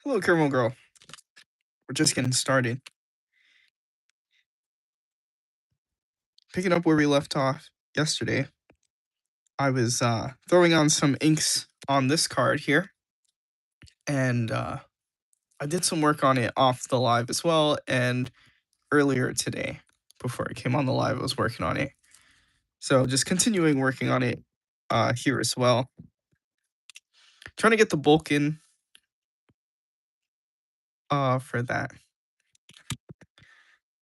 Hello, Caramel Girl. We're just getting started. Picking up where we left off yesterday, I was throwing on some inks on this card here, and I did some work on it off the live as well. And earlier today, before I came on the live, I was working on it. So just continuing working on it here as well. Trying to get the bulk in for that.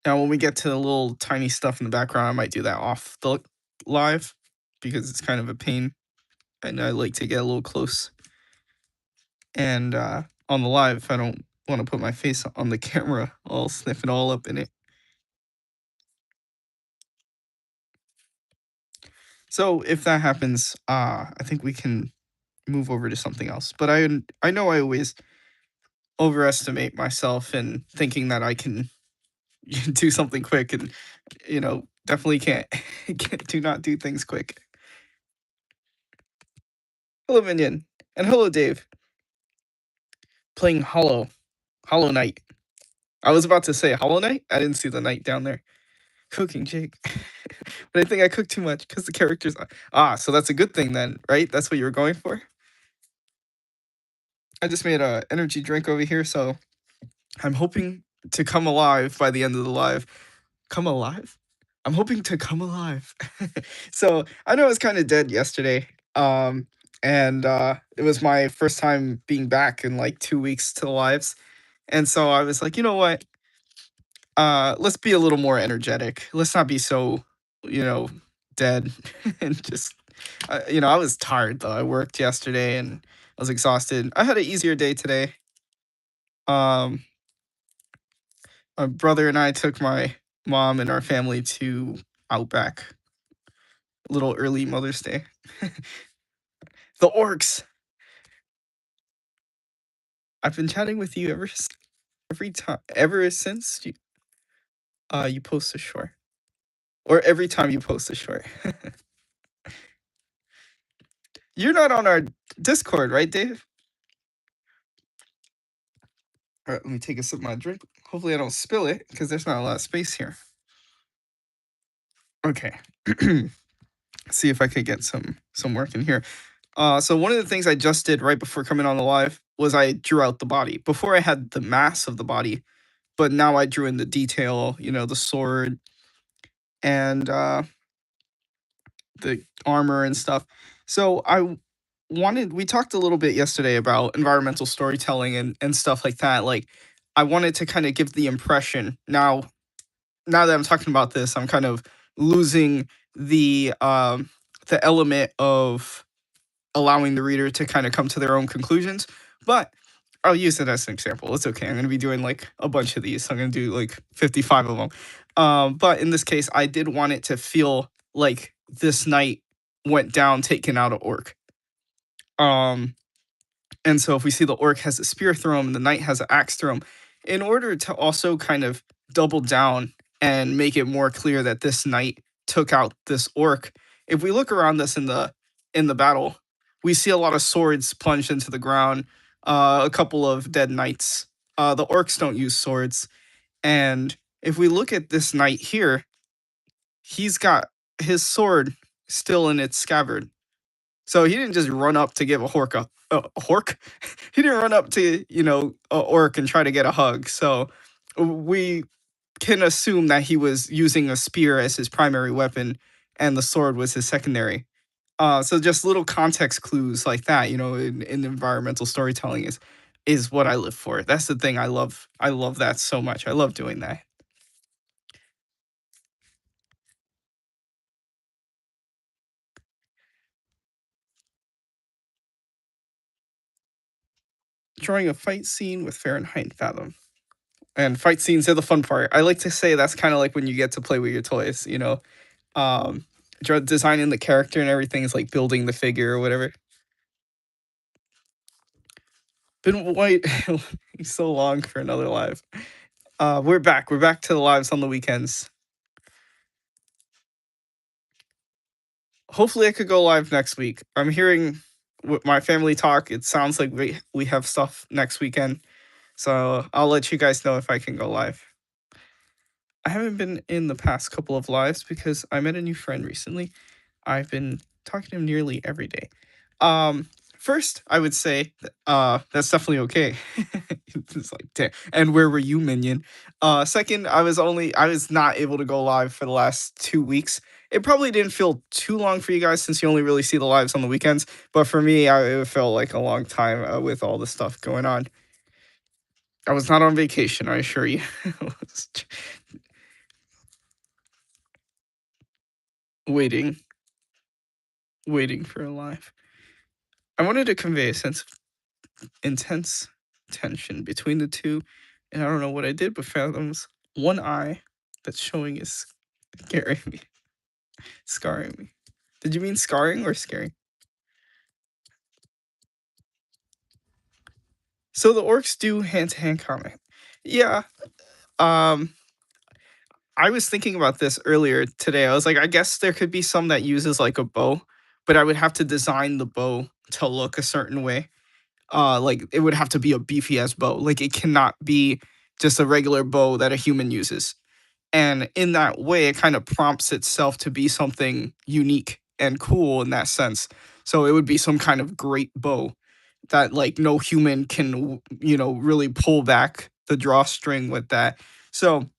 Now, when we get to the little tiny stuff in the background, I might do that off the live because it's kind of a pain, and I like to get a little close. And on the live, I don't want to put my face on the camera. I'll sniff it all up in it. So if that happens, I think we can move over to something else. But I know I always overestimate myself in thinking that I can do something quick, and definitely can't. Do not do things quick. Hello, Minion, and hello, Dave. Playing Hollow Knight. I was about to say Hollow Knight. I didn't see the knight down there. Cooking, Jake. But I think I cooked too much because the characters. So that's a good thing then, right? That's what you were going for. I just made a energy drink over here, so I'm hoping to come alive by the end of the live. Come alive? I'm hoping to come alive. So I know I was kind of dead yesterday. And it was my first time being back in like 2 weeks to the lives. And so I was like, you know what? Let's be a little more energetic. Let's not be so, dead and just I was tired though. I worked yesterday and I was exhausted. I had an easier day today. Um my brother and I took my mom and our family to Outback. A little early Mother's Day. The orcs. I've been chatting with you ever since you post a short. Or every time you post a short. You're not on our Discord, right, Dave? All right, let me take a sip of my drink. Hopefully I don't spill it because there's not a lot of space here. Okay. See if I could get some work in here. So one of the things I just did right before coming on the live was I drew out the body. Before I had the mass of the body, but now I drew in the detail, the sword and the armor and stuff. So we talked a little bit yesterday about environmental storytelling and stuff like that. Like I wanted to kind of give the impression now that I'm talking about this, I'm kind of losing the element of allowing the reader to kind of come to their own conclusions. But I'll use it as an example. It's okay. I'm going to be doing like a bunch of these. I'm going to do like 55 of them. But in this case, I did want it to feel like this knight went down, taken out of orc. And so if we see the orc has a spear through him and the knight has an axe through him, in order to also kind of double down and make it more clear that this knight took out this orc, if we look around us in the battle, we see a lot of swords plunged into the ground, a couple of dead knights. The orcs don't use swords, and if we look at this knight here, he's got his sword still in its scabbard. So he didn't just run up to give a hork. He didn't run up to a orc and try to get a hug. So we can assume that he was using a spear as his primary weapon, and the sword was his secondary. So just little context clues like that, in environmental storytelling is what I live for. That's the thing I love. I love that so much. I love doing that. Drawing a fight scene with Fahrenheit Fathom. And fight scenes are the fun part. I like to say that's kind of like when you get to play with your toys, um, designing the character and everything is like building the figure or whatever. Been waiting so long for another live. We're back. We're back to the lives on the weekends. Hopefully, I could go live next week. I'm hearing with my family talk. It sounds like we have stuff next weekend. So I'll let you guys know if I can go live. I haven't been in the past couple of lives because I met a new friend recently. I've been talking to him nearly every day. Um, First, I would say, that's definitely okay. It's like, damn. And where were you, minion? Second, I was not able to go live for the last 2 weeks. It probably didn't feel too long for you guys since you only really see the lives on the weekends. But for me, it felt like a long time with all the stuff going on. I was not on vacation, I assure you. I was waiting, waiting for a live. I wanted to convey a sense of intense tension between the two, and I don't know what I did, but Fathom's one eye that's showing is scaring me, scarring me. Did you mean scarring or scaring? So the orcs do hand-to-hand combat. Yeah. Um, I was thinking about this earlier today. I was like, I guess there could be some that uses like a bow, but I would have to design the bow to look a certain way. Like it would have to be a beefy ass bow. Like it cannot be just a regular bow that a human uses. And in that way, it kind of prompts itself to be something unique and cool in that sense. So it would be some kind of great bow that like no human can, really pull back the drawstring with that. So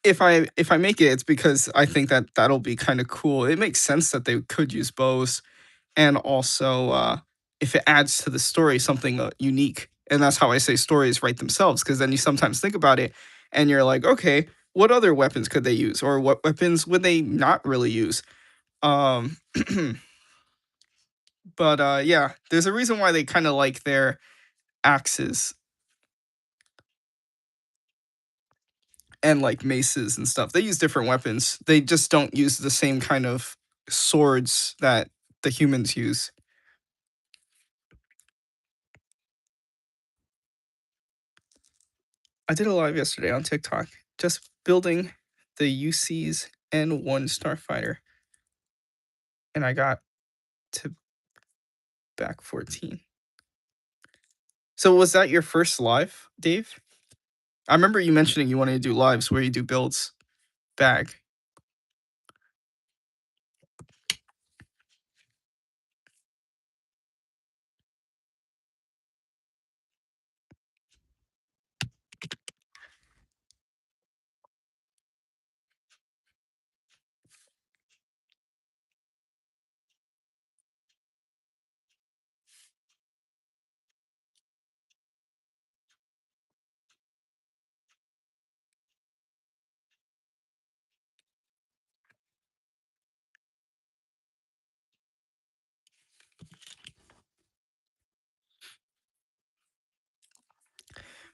if I make it, it's because I think that that'll be kind of cool. It makes sense that they could use bows, and also if it adds to the story something unique. And that's how I say stories write themselves, because then you sometimes think about it and you're like, okay, what other weapons could they use, or what weapons would they not really use? Um, but yeah, there's a reason why they kind of like their axes and like maces and stuff. They use different weapons. They just don't use the same kind of swords that the humans use. I did a live yesterday on TikTok just building the UC's N1 Starfighter, and I got to back 14. So was that your first live, Dave? I remember you mentioning you wanted to do lives where you do builds bag.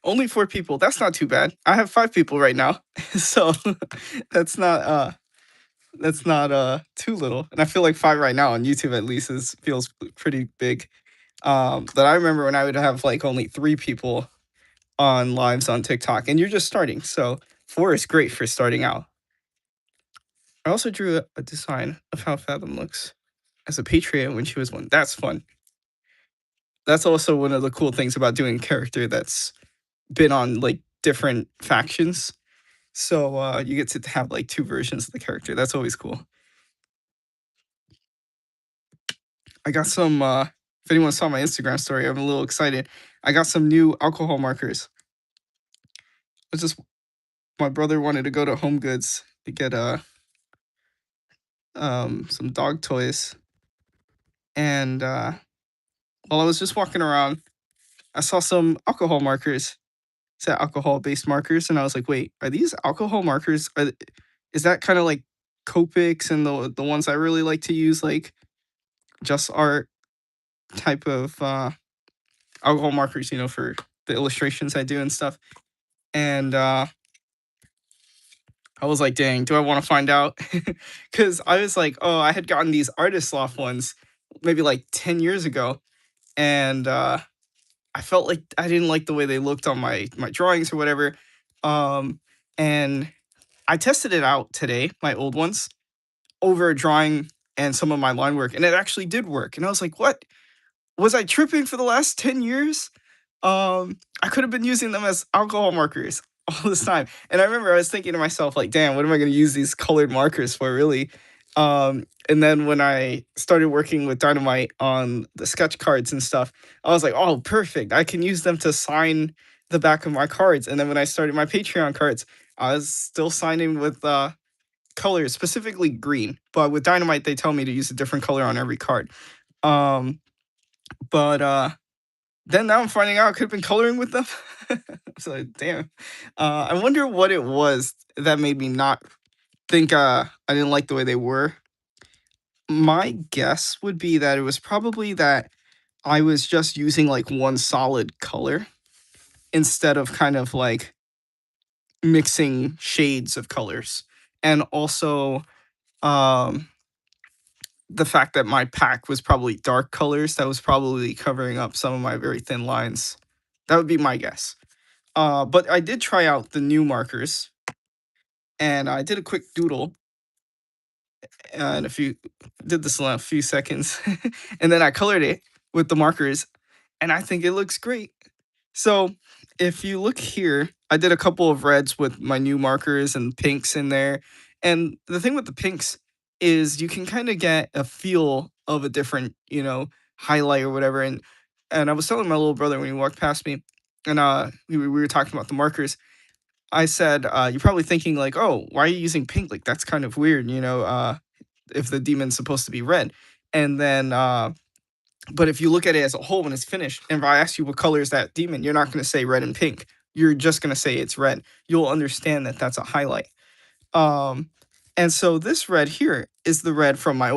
Only 4 people. That's not too bad. I have 5 people right now, so that's not too little. And I feel like 5 right now on YouTube at least is feels pretty big. But I remember when I would have like only 3 people on lives on TikTok, and you're just starting. So 4 is great for starting out. I also drew a design of how Fathom looks as a Patriot when she was one. That's fun. That's also one of the cool things about doing a character that's been on like different factions. So you get to have like 2 versions of the character. That's always cool. I got some. If anyone saw my Instagram story, I'm a little excited. I got some new alcohol markers. It's just my brother wanted to go to Home Goods to get some dog toys, and while I was just walking around, I saw some alcohol markers. Said alcohol based markers, and I was like, wait, are these alcohol markers? Is that kind of like Copics and the ones I really like to use, like just art type of alcohol markers, for the illustrations I do and stuff. And I was like, dang, do I want to find out? Because I was like, oh, I had gotten these artist loft ones maybe like 10 years ago. And I felt like I didn't like the way they looked on my drawings or whatever. And I tested it out today, my old ones, over drawing and some of my line work, and it actually did work. And I was like, what? Was I tripping for the last 10 years? I could have been using them as alcohol markers all this time. And I remember I was thinking to myself, like, damn, what am I going to use these colored markers for, really? And then when I started working with Dynamite on the sketch cards and stuff, I was like, oh, perfect. I can use them to sign the back of my cards. And then when I started my Patreon cards, I was still signing with colors, specifically green. But with Dynamite, they tell me to use a different color on every card. Um, but then now I'm finding out I could have been coloring with them. So like, damn. I wonder what it was that made me not think I didn't like the way they were. My guess would be that it was probably that I was just using like one solid color instead of kind of like mixing shades of colors. And also um the fact that my pack was probably dark colors that was probably covering up some of my very thin lines. That would be my guess. But I did try out the new markers, and I did a quick doodle, and a few did this in a few seconds, and then I colored it with the markers, and I think it looks great. So if you look here, I did a couple of reds with my new markers and pinks in there. And the thing with the pinks is you can kind of get a feel of a different, highlight or whatever. And I was telling my little brother when he walked past me, and we were talking about the markers. I said, "You're probably thinking like, oh, why are you using pink? Like that's kind of weird, if the demon's supposed to be red." And then but if you look at it as a whole when it's finished, and if I ask you what color is that demon, you're not going to say red and pink. You're just going to say it's red. You'll understand that that's a highlight. Um, and so this red here is the red from my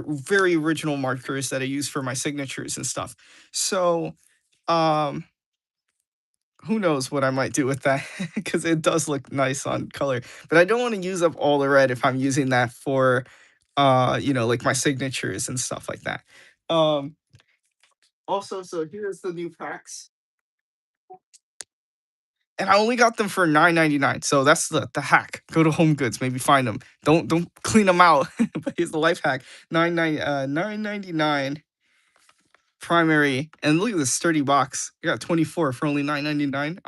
very original markers that I use for my signatures and stuff. So, um, who knows what I might do with that because it does look nice on color. But I don't want to use up all the red if I'm using that for, like my signatures and stuff like that. Um, Also, so here's the new packs, and I only got them for 9.99. So that's the hack. Go to Home Goods, maybe find them. Don't clean them out. But here's the life hack: 9.99 primary, and look at this sturdy box. I got 24 for only 9.99.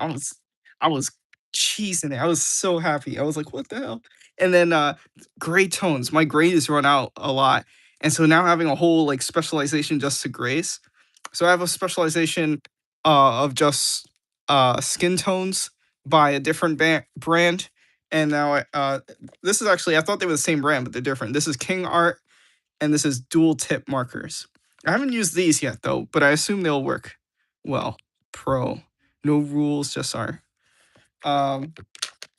I was cheesing it. I was so happy. I was like, what the hell? And then gray tones. My grays run out a lot, and so now having a whole like specialization just to grays. So I have a specialization of just skin tones by a different brand. And now this is actually, I thought they were the same brand, but they're different. This is King Art, and this is dual tip markers. I haven't used these yet though, but I assume they'll work well. Pro, no rules, just are. Um,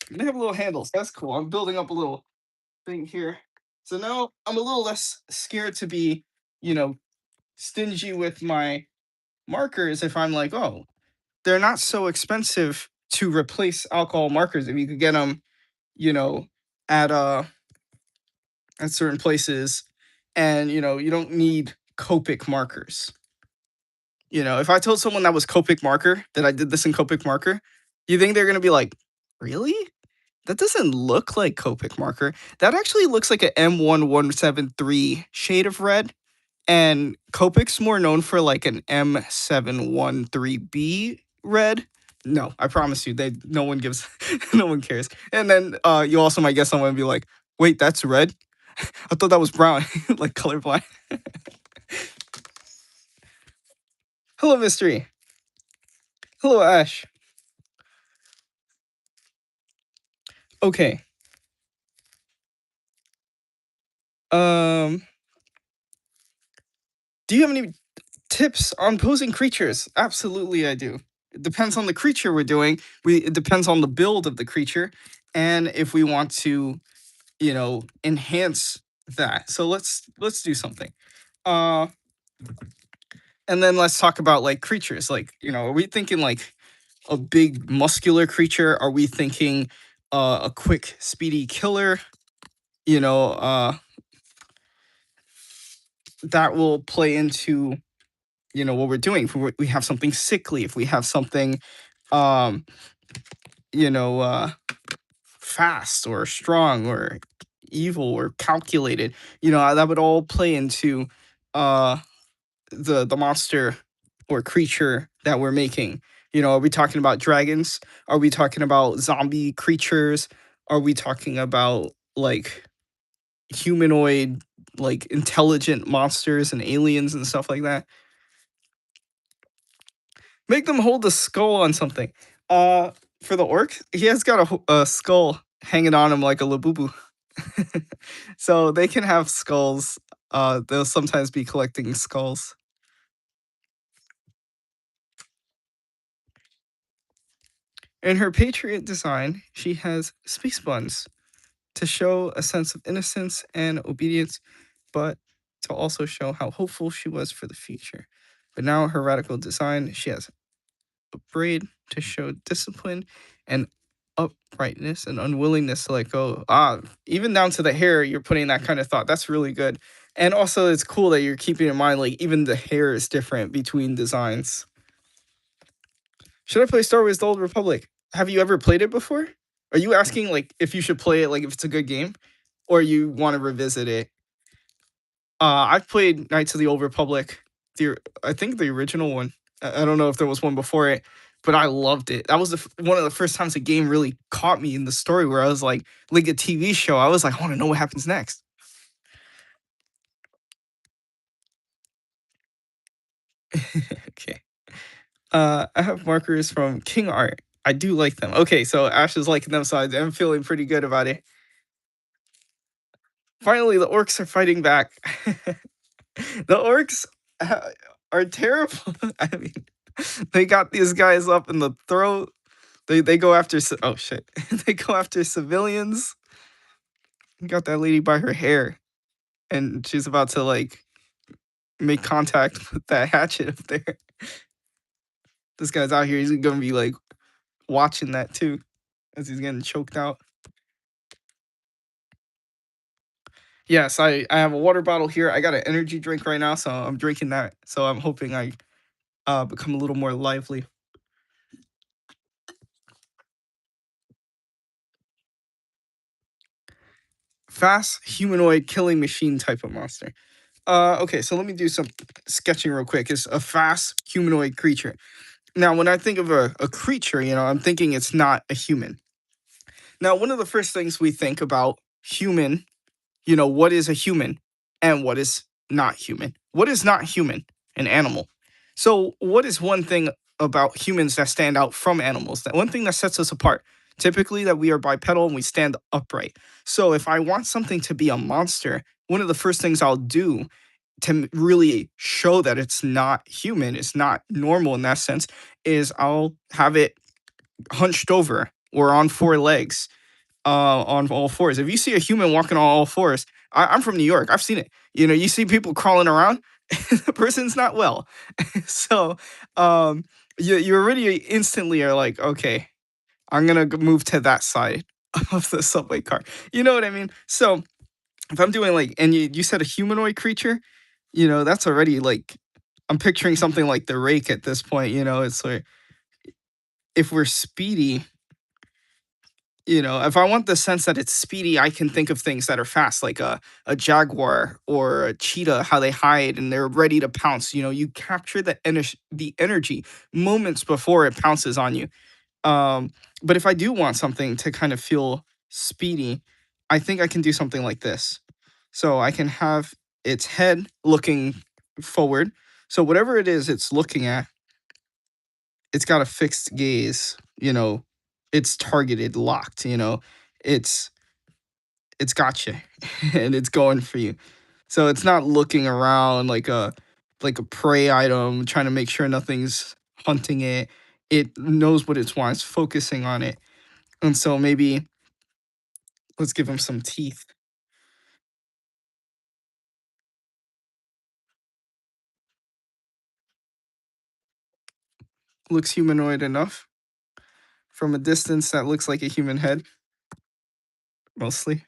they have little handles. That's cool. I'm building up a little thing here. So now I'm a little less scared to be, you know, stingy with my markers if I'm like, oh, they're not so expensive to replace alcohol markers if you could get them, you know, at certain places, and you don't need Copic markers. If I told someone that was Copic marker that I did this in Copic marker, you think they're gonna be like, really? That doesn't look like Copic marker. That actually looks like a M1173 shade of red. And Copic's more known for like an M713B red. No, I promise you, they no one gives, no one cares. And then you also might guess someone and be like, "Wait, that's red? I thought that was brown." Like colorblind. Hello, Mystery. Hello, Ash. Okay. Um, do you have any tips on posing creatures? Absolutely, I do. It depends on the creature we're doing. It depends on the build of the creature, and if we want to enhance that. So let's do something. Uh and then let's talk about like creatures. Like, are we thinking like a big muscular creature? Are we thinking a quick speedy killer? You know, that will play into what we're doing. If we have something sickly, if we have something um you know uh fast or strong or evil or calculated, that would all play into uh the monster or creature that we're making? You know, are we talking about dragons? Are we talking about zombie creatures? Are we talking about like humanoid, like intelligent monsters and aliens and stuff like that? Make them hold a skull on something. Uh, for the orc, he has got a skull hanging on him like a labubu. So they can have skulls. They'll sometimes be collecting skulls. In her Patriot design, she has space buns to show a sense of innocence and obedience, but to also show how hopeful she was for the future. But now her radical design, she has a braid to show discipline and uprightness and unwillingness to let go. Even down to the hair, you're putting that kind of thought. That's really good. And also, it's cool that you're keeping in mind, like, even the hair is different between designs. Should I play Star Wars The Old Republic? Have you ever played it before? Are you asking, like, if you should play it, like, if it's a good game? Or you want to revisit it? I've played Knights of the Old Republic. I think the original one. I don't know if there was one before it, but I loved it. That was one of the first times a game really caught me in the story where I was like a TV show. I was like, I want to know what happens next. Okay. I have markers from King Art. I do like them. Okay, so Ash is liking them, so I'm feeling pretty good about it. Finally, the orcs are fighting back. The orcs are terrible. I mean, they got these guys up in the throat. They go after oh shit. They go after civilians. Got that lady by her hair, and she's about to like make contact with that hatchet up there. This guy's out here. He's gonna be like watching that too, as he's getting choked out. Yes, I have a water bottle here. I got an energy drink right now, so I'm drinking that. So I'm hoping I become a little more lively. Fast humanoid killing machine type of monster. Okay, so let me do some sketching real quick. It's a fast humanoid creature. Now, when I think of a creature, I'm thinking it's not a human. Now, one of the first things we think about human, what is a human and what is not human? What is not human? An animal. So, what is one thing about humans that stand out from animals? That one thing that sets us apart? Typically, that we are bipedal and we stand upright. So, if I want something to be a monster, one of the first things I'll do to really show that it's not human, it's not normal in that sense, is I'll have it hunched over or on four legs, on all fours. If you see a human walking on all fours, I'm from New York. I've seen it. You see people crawling around. The person's not well. So you already instantly are like, okay, I'm gonna move to that side of the subway car. You know what I mean? So if I'm doing like, and you said a humanoid creature, that's already like, I'm picturing something like the rake at this point. It's like, if we're speedy, if I want the sense that it's speedy, I can think of things that are fast, like a jaguar or a cheetah, how they hide and they're ready to pounce. You capture the energy moments before it pounces on you. But if I do want something to kind of feel speedy, I think I can do something like this. So I can have its head looking forward. So whatever it is it's looking at, it's got a fixed gaze, it's targeted, locked, it's it's got you and it's going for you. So it's not looking around like a prey item, trying to make sure nothing's hunting it. It knows what it wants, focusing on it. And so maybe let's give him some teeth. Looks humanoid enough. From a distance, that looks like a human head, mostly.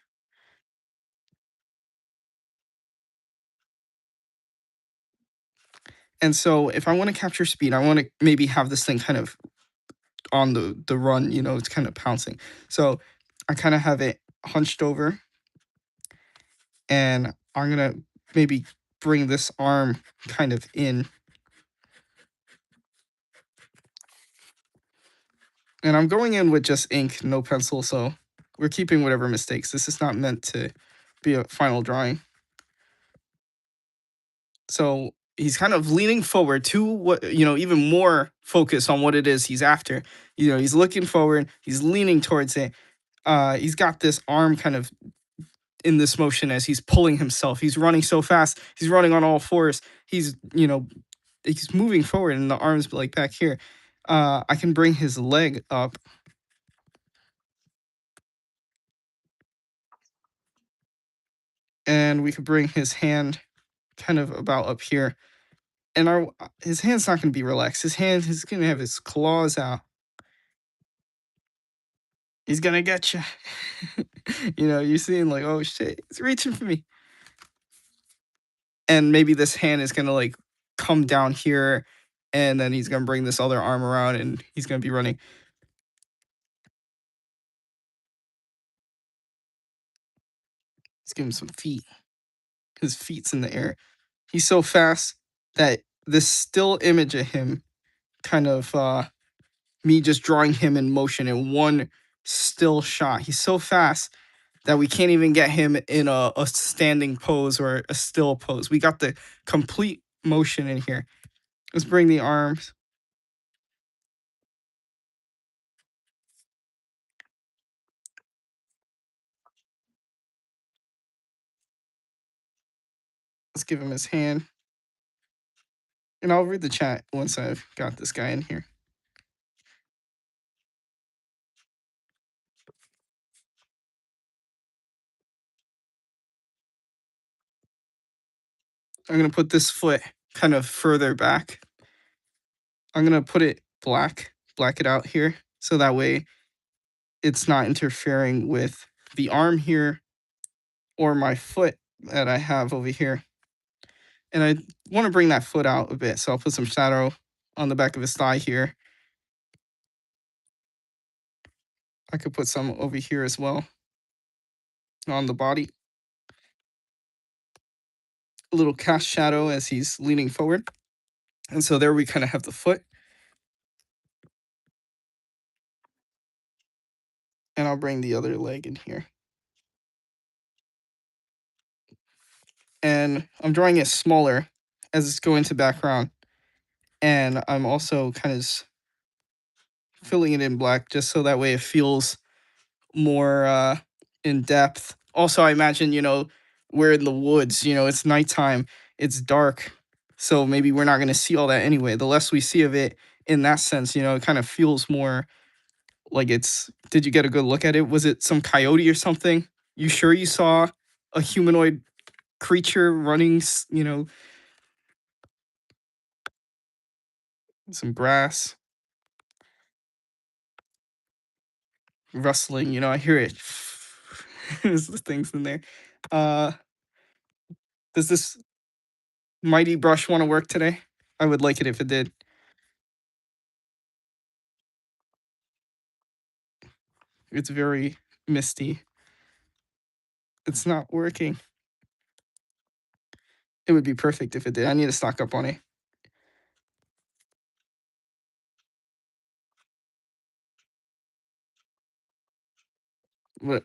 And so if I want to capture speed, I want to maybe have this thing kind of on the run, it's kind of pouncing. So I kind of have it hunched over, and I'm gonna maybe bring this arm kind of in And I'm going in with just ink, no pencil, so we're keeping whatever mistakes. This is not meant to be a final drawing. So he's kind of leaning forward to what, even more focus on what it is he's after. He's looking forward, he's leaning towards it. He's got this arm kind of in this motion as he's pulling himself. He's running so fast. He's running on all fours. He's moving forward and the arms like back here. I can bring his leg up and we could bring his hand kind of about up here. And his hand's not going to be relaxed. His hand is going to have his claws out. He's going to get you. You're seeing like, oh shit, he's reaching for me. And maybe this hand is going to like come down here and then he's going to bring this other arm around and he's going to be running. Let's give him some feet. His feet's in the air. He's so fast that this still image of him kind of me just drawing him in motion in one still shot. He's so fast that we can't even get him in a standing pose or a still pose. We got the complete motion in here. Let's bring the arms. Let's give him his hand. And I'll read the chat once I've got this guy in here. I'm going to put this foot kind of further back. I'm going to put it black it out here. So that way it's not interfering with the arm here or my foot that I have over here. And I want to bring that foot out a bit. So I'll put some shadow on the back of his thigh here. I could put some over here as well on the body. A little cast shadow as he's leaning forward. And so there we kind of have the foot. And I'll bring the other leg in here. And I'm drawing it smaller as it's going to background. And I'm also kind of filling it in black just so that way it feels more in depth. Also, I imagine, we're in the woods, it's nighttime, it's dark. So maybe we're not going to see all that anyway. The less we see of it in that sense, it kind of feels more like did you get a good look at it? Was it some coyote or something? You sure you saw a humanoid creature running, some grass rustling, I hear it. There's the things in there. Uh, does this mighty brush want to work today? I would like it if it did. It's very misty. It's not working. It would be perfect if it did. I need to stock up on it. But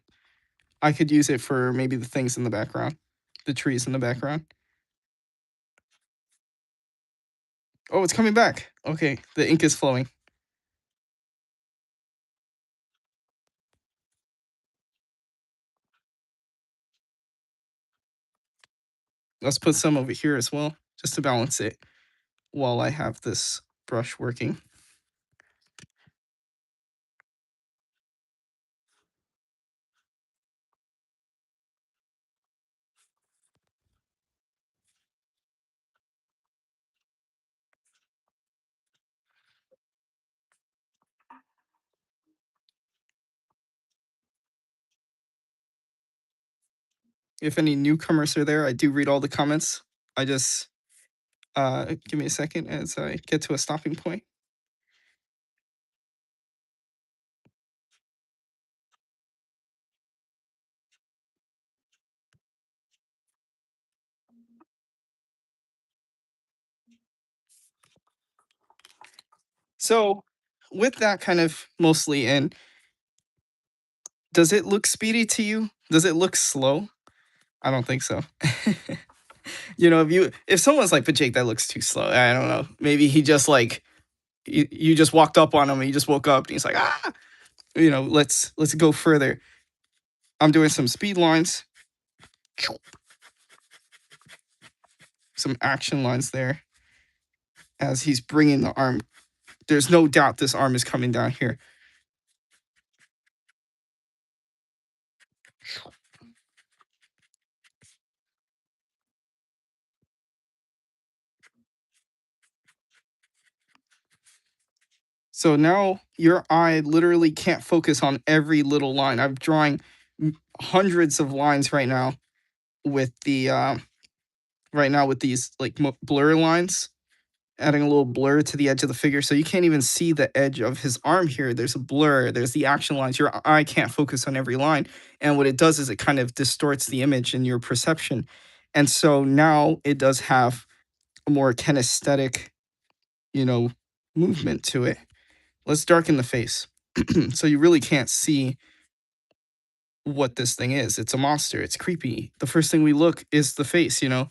I could use it for maybe the things in the background, the trees in the background. Oh, it's coming back. Okay, the ink is flowing. Let's put some over here as well, just to balance it while I have this brush working. If any newcomers are there, I do read all the comments. I just give me a second as I get to a stopping point. So with that kind of mostly in, does it look speedy to you? Does it look slow? I don't think so. If someone's like, "But Jake, that looks too slow." I don't know. Maybe he just like you just walked up on him and he just woke up and he's like, "Ah," let's go further. I'm doing some speed lines, some action lines there as he's bringing the arm. There's no doubt this arm is coming down here. So now your eye literally can't focus on every little line. I'm drawing hundreds of lines with the right now with these like blur lines, adding a little blur to the edge of the figure, so you can't even see the edge of his arm here. There's a blur. There's the action lines. Your eye can't focus on every line, and what it does is it kind of distorts the image in your perception, and so now it does have a more kinesthetic, you know, movement to it. Let's darken the face. So you really can't see what this thing is. It's a monster. It's creepy. The first thing we look is the face. And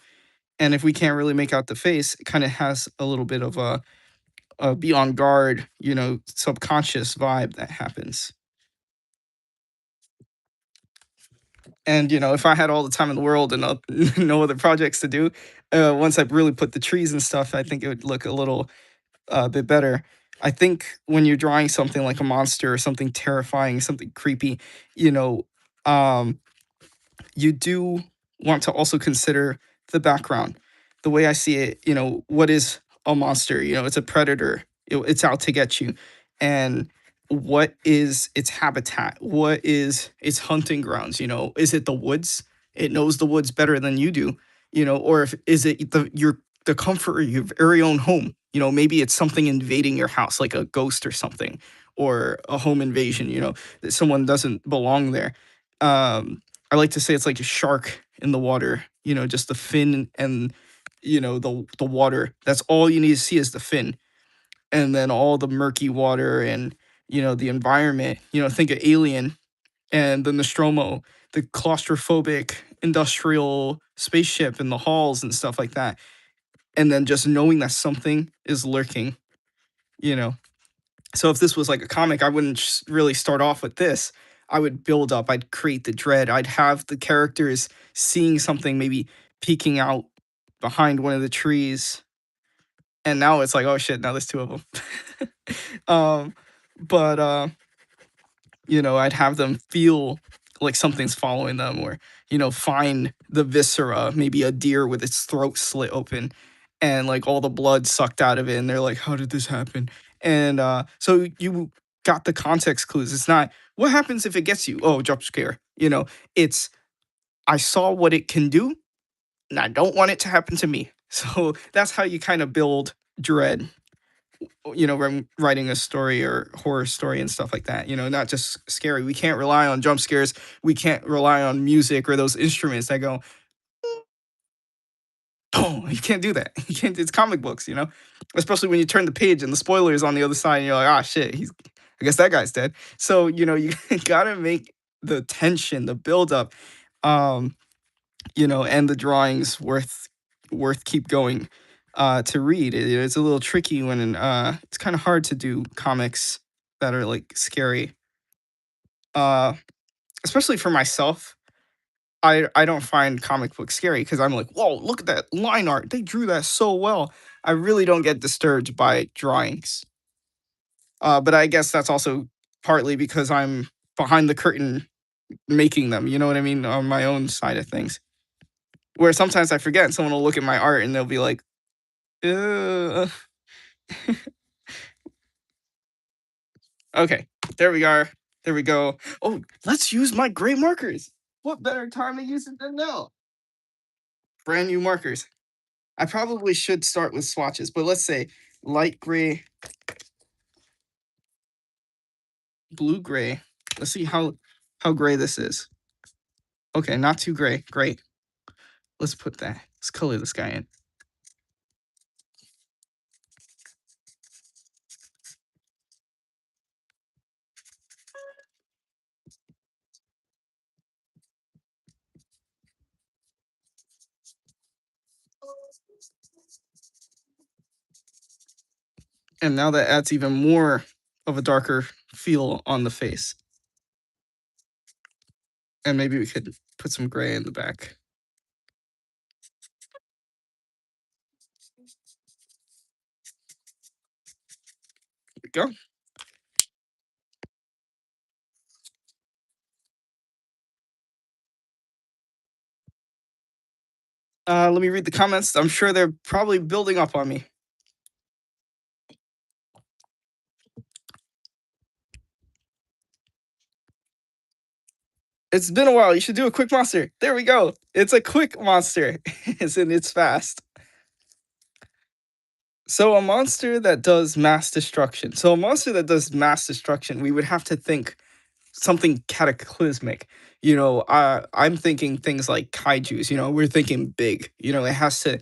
if we can't really make out the face, it kind of has a little bit of a be on guard, subconscious vibe that happens. And if I had all the time in the world and no other projects to do, once I really put the trees and stuff, I think it would look a little bit better. I think when you're drawing something like a monster or something terrifying, something creepy, you know, um, you do want to also consider the background. The way I see it, what is a monster? It's a predator. It's out to get you. And what is its habitat? What is its hunting grounds? Is it the woods? It knows the woods better than you do. Or if is it the comfort of your very own home? Maybe it's something invading your house, like a ghost or something, or a home invasion. That someone doesn't belong there. I like to say it's like a shark in the water, just the fin and the water. That's all you need to see is the fin. And then all the murky water and the environment. Think of Alien and the Nostromo, the claustrophobic industrial spaceship in the halls and stuff like that. And then just knowing that something is lurking, you know. So if this was like a comic, I wouldn't really start off with this. I would build up. I'd create the dread. I'd have the characters seeing something maybe peeking out behind one of the trees. And now it's like, oh shit, now there's two of them. But I'd have them feel like something's following them, or find the viscera, maybe a deer with its throat slit open and like all the blood sucked out of it, and they're like, how did this happen? And so you got the context clues. It's not what happens if it gets you. Oh, jump scare. It's I saw what it can do and I don't want it to happen to me. So that's how you kind of build dread, when writing a story or horror story and stuff like that. Not just scary. We can't rely on jump scares. We can't rely on music or those instruments that go, oh, you can't do that. You can't. It's comic books, especially when you turn the page and the spoiler is on the other side and you're like, ah, shit, I guess that guy's dead. So, you gotta make the tension, the buildup, um, and the drawings worth keep going to read. It's a little tricky when it's kind of hard to do comics that are like scary, uh, especially for myself. I don't find comic books scary because I'm like, whoa, look at that line art. They drew that so well. I really don't get disturbed by drawings. But I guess that's also partly because I'm behind the curtain making them. You know what I mean? On my own side of things. Where sometimes I forget and someone will look at my art and they'll be like, "Ugh." Okay, there we are. There we go. Oh, let's use my gray markers. What better time to use it than now? Brand new markers. I probably should start with swatches, but let's say light gray, blue gray. Let's see how gray this is. Okay, not too gray. Great. Let's put that. Let's color this guy in. And now that adds even more of a darker feel on the face. And maybe we could put some gray in the back. Here we go. Let me read the comments. I'm sure they're probably building up on me. It's been a while. You should do a quick monster. There we go. It's a quick monster. It's fast. So a monster that does mass destruction. So a monster that does mass destruction, we would have to think something cataclysmic. I'm thinking things like kaiju's. We're thinking big. It has to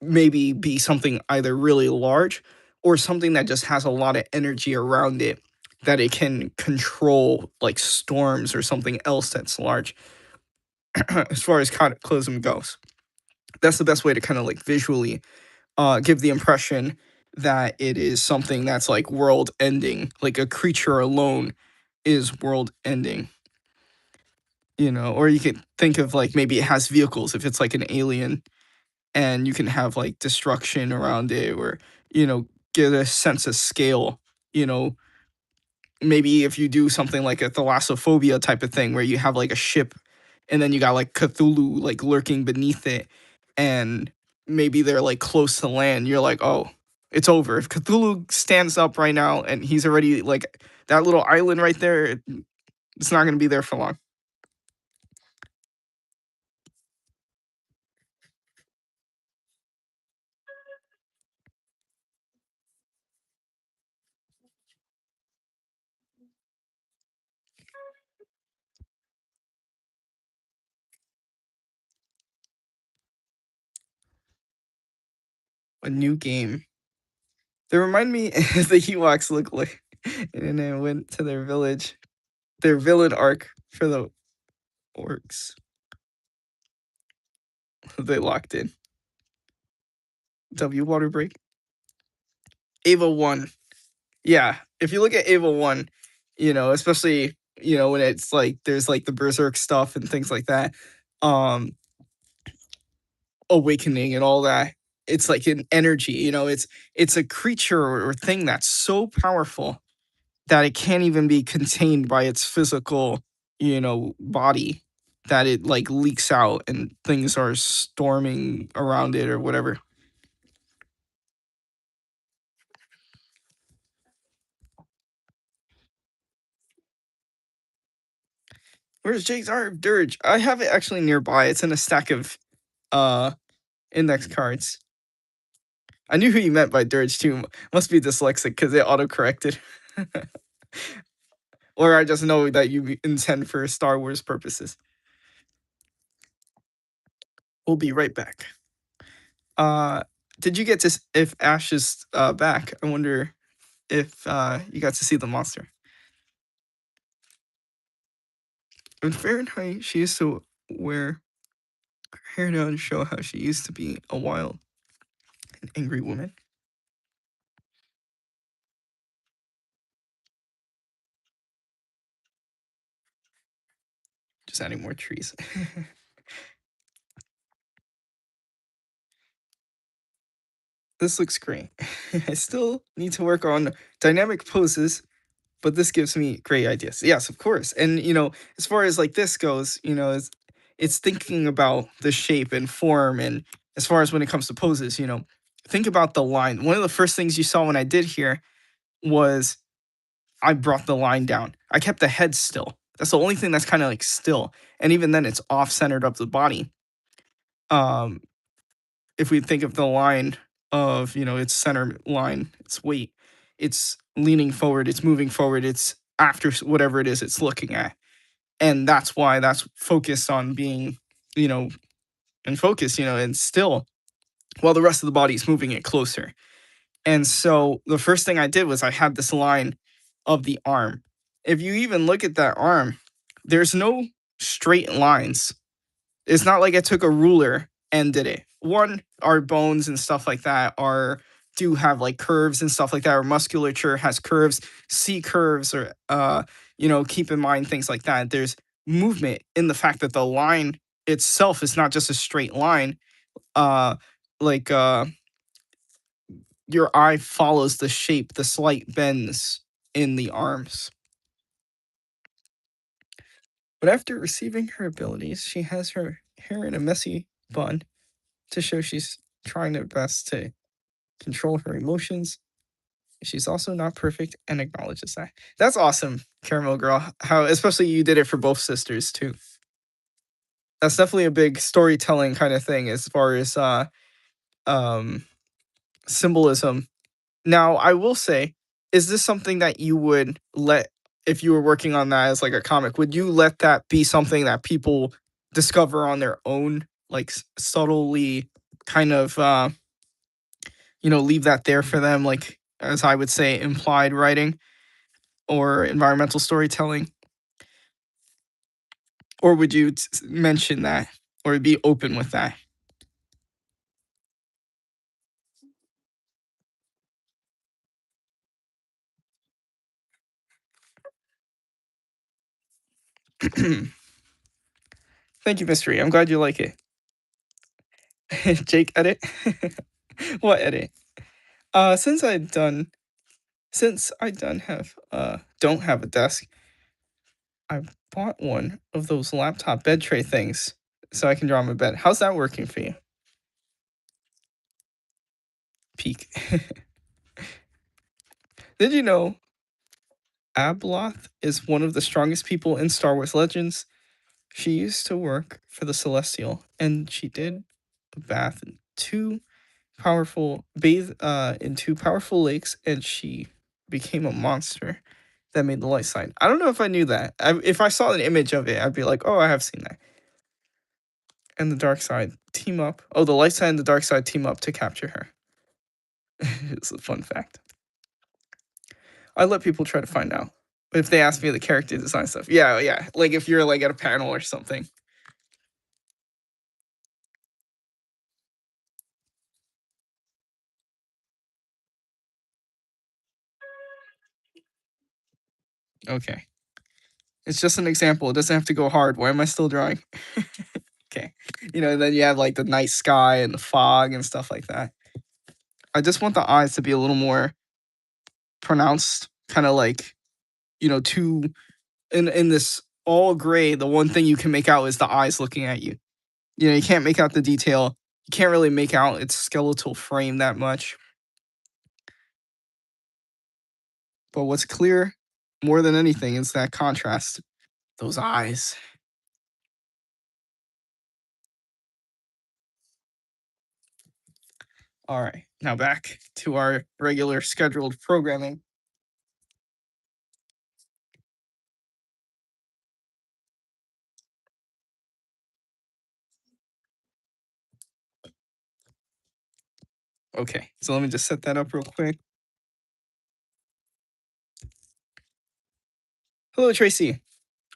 maybe be something either really large or something that just has a lot of energy around it that it can control, like storms or something else that's large. As far as cataclysm goes, that's the best way to kind of like visually give the impression that it is something that's like world ending, like a creature alone is world ending. Or you could think of like maybe it has vehicles if it's like an alien, and you can have like destruction around it, or you know get a sense of scale. you know Maybe if you do something like a thalassophobia type of thing where you have like a ship and then you got like Cthulhu like lurking beneath it, and maybe they're like close to land, you're like, oh, it's over. If Cthulhu stands up right now and he's already like that little island right there, it's not going to be there for long. A new game. They remind me the Ewoks look like, and then I went to their village, their villain arc for the orcs. They locked in. W water break. Ava 1. Yeah. If you look at Ava 1, especially, when it's like there's like the berserk stuff and things like that, um, awakening and all that. It's like an energy, it's a creature or thing that's so powerful that it can't even be contained by its physical, body, that it like leaks out and things are storming around it or whatever. Where's Jake's Art of Dirge? I have it actually nearby. It's in a stack of uh index cards. I knew who you meant by Dirge too. Must be dyslexic because it auto-corrected. Or I just know that you intend for Star Wars purposes. We'll be right back. Uh, did you get to if Ash is back? I wonder if you got to see the monster. In Fahrenheit, she used to wear her hair down to show how she used to be a wild and angry woman. Just adding more trees. This looks great. I still need to work on dynamic poses, but this gives me great ideas. Yes, of course. And as far as like this goes, it's thinking about the shape and form, and as far as when it comes to poses, think about the line. One of the first things you saw when I did here was I brought the line down. I kept the head still. That's the only thing that's kind of like still. And even then it's off centered up the body. Um if we think of the line of, its center line, its weight, it's leaning forward, it's moving forward, it's after whatever it is it's looking at. And that's why that's focused on being, you know, in focus, and still, while the rest of the body is moving it closer. And so the first thing I did was I had this line of the arm. If you even look at that arm, there's no straight lines. It's not like I took a ruler and did it. One, our bones and stuff like that are do have like curves and stuff like that, or musculature has curves, C curves, or keep in mind things like that. There's movement in the fact that the line itself is not just a straight line. Uh, like your eye follows the shape, the slight bends in the arms. But after receiving her abilities, she has her hair in a messy bun to show she's trying her best to control her emotions. She's also not perfect and acknowledges that. That's awesome, Caramel Girl. How especially you did it for both sisters too. That's definitely a big storytelling kind of thing as far as um symbolism. Now, I will say, is this something that you would let if you were working on that as like a comic, would you let that be something that people discover on their own, like subtly kind of leave that there for them, like as I would say, implied writing or environmental storytelling? Or would you mention that or be open with that? Thank you, Mystery. I'm glad you like it. Jake edit? What edit? Since I done have don't have a desk, I bought one of those laptop bed tray things so I can draw my bed. How's that working for you? Peak. Did you know Abloth is one of the strongest people in Star Wars Legends? She used to work for the Celestial, and she did a bath in two powerful lakes, and she became a monster that made the light side. I don't know if I knew that. If I saw an image of it, I'd be like, oh, I have seen that. And the dark side team up. Oh, the light side and the dark side team up to capture her. It's a fun fact. I let people try to find out if they ask me the character design stuff. Yeah, yeah. Like if you're like at a panel or something. Okay. It's just an example. It doesn't have to go hard. Why am I still drawing? Okay. Then you have like the night sky and the fog and stuff like that. I just want the eyes to be a little more pronounced, kind of like, two in this all gray, the one thing you can make out is the eyes looking at you. You can't make out the detail. You can't really make out its skeletal frame that much. But what's clear more than anything is that contrast. Those eyes. All right. Now back to our regular scheduled programming. Okay. So let me just set that up real quick. Hello, Tracy.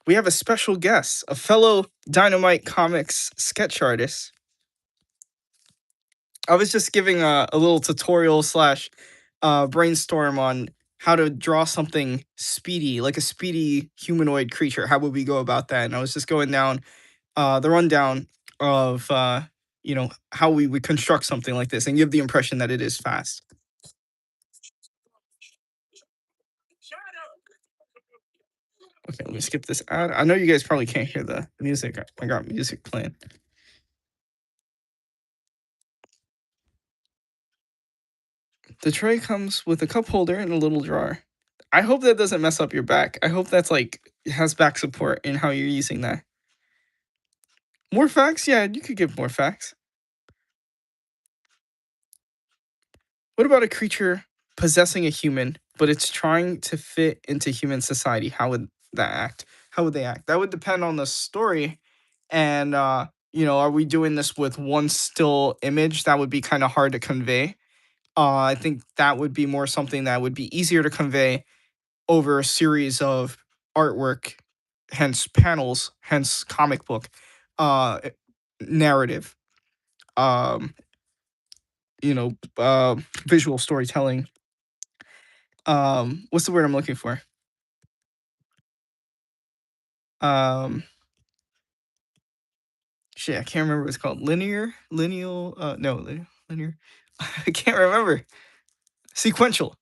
We have a special guest, a fellow Dynamite Comics sketch artist. I was just giving a little tutorial slash brainstorm on how to draw something speedy, like a speedy humanoid creature. How would we go about that? And I was just going down the rundown of how we would construct something like this and give the impression that it is fast. Okay, let me skip this ad. I know you guys probably can't hear the music. I got music playing. The tray comes with a cup holder and a little drawer. I hope that doesn't mess up your back. I hope that's like has back support in how you're using that. More facts? Yeah, you could give more facts. What about a creature possessing a human, but it's trying to fit into human society? How would that act? How would they act? That would depend on the story. And are we doing this with one still image? That would be kind of hard to convey. I think that would be more something that would be easier to convey over a series of artwork, hence panels, hence comic book, uh, narrative. Um, you know, visual storytelling. What's the word I'm looking for? Um, shit, I can't remember what it's called. Lineal, no, linear. I can't remember. Sequential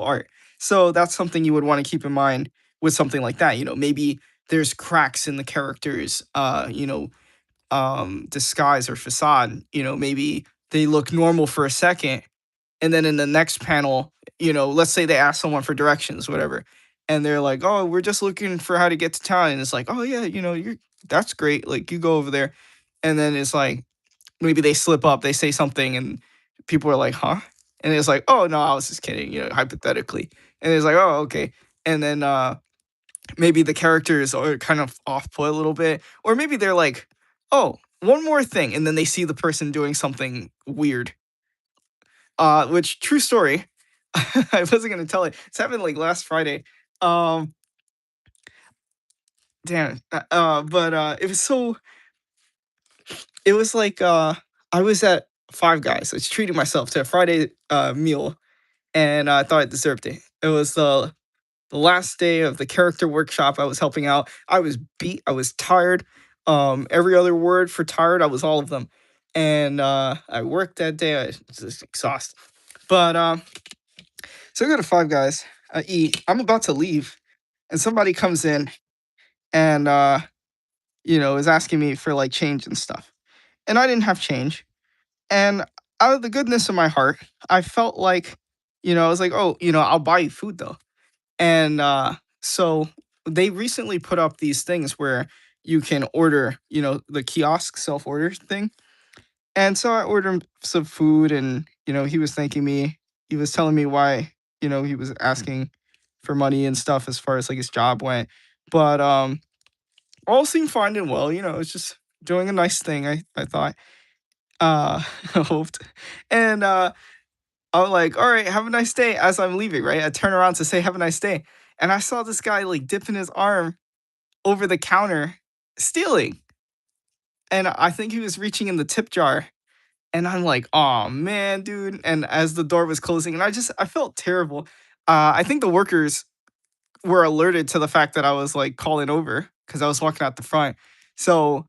art. So that's something you would want to keep in mind with something like that. Maybe there's cracks in the characters, disguise or facade. Maybe they look normal for a second, and then in the next panel, let's say they ask someone for directions, whatever, and they're like, "Oh, we're just looking for how to get to town," and it's like, "Oh yeah, you're that's great. Like you go over there," and then it's like maybe they slip up, they say something, and people are like, "Huh?" And it's like, "Oh no, I was just kidding," hypothetically, and it's like, "Oh okay," and then maybe the characters are kind of off put a little bit, or maybe they're like, "Oh, one more thing," and then they see the person doing something weird. Which true story. I wasn't gonna tell it. It's happened like last Friday. Um, damn. But it was so. It was like I was at Five Guys. I was treating myself to a Friday meal, and I thought I deserved it. It was the last day of the character workshop I was helping out. I was beat. I was tired. Every other word for tired, I was all of them. And I worked that day. I was just exhausted. But so I go to Five Guys. I eat. I'm about to leave, and somebody comes in and is asking me for like change and stuff. And I didn't have change. And out of the goodness of my heart, I felt like, I was like, oh, I'll buy you food though. And so they recently put up these things where you can order, the kiosk self order thing. And so I ordered him some food, and he was thanking me. He was telling me why, he was asking for money and stuff as far as like his job went. But all seemed fine and well. It's just doing a nice thing. I thought, I hoped, and I'm like, all right, have a nice day. As I'm leaving, right, I turn around to say have a nice day, and I saw this guy like dipping his arm over the counter, stealing, and I think he was reaching in the tip jar. And I'm like, "Oh man, dude." And as the door was closing, and I felt terrible. I think the workers were alerted to the fact that I was like calling over because I was walking out the front. So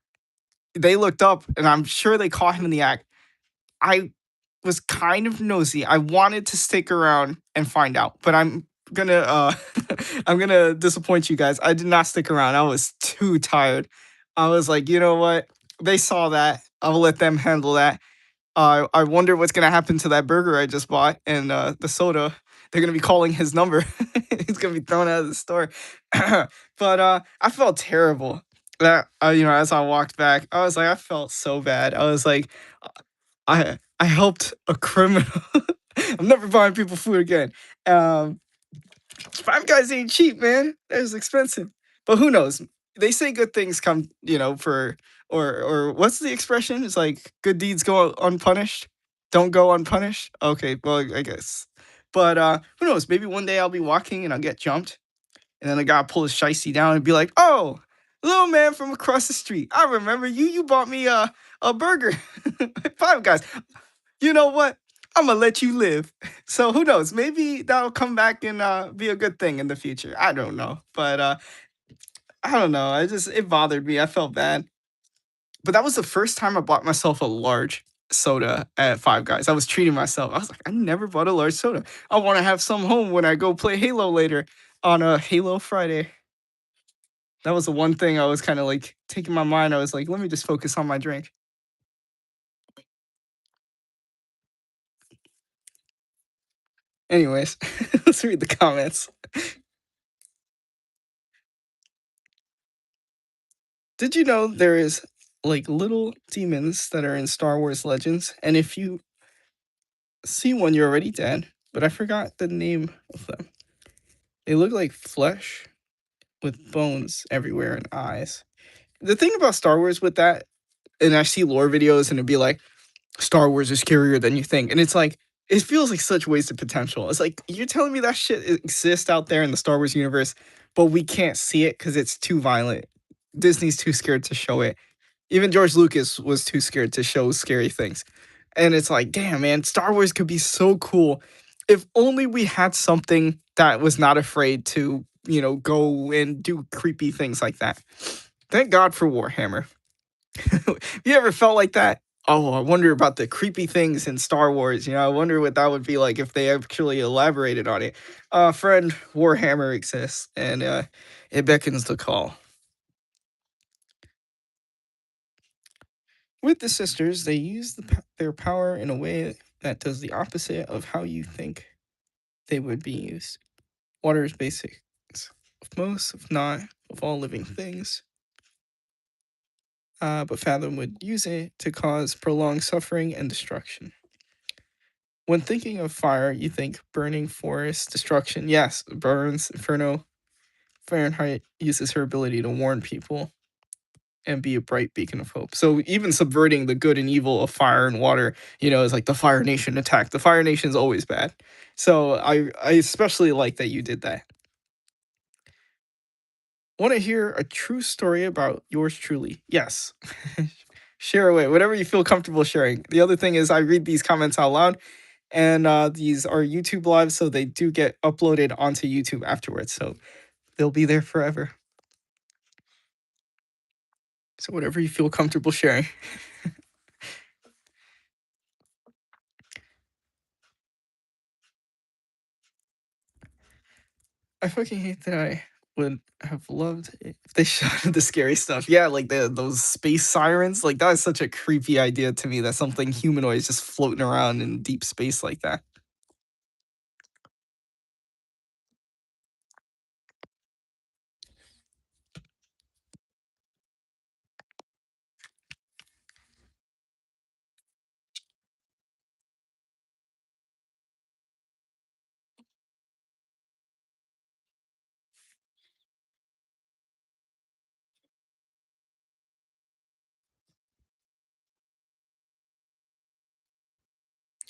they looked up, and I'm sure they caught him in the act. I was kind of nosy. I wanted to stick around and find out, but I'm gonna I'm gonna disappoint you guys. I did not stick around. I was too tired. I was like, you know what? They saw that. I'll let them handle that. I wonder what's gonna happen to that burger I just bought and the soda. They're gonna be calling his number. He's gonna be thrown out of the store. But I felt terrible. That as I walked back, I was like, I felt so bad. I was like, I helped a criminal. I'm never buying people food again. Um, Five Guys ain't cheap, man. That is expensive. But who knows? They say good things come, for or what's the expression? It's like good deeds go unpunished, don't go unpunished. Okay, well, I guess. But who knows? Maybe one day I'll be walking and I'll get jumped, and then the guy pull his shicey down and be like, "Oh, little man from across the street, I remember you. You bought me a burger, Five Guys. You know what? I'm gonna let you live." So who knows? Maybe that'll come back and be a good thing in the future. I don't know, but I don't know. It bothered me. I felt bad. But that was the first time I bought myself a large soda at Five Guys. I was treating myself. I was like, I never bought a large soda. I want to have some home when I go play Halo later on a Halo Friday. That was the one thing I was kind of like taking my mind. I was like, let me just focus on my drink. Anyways, let's read the comments. Did you know there is like little demons that are in Star Wars Legends? And if you see one, you're already dead. But I forgot the name of them. They look like flesh with bones everywhere and eyes. The thing about Star Wars with that, and I see lore videos and it'd be like, Star Wars is scarier than you think. And it's like, it feels like such wasted potential. It's like, you're telling me that shit exists out there in the Star Wars universe, but we can't see it because it's too violent. Disney's too scared to show it. Even George Lucas was too scared to show scary things. And it's like, damn, man, Star Wars could be so cool if only we had something that was not afraid to, go and do creepy things like that. Thank God for Warhammer. You ever felt like that? Oh, I wonder about the creepy things in Star Wars. I wonder what that would be like if they actually elaborated on it. Friend, Warhammer exists, and it beckons the call. With the sisters, they use their power in a way that does the opposite of how you think they would be used. Water is basic of most, if not of all living things. But Fathom would use it to cause prolonged suffering and destruction. When thinking of fire, you think burning forest, destruction. Yes, burns, inferno. Fahrenheit uses her ability to warn people and be a bright beacon of hope. So even subverting the good and evil of fire and water, is like the Fire Nation attack. The Fire Nation's always bad. So I especially like that you did that. Want to hear a true story about yours truly? Yes. Share away, whatever you feel comfortable sharing. The other thing is, I read these comments out loud, and these are YouTube lives, so they do get uploaded onto YouTube afterwards. So they'll be there forever. So whatever you feel comfortable sharing. I fucking hate that I would have loved it if they showed the scary stuff. Yeah, like those space sirens. Like that is such a creepy idea to me that something humanoid is just floating around in deep space like that.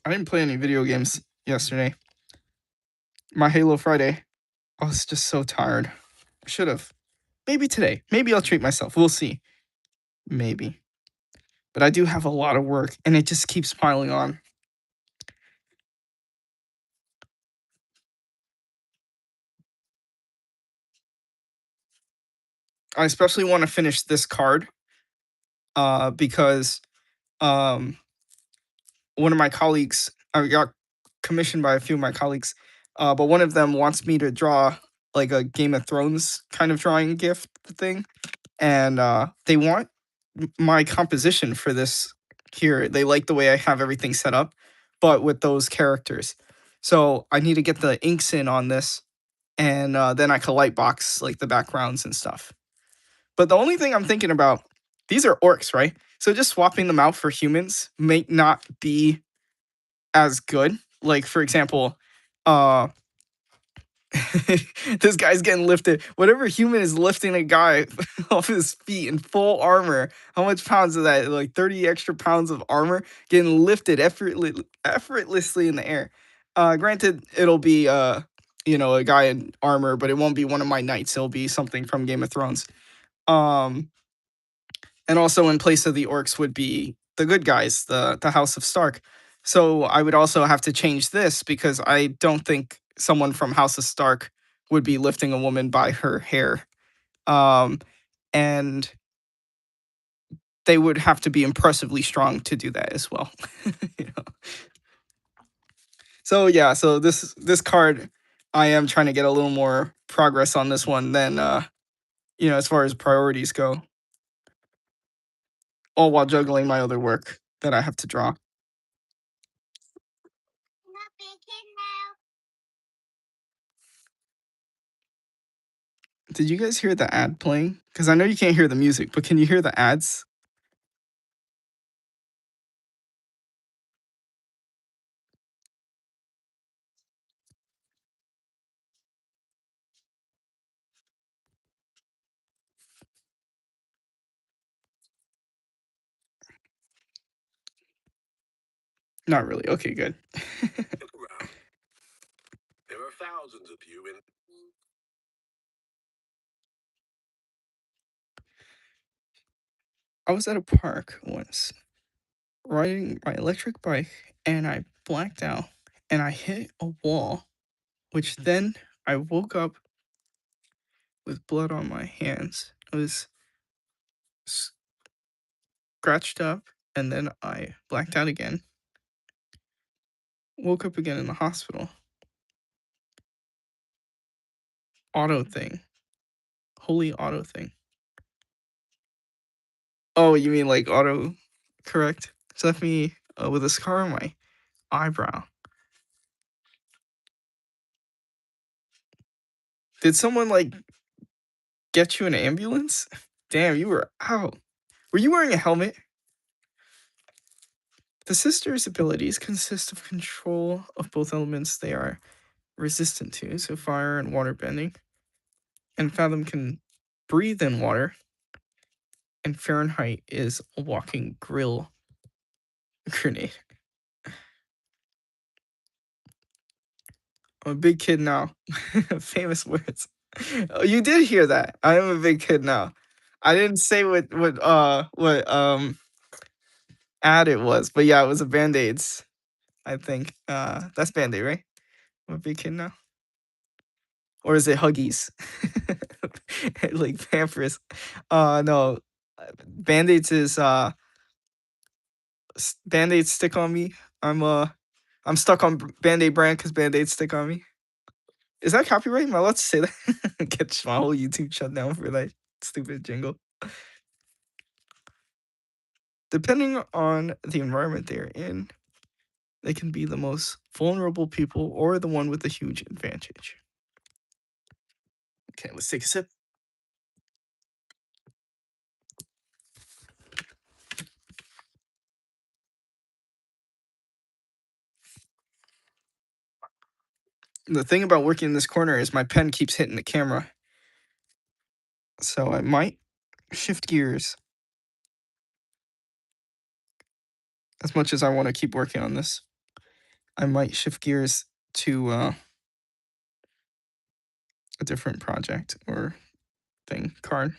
I didn't play any video games yesterday. My Halo Friday. I was just so tired. I should have. Maybe today. Maybe I'll treat myself. We'll see. Maybe. But I do have a lot of work and it just keeps piling on. I especially want to finish this card because um one of my colleagues, I got commissioned by a few of my colleagues, but one of them wants me to draw like a Game of Thrones kind of drawing gift thing, and they want my composition for this here. They like the way I have everything set up, but with those characters. So I need to get the inks in on this, and then I can light box like the backgrounds and stuff. But the only thing I'm thinking about, these are orcs, right? So just swapping them out for humans may not be as good. Like for example, uh this guy's getting lifted. Whatever human is lifting a guy off his feet in full armor, how much pounds of that? Like 30 extra pounds of armor getting lifted effortlessly in the air. Granted, it'll be a guy in armor, but it won't be one of my knights. It'll be something from Game of Thrones. Um and also in place of the orcs would be the good guys, the House of Stark. So I would also have to change this because I don't think someone from House of Stark would be lifting a woman by her hair. Um, and they would have to be impressively strong to do that as well. You know? So yeah, so this card, I am trying to get a little more progress on this one than as far as priorities go, all while juggling my other work that I have to draw. Did you guys hear the ad playing? Because I know you can't hear the music, but can you hear the ads? Not really. Okay, good. I was at a park once. riding my electric bike and I blacked out and I hit a wall, which then I woke up with blood on my hands. I was scratched up and then I blacked out again. Woke up again in the hospital. Auto thing. Holy auto thing. Oh, you mean like auto correct? It's left me with a scar on my eyebrow. Did someone like get you an ambulance? Damn, you were out. Were you wearing a helmet? The sisters' abilities consist of control of both elements they are resistant to, so fire and water bending. And Fathom can breathe in water. And Fahrenheit is a walking grill grenade. I'm a big kid now. Famous words. Oh, you did hear that. I am a big kid now. I didn't say what ad it was, but yeah, it was a Band-Aids, I think. That's Band-Aid, right? I'm a big kid now. Or is it Huggies? Like Pampers. No. Band-Aids is Band-Aids stick on me. I'm stuck on Band-Aid brand because Band-Aids stick on me. Is that copyright? Am I allowed to say that? Get my whole YouTube shut down for that stupid jingle. Depending on the environment they're in, they can be the most vulnerable people or the one with a huge advantage. Okay, let's take a sip. The thing about working in this corner is my pen keeps hitting the camera. So I might shift gears as much as I want to keep working on this. I might shift gears to a different project or thing card.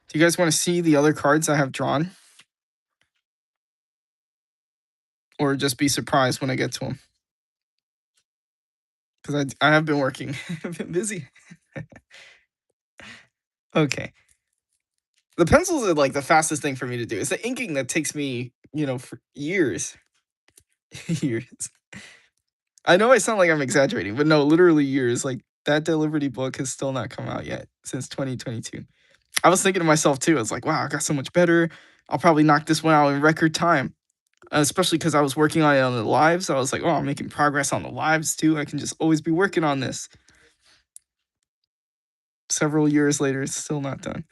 Do you guys want to see the other cards I have drawn? Or just be surprised when I get to them? Because I have been working. I've been busy. Okay. The pencils are like the fastest thing for me to do. It's the inking that takes me, for years. Years. I know I sound like I'm exaggerating, but no, literally years. Like that Liberty book has still not come out yet since 2022. I was thinking to myself too. I was like, wow, I got so much better. I'll probably knock this one out in record time. Especially because I was working on it on the lives. I was like, oh, I'm making progress on the lives too. I can just always be working on this. Several years later, it's still not done.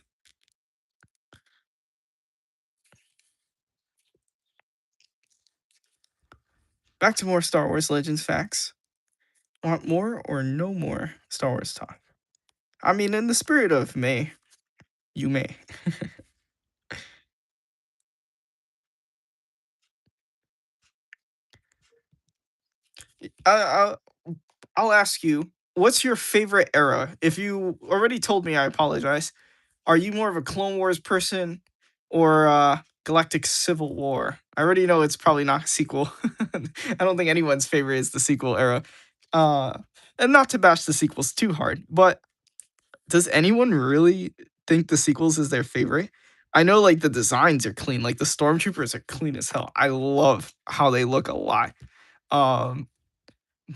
Back to more Star Wars Legends facts. Want more or no more Star Wars talk? I mean, in the spirit of may, you may. I'll ask you, what's your favorite era? If you already told me, I apologize. Are you more of a Clone Wars person or Galactic Civil War? I already know it's probably not a sequel. I don't think anyone's favorite is the sequel era. Uh, and not to bash the sequels too hard, but does anyone really think the sequels is their favorite? I know like the designs are clean, like the stormtroopers are clean as hell. I love how they look a lot. Um,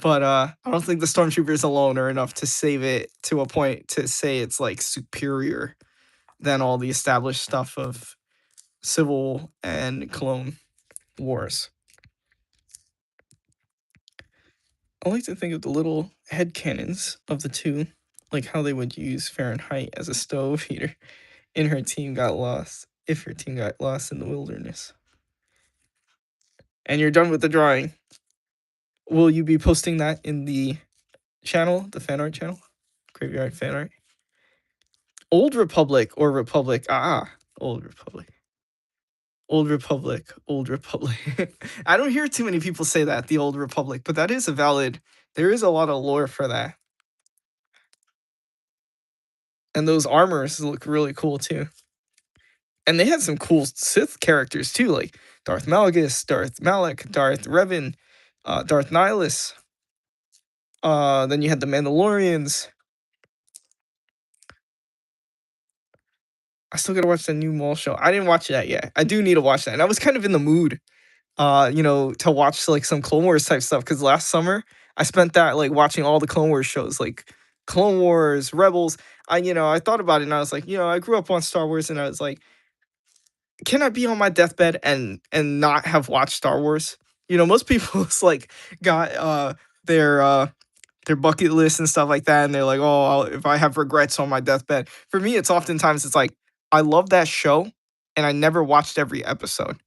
but I don't think the stormtroopers alone are enough to save it to a point to say it's like superior than all the established stuff of Civil and Clone Wars. I like to think of the little head cannons of the two, like how they would use Fahrenheit as a stove heater in her team got lost, if her team got lost in the wilderness. And you're done with the drawing. Will you be posting that in the channel, the fan art channel? Graveyard fan art? Old Republic or Republic? Old Republic. Old Republic, Old Republic. I don't hear too many people say that, the Old Republic, but that is a valid, there is a lot of lore for that. And those armors look really cool too. And they had some cool Sith characters too, like Darth Malgus, Darth Malak, Darth Revan, Darth Nihilus. Then you had the Mandalorians. I still gotta watch the new Maul show. I didn't watch that yet. I do need to watch that. And I was kind of in the mood, to watch like some Clone Wars type stuff because last summer I spent that like watching all the Clone Wars shows, like Clone Wars, Rebels. I thought about it and I was like, I grew up on Star Wars and I was like, can I be on my deathbed and not have watched Star Wars? Most people it's like got their their bucket list and stuff like that, and they're like, oh, if I have regrets on my deathbed. For me, it's oftentimes it's like I love that show, and I never watched every episode.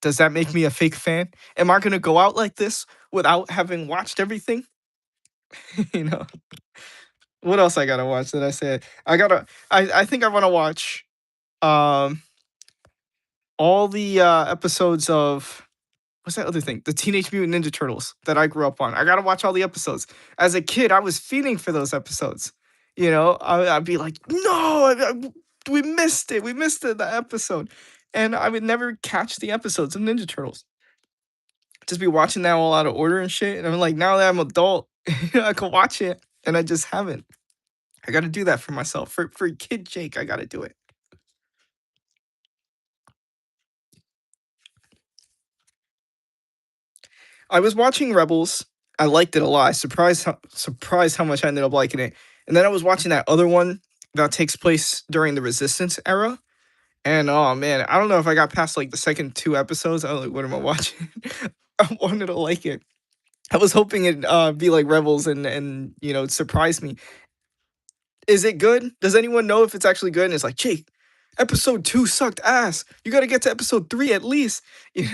Does that make me a fake fan? Am I gonna go out like this without having watched everything? you know. What else I gotta watch that I said? I think I wanna watch um all the episodes of what's that other thing? The Teenage Mutant Ninja Turtles that I grew up on. I gotta watch all the episodes. As a kid, I was feeding for those episodes. I'd be like, no, we missed it. We missed it, the episode. And I would never catch the episodes of Ninja Turtles. Just be watching that all out of order and shit. And I'm like, now that I'm adult, I can watch it. And I just haven't. I gotta do that for myself. For kid Jake, I gotta do it. I was watching Rebels. I liked it a lot. Surprised how much I ended up liking it. And then I was watching that other one that takes place during the Resistance era. And oh man, I don't know if I got past like the second two episodes. I was like, what am I watching? I wanted to like it. I was hoping it'd be like Rebels and surprise me. Is it good? Does anyone know if it's actually good? And it's like, Jake, episode two sucked ass. You got to get to episode three at least.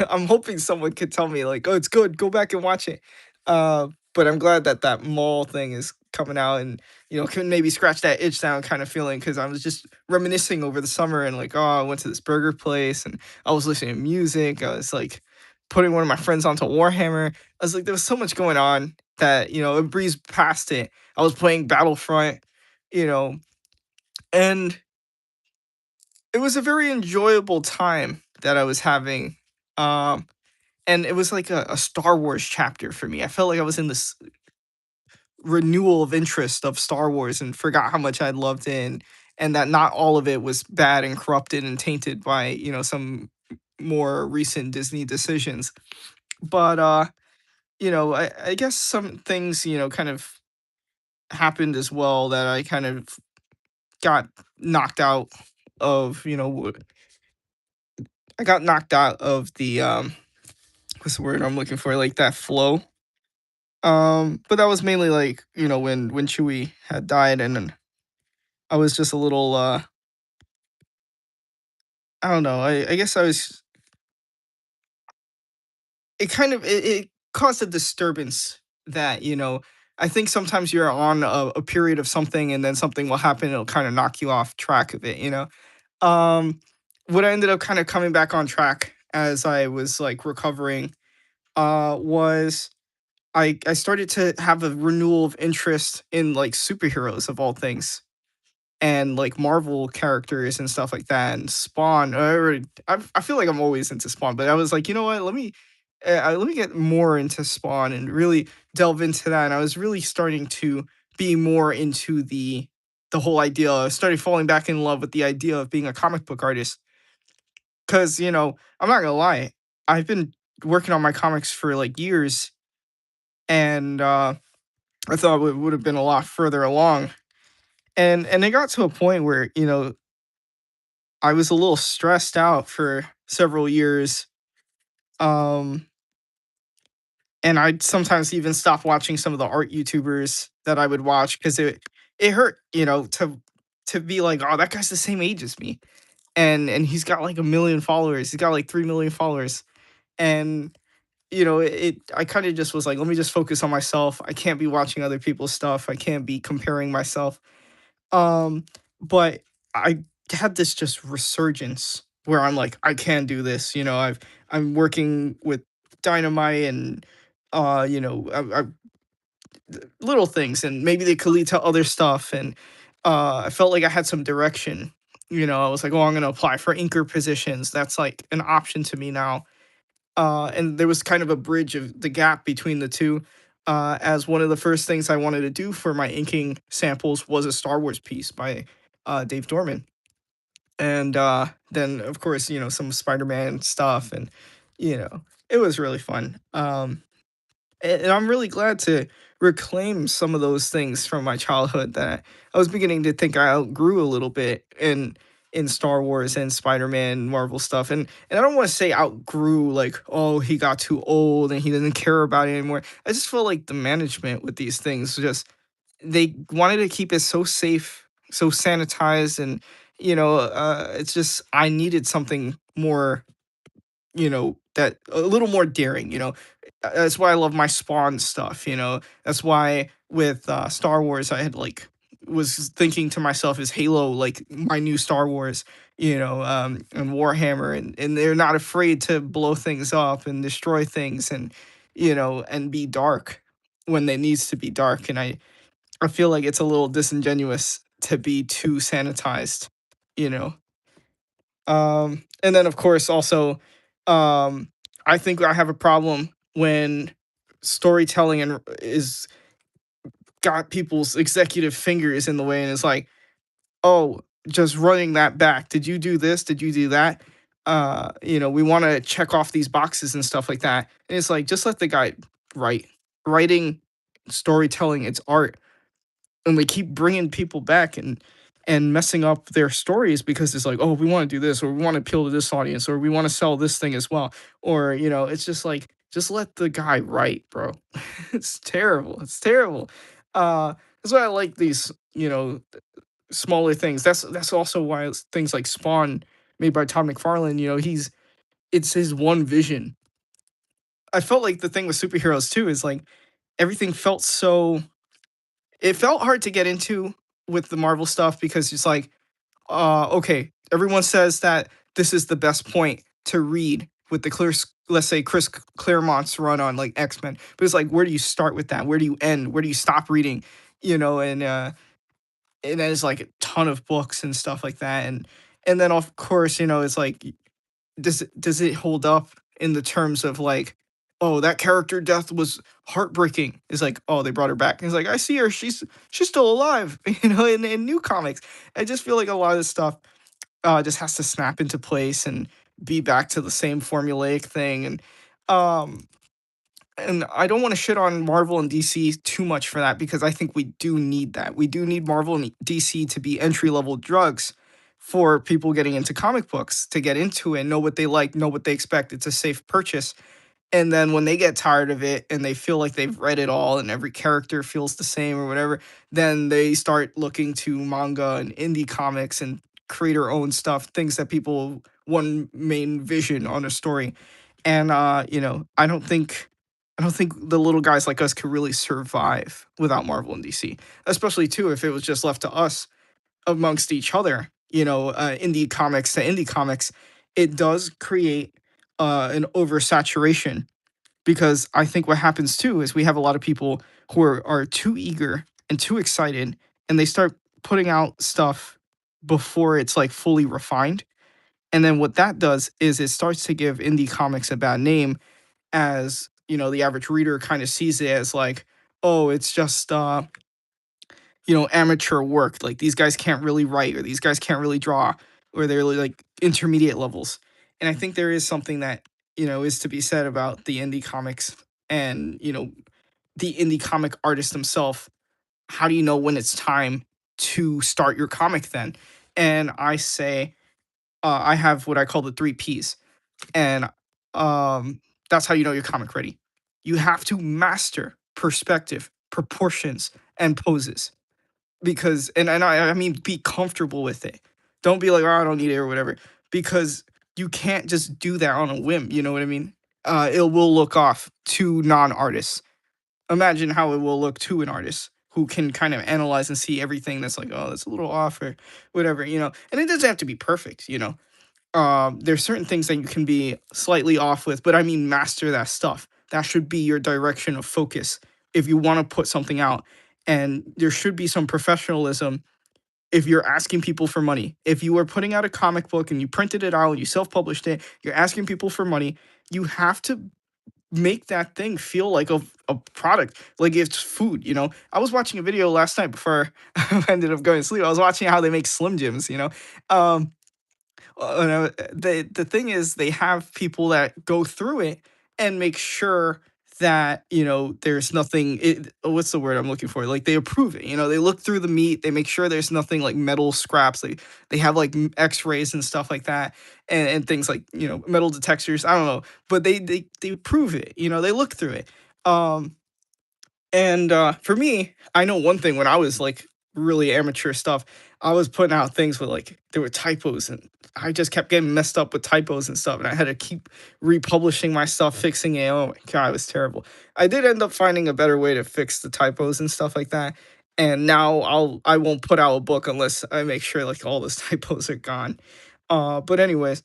I'm hoping someone could tell me like, oh, it's good. Go back and watch it. But I'm glad that that mall thing is coming out and can maybe scratch that itch down kind of feeling because I was just reminiscing over the summer and like, oh, I went to this burger place and I was listening to music. I was like putting one of my friends onto Warhammer. I was like, there was so much going on that it breezed past it. I was playing Battlefront you know, and it was a very enjoyable time that I was having. Um, and it was like a Star Wars chapter for me. I felt like I was in this renewal of interest of Star Wars and forgot how much I loved it and that not all of it was bad and corrupted and tainted by, some more recent Disney decisions. But I guess some things, kind of happened as well that I kind of got knocked out of, I got knocked out of the what's the word I'm looking for? Like that flow. But that was mainly like, when Chewie had died and then I was just a little I don't know. I guess I was it kind of it caused a disturbance that, I think sometimes you're on a period of something and then something will happen, it'll kind of knock you off track of it. Um what I ended up kind of coming back on track as I was like recovering was I started to have a renewal of interest in like superheroes of all things and like Marvel characters and stuff like that and Spawn. I feel like I'm always into Spawn, but I was like, you know what? Let me get more into Spawn and really delve into that. And I was really starting to be more into the whole idea. I started falling back in love with the idea of being a comic book artist because I'm not gonna lie, I've been working on my comics for like years and I thought it would have been a lot further along. And it got to a point where, I was a little stressed out for several years. Um and I'd sometimes even stop watching some of the art YouTubers that I would watch because it hurt, to be like, oh, that guy's the same age as me. And he's got like a million followers. He's got like 3 million followers. And I kind of just was like, let me just focus on myself. I can't be watching other people's stuff. I can't be comparing myself. Um, but I had this just resurgence where I'm like, I can do this. I'm working with Dynamite and little things, and maybe they could lead to other stuff. And I felt like I had some direction I was like, oh, I'm gonna apply for inker positions. That's like an option to me now. And there was kind of a bridge of the gap between the two. As one of the first things I wanted to do for my inking samples was a Star Wars piece by Dave Dorman, and then of course some Spider-Man stuff, and it was really fun. And I'm really glad to reclaim some of those things from my childhood that I was beginning to think I outgrew a little bit in Star Wars and Spider-Man, Marvel stuff. And I don't want to say outgrew like, oh, he got too old and he didn't care about it anymore. I just feel like the management with these things just they wanted to keep it so safe, so sanitized, and it's just I needed something more, that a little more daring. That's why I love my Spawn stuff. That's why with, Star Wars, I had, like was thinking to myself, "Is Halo, like, my new Star Wars?" And Warhammer, and they're not afraid to blow things up and destroy things and be dark when it needs to be dark, and I feel like it's a little disingenuous to be too sanitized, you know? And then of course also, um, I think I have a problem when storytelling and is got people's executive fingers in the way, and it's like, oh, just running that back. Did you do this? Did you do that? We want to check off these boxes and stuff like that. And it's like, just let the guy write. Writing, storytelling, it's art, and they keep bringing people back and messing up their stories because it's like, oh, we want to do this, or we want to appeal to this audience, or we want to sell this thing as well, or it's just like, just let the guy write, bro. It's terrible. It's terrible. That's why I like these, smaller things. That's also why things like Spawn, made by Todd McFarlane, it's his one vision. I felt like the thing with superheroes too is like everything felt so it felt hard to get into with the Marvel stuff because it's like, okay, everyone says that this is the best point to read with the let's say Chris Claremont's run on like X-Men. But it's like, where do you start with that? Where do you end? Where do you stop reading? And then it's like a ton of books and stuff like that. And then of course, it's like, does it hold up in the terms of like, oh, that character death was heartbreaking? It's like, oh, they brought her back. And it's like, I see her, she's still alive, in new comics. I just feel like a lot of this stuff just has to snap into place and be back to the same formulaic thing. Um and I don't want to shit on Marvel and DC too much for that because I think we do need that. We do need Marvel and DC to be entry level drugs for people getting into comic books to get into it, know what they like, know what they expect. It's a safe purchase. And then when they get tired of it and they feel like they've read it all and every character feels the same or whatever, then they start looking to manga and indie comics and creator owned stuff, things that people one main vision on a story. And I don't think the little guys like us could really survive without Marvel and DC, especially too if it was just left to us amongst each other. Indie comics to indie comics, it does create an oversaturation because I think what happens too is we have a lot of people who are too eager and too excited, and they start putting out stuff before it's like fully refined. And then what that does is it starts to give indie comics a bad name as the average reader kind of sees it as like, oh, it's just amateur work, like these guys can't really write or these guys can't really draw, or they're really, like intermediate levels. And I think there is something that is to be said about the indie comics and the indie comic artist himself. How do you know when it's time to start your comic then? And I say, I have what I call the 3 Ps, and that's how you know you're comic ready. You have to master perspective, proportions, and poses. Because and I mean be comfortable with it. Don't be like, oh, I don't need it or whatever. Because you can't just do that on a whim. You know what I mean? It will look off to non-artists. Imagine how it will look to an artist who can kind of analyze and see everything that's like, oh, that's a little off or whatever. And it doesn't have to be perfect. There's certain things that you can be slightly off with, but I mean, master that stuff. That should be your direction of focus if you want to put something out. And there should be some professionalism if you're asking people for money, if you were putting out a comic book and you printed it out, you self-published it, you're asking people for money, you have to make that thing feel like a product, like it's food, you know? I was watching a video last night before I ended up going to sleep. I was watching how they make Slim Jims, you know? Um, no, the thing is they have people that go through it and make sure that, you know, there's nothing what's the word I'm looking for? Like they approve it, you know, they look through the meat, they make sure there's nothing like metal scraps. They have like x-rays and stuff like that and things like, you know, metal detectors. I don't know, but they prove it, you know, they look through it. Um and for me, I know one thing when I was like really amateur stuff, I was putting out things with like there were typos and I just kept getting messed up with typos and stuff, and I had to keep republishing my stuff, fixing it. Oh my god, it was terrible. I did end up finding a better way to fix the typos and stuff like that. And now I won't put out a book unless I make sure like all those typos are gone. But anyways,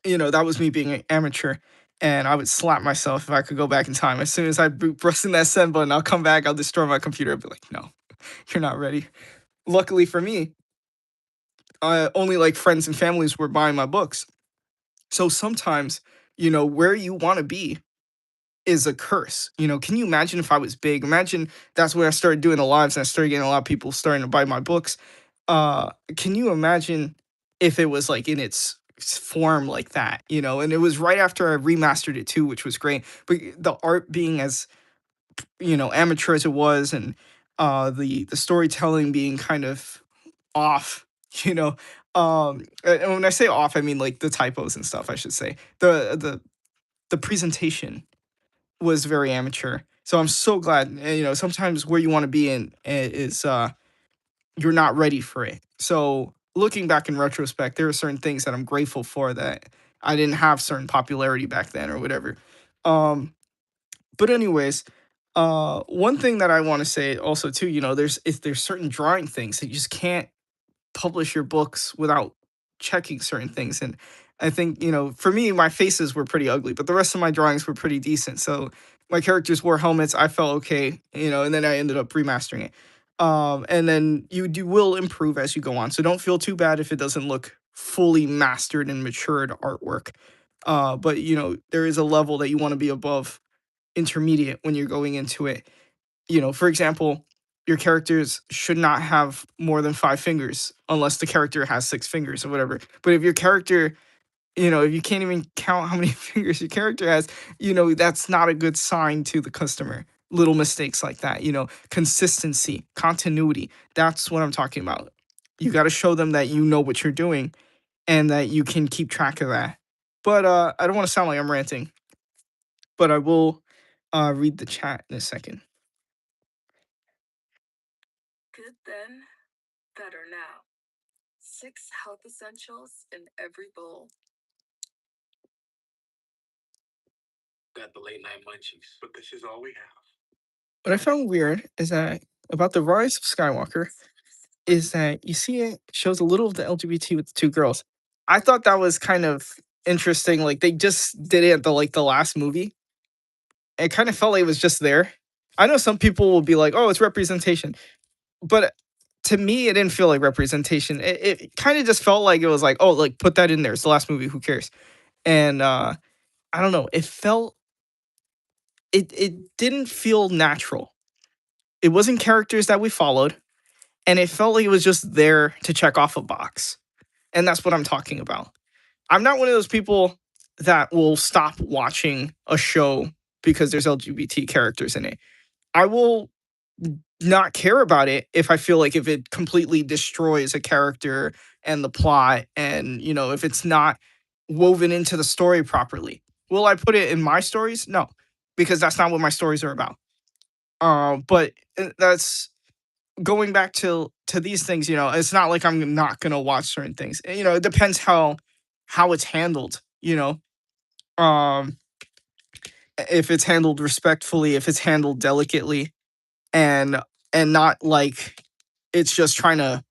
you know, that was me being an amateur. And I would slap myself if I could go back in time. As soon as I press in that send button, I'll come back, I'll destroy my computer. I'll be like, no, you're not ready. Luckily for me, only like friends and families were buying my books. So sometimes, you know, where you want to be is a curse. You know, can you imagine if I was big? Imagine that's when I started doing the lives and I started getting a lot of people starting to buy my books. Can you imagine if it was like in its form like that, you know? And it was right after I remastered it too, which was great. But the art being as, you know, amateur as it was, and the storytelling being kind of off, you know. And when I say off, I mean like the typos and stuff, I should say. The presentation was very amateur. So I'm so glad, you know, sometimes where you want to be in is you're not ready for it. So looking back in retrospect, there are certain things that I'm grateful for that I didn't have certain popularity back then or whatever. Um, but anyways, one thing that I want to say also too, you know, there's certain drawing things that you just can't publish your books without checking certain things. And I think, you know, for me, my faces were pretty ugly, but the rest of my drawings were pretty decent. So my characters wore helmets. I felt okay, you know, and then I ended up remastering it. And then you will improve as you go on. So don't feel too bad if it doesn't look fully mastered and matured artwork. But you know, there is a level that you want to be above intermediate when you're going into it. You know, for example, your characters should not have more than 5 fingers unless the character has 6 fingers or whatever. But if your character, you know, if you can't even count how many fingers your character has, you know, that's not a good sign to the customer. Little mistakes like that, you know, consistency, continuity. That's what I'm talking about. You got to show them that you know what you're doing and that you can keep track of that. But I don't want to sound like I'm ranting, but I will read the chat in a second. Good then, better now. 6 health essentials in every bowl. Got the late night munchies, but this is all we have. What I found weird is that about the rise of Skywalker is that you see it shows a little of the LGBT with the 2 girls. I thought that was kind of interesting. Like they just did it at the last movie. It kind of felt like it was just there. I know some people will be like, "Oh, it's representation," but to me, it didn't feel like representation. It kind of just felt like it was like, "Oh, like put that in there. It's the last movie. Who cares?" And I don't know. It didn't feel natural. It wasn't characters that we followed, and it felt like it was just there to check off a box. And that's what I'm talking about. I'm not one of those people that will stop watching a show because there's LGBT characters in it. I will not care about it if I feel like if it completely destroys a character and the plot, and you know, if it's not woven into the story properly. Will I put it in my stories? No, because that's not what my stories are about. But that's going back to these things. You know, it's not like I'm not gonna watch certain things. You know, it depends how it's handled. You know, um, if it's handled respectfully, if it's handled delicately, and not like it's just trying to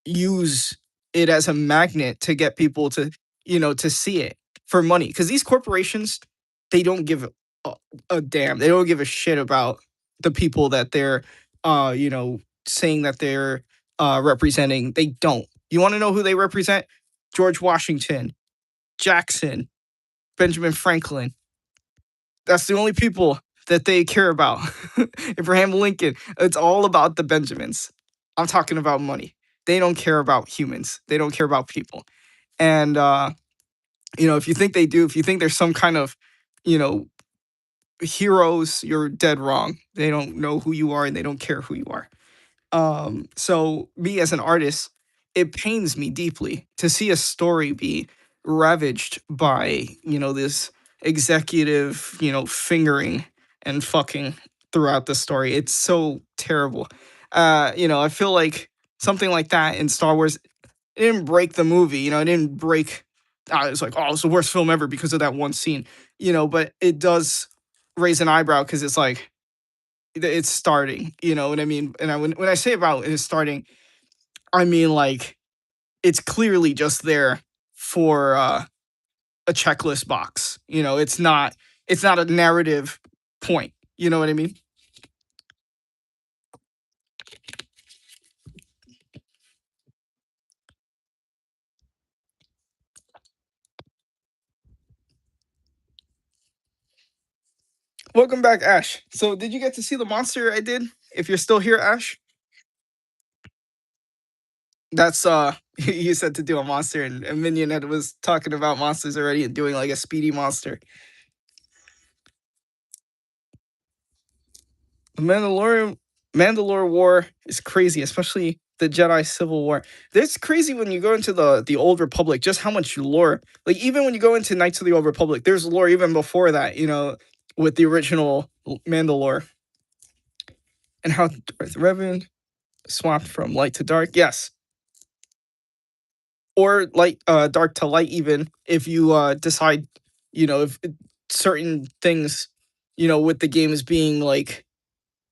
use it as a magnet to get people to, you know, to see it for money. Because these corporations, they don't give a, a damn. They don't give a shit about the people that they're, you know, saying that they're representing. They don't. You want to know who they represent? George Washington, Jackson, Benjamin Franklin. That's the only people that they care about. Abraham Lincoln. It's all about the Benjamins. I'm talking about money. They don't care about humans. They don't care about people. And if you think they do, if you think there's some kind of, you know, heroes, you're dead wrong. They don't know who you are and they don't care who you are. So me as an artist, it pains me deeply to see a story be ravaged by, this executive, fingering and fucking throughout the story. It's so terrible. I feel like something like that in Star Wars, it didn't break the movie, it didn't break it's like, oh, it's the worst film ever because of that one scene, but it does raise an eyebrow because it's like it's starting, you know what I mean? And when I say about it's starting, I mean like it's clearly just there for a checklist box. It's not a narrative point. You know what I mean? Welcome back, Ash. So did you get to see the monster I did? If you're still here, Ash, that's you said to do a monster, and Minion had was talking about monsters already and doing like a speedy monster. The Mandalore War is crazy, especially the Jedi Civil War. It's crazy when you go into the Old Republic, just how much lore. Like even when you go into Knights of the Old Republic, there's lore even before that. With the original Mandalore and how Darth Revan swapped from light to dark. Yes, or light, dark to light. Even if you decide, if certain things, with the game is being like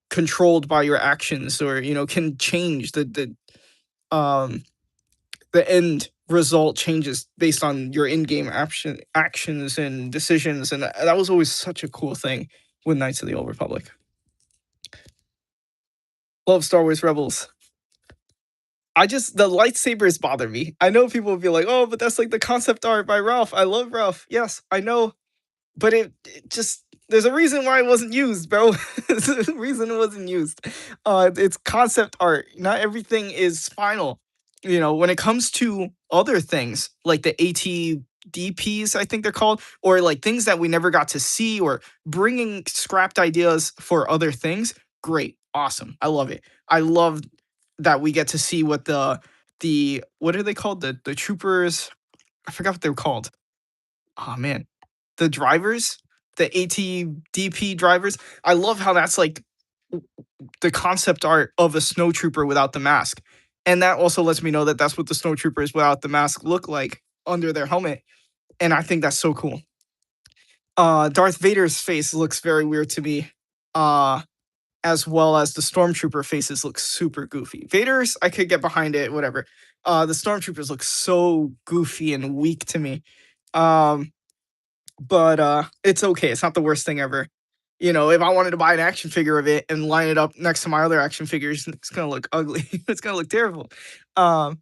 controlled by your actions or can change um the end result changes based on your in-game actions and decisions, and that was always such a cool thing with Knights of the Old Republic. Love Star Wars Rebels. The lightsabers bother me. I know people will be like, oh, but that's like the concept art by Ralph. I love Ralph. Yes, I know, but it just there's a reason why it wasn't used, bro. There's a reason it wasn't used. It's concept art. Not everything is final. When it comes to other things like the ATDPs, I think they're called, or like things that we never got to see, or bringing scrapped ideas for other things. Great, awesome. I love it. I love that we get to see what the what are they called? The troopers. I forgot what they were called. Oh man, the drivers, the ATDP drivers. I love how that's like the concept art of a snowtrooper without the mask. And that also lets me know that that's what the snowtroopers without the mask look like under their helmet. And I think that's so cool. Darth Vader's face looks very weird to me. As well as the stormtrooper faces look super goofy. Vader's, I could get behind it, whatever. The stormtroopers look so goofy and weak to me. Um, but it's okay. It's not the worst thing ever. If I wanted to buy an action figure of it and line it up next to my other action figures, it's gonna look ugly. It's gonna look terrible. Um,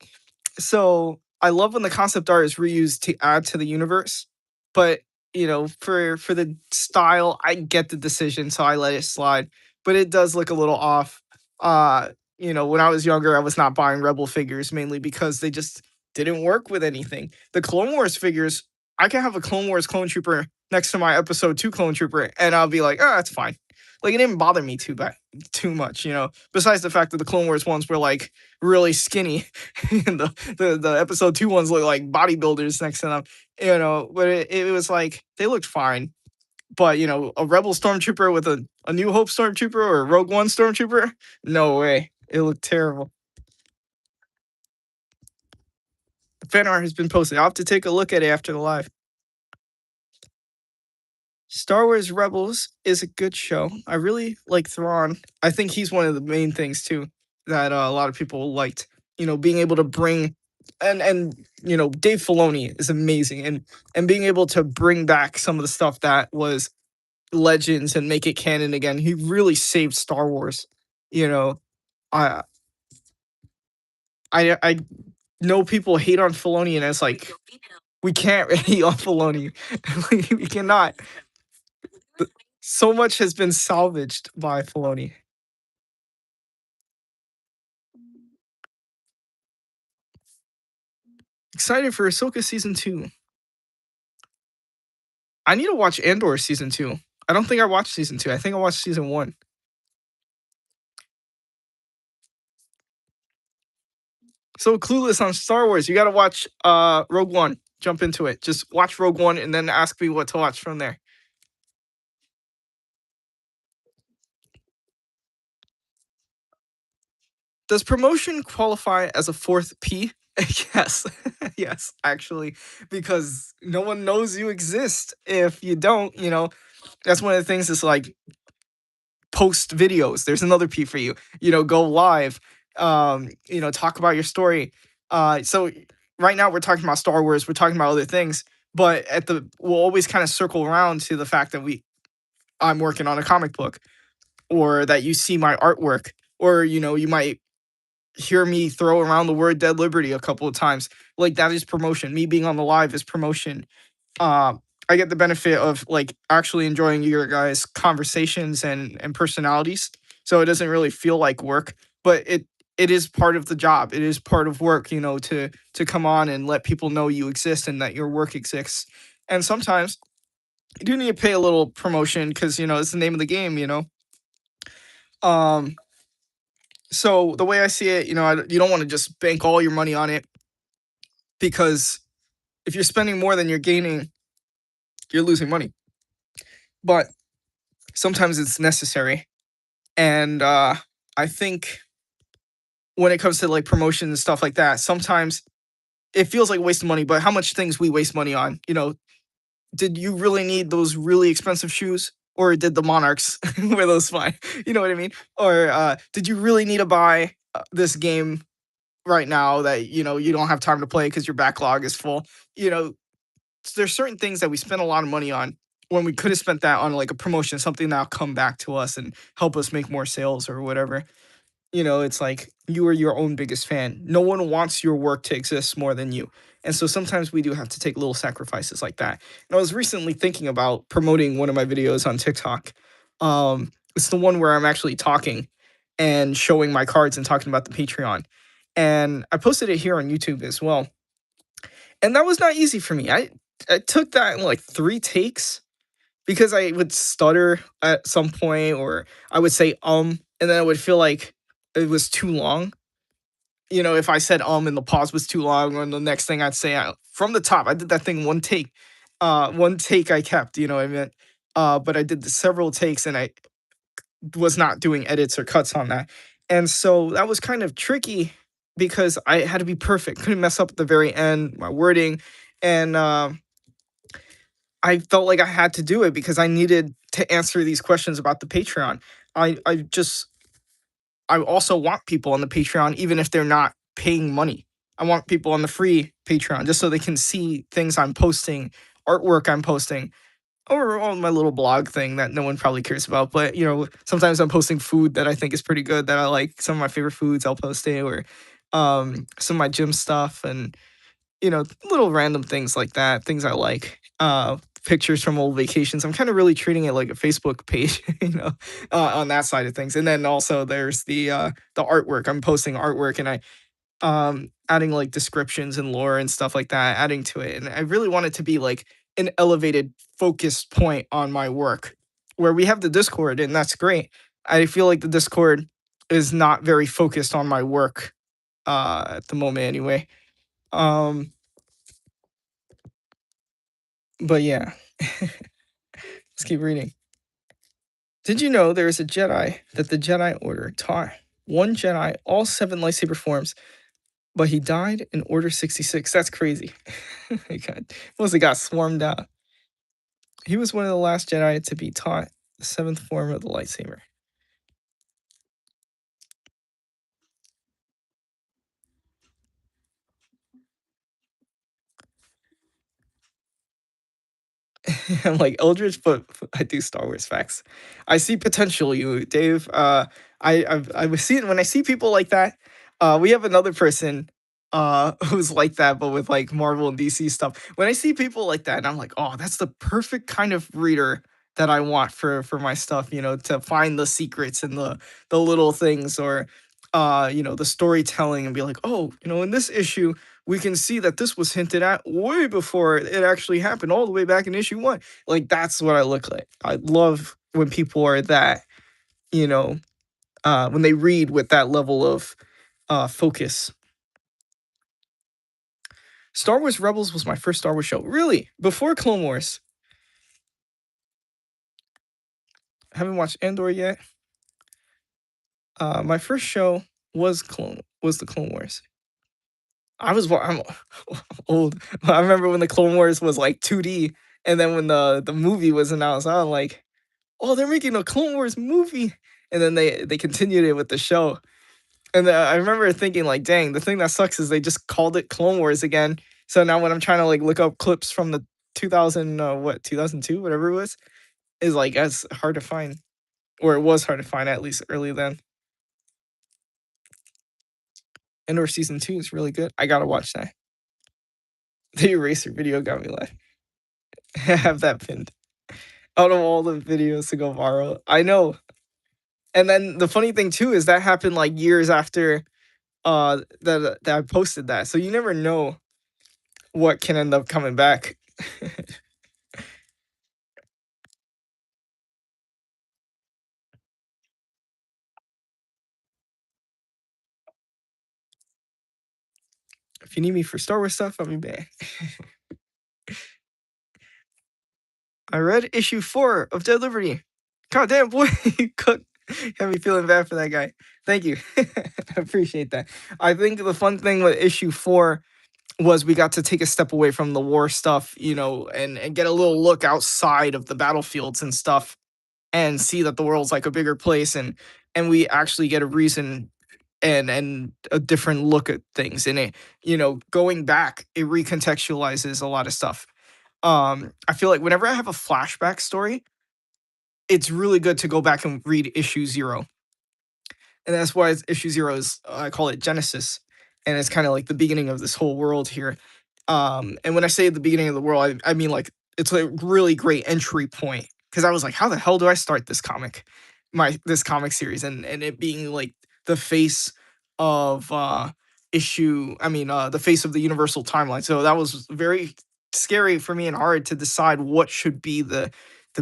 so I love when the concept art is reused to add to the universe, but for the style, I get the decision, so I let it slide. But it does look a little off. When I was younger, I was not buying Rebel figures mainly because they just didn't work with anything. The Clone Wars figures, I can have a Clone Wars clone trooper next to my Episode 2 clone trooper, and I'll be like, oh, that's fine. Like it didn't bother me too much. Besides the fact that the Clone Wars ones were like really skinny, and the Episode 2 ones look like bodybuilders next to them. But it was like they looked fine. But a Rebel Stormtrooper with a New Hope Stormtrooper or a Rogue One Stormtrooper, no way. It looked terrible. Fan art has been posted. I'll have to take a look at it after the live. Star Wars Rebels is a good show. I really like Thrawn. I think he's one of the main things too that a lot of people liked. Being able to bring and Dave Filoni is amazing, and being able to bring back some of the stuff that was legends and make it canon again. He really saved Star Wars. You know, I I know people hate on Filoni, and it's like we can't hate on Filoni. We cannot. So much has been salvaged by Filoni. Excited for Ahsoka season 2. I need to watch Andor season 2. I don't think I watched season 2. I think I watched season 1. So clueless on Star Wars. You got to watch Rogue One. Jump into it. Just watch Rogue One and then ask me what to watch from there. Does promotion qualify as a fourth P? Yes. Yes, actually, because no one knows you exist if you don't, that's one of the things is like post videos. There's another P for you. Go live. Talk about your story. So right now we're talking about Star Wars. We're talking about other things, but we'll always kind of circle around to the fact that I'm working on a comic book, or that you see my artwork, or you might hear me throw around the word dead liberty a couple of times. Like, that is promotion. Me being on the live is promotion. uh, I get the benefit of like actually enjoying your guys' conversations and personalities. So it doesn't really feel like work, but it is part of the job. It is part of work, to come on and let people know you exist and that your work exists. And sometimes you do need to pay a little promotion because it's the name of the game. Um, so the way I see it, you don't want to just bank all your money on it, because if you're spending more than you're gaining, you're losing money. But sometimes it's necessary. And I think when it comes to like promotion and stuff like that, sometimes it feels like wasting money. But how much things we waste money on? Did you really need those really expensive shoes? Or did the Monarchs wear those fine? You know what I mean? Or did you really need to buy this game right now that you don't have time to play because your backlog is full? You know, there's certain things that we spend a lot of money on when we could have spent that on like a promotion, something that'll come back to us and help us make more sales or whatever. It's like you are your own biggest fan. No one wants your work to exist more than you. And so sometimes we do have to take little sacrifices like that. And I was recently thinking about promoting one of my videos on TikTok. It's the one where I'm actually talking and showing my cards and talking about the Patreon. And I posted it here on YouTube as well. And that was not easy for me. I took that in like 3 takes because I would stutter at some point, or I would say and then I would feel like it was too long. If I said and the pause was too long, or the next thing I'd say from the top. I did that thing one take. One take I kept, you know what I mean? But I did several takes, and I was not doing edits or cuts on that. And so that was kind of tricky because I had to be perfect. Couldn't mess up at the very end, my wording. And I felt like I had to do it because I needed to answer these questions about the Patreon. I also want people on the Patreon, even if they're not paying money. I want people on the free Patreon just so they can see things I'm posting, artwork I'm posting, or on my little blog thing that no one probably cares about. But sometimes I'm posting food that I think is pretty good, that I like. Some of my favorite foods I'll post it, or some of my gym stuff, and little random things like that, things I like. Pictures from old vacations. I'm kind of really treating it like a Facebook page, on that side of things. And then also there's the artwork. I'm posting artwork, and I adding like descriptions and lore and stuff like that, adding to it. And I really want it to be like an elevated focused point on my work, where we have the Discord, and that's great. I feel like the Discord is not very focused on my work at the moment anyway. Um but yeah. Let's keep reading. Did you know there is a Jedi that the Jedi Order taught one Jedi all 7 lightsaber forms, but he died in Order 66? That's crazy. He mostly got swarmed out. He was one of the last Jedi to be taught the 7th form of the lightsaber. I'm like Eldritch, but I do Star Wars facts. I see potential, you Dave. I was seeing when I see people like that, We have another person, who's like that, but with, like, Marvel and DC stuff. When I see people like that, I'm like, "Oh, that's the perfect kind of reader that I want for my stuff," to find the secrets and the little things or, the storytelling and be like, "Oh, in this issue, we can see that this was hinted at way before it actually happened all the way back in issue 1." Like, that's what I look like. I love when people are that, you know, when they read with that level of, focus. Star Wars Rebels was my first Star Wars show. Really? Before Clone Wars. I haven't watched Andor yet. My first show was the Clone Wars. I'm old. I remember when the Clone Wars was like 2D, and then when the movie was announced, I was like, "Oh, they're making a Clone Wars movie," and then they continued it with the show. And I remember thinking like, "Dang, the thing that sucks is they just called it Clone Wars again." So now when I'm trying to like look up clips from the 2000 what 2002 whatever it was, is like that's hard to find, or it was hard to find at least early then. Endor season 2 is really good. I gotta watch that. The Eraser video got me laughing. I have that pinned. Out of all the videos to go viral, I know. And then the funny thing too is that happened like years after that I posted that. So you never know what can end up coming back. If you need me for Star Wars stuff, I'll be back. I read issue 4 of Dead Liberty. God damn, boy, you cooked. Had me feeling bad for that guy. Thank you. I appreciate that. I think the fun thing with issue 4 was we got to take a step away from the war stuff, and get a little look outside of the battlefields and stuff and see that the world's like a bigger place and we actually get a reason and a different look at things and it going back it recontextualizes a lot of stuff. I feel like whenever I have a flashback story, it's really good to go back and read issue 0, and that's why issue 0 is I call it Genesis, and it's kind of like the beginning of this whole world here. And when I say the beginning of the world, I mean like it's a really great entry point because I was like, how the hell do I start this comic series and it being like the face of the face of the universal timeline. So that was very scary for me and hard to decide what should be the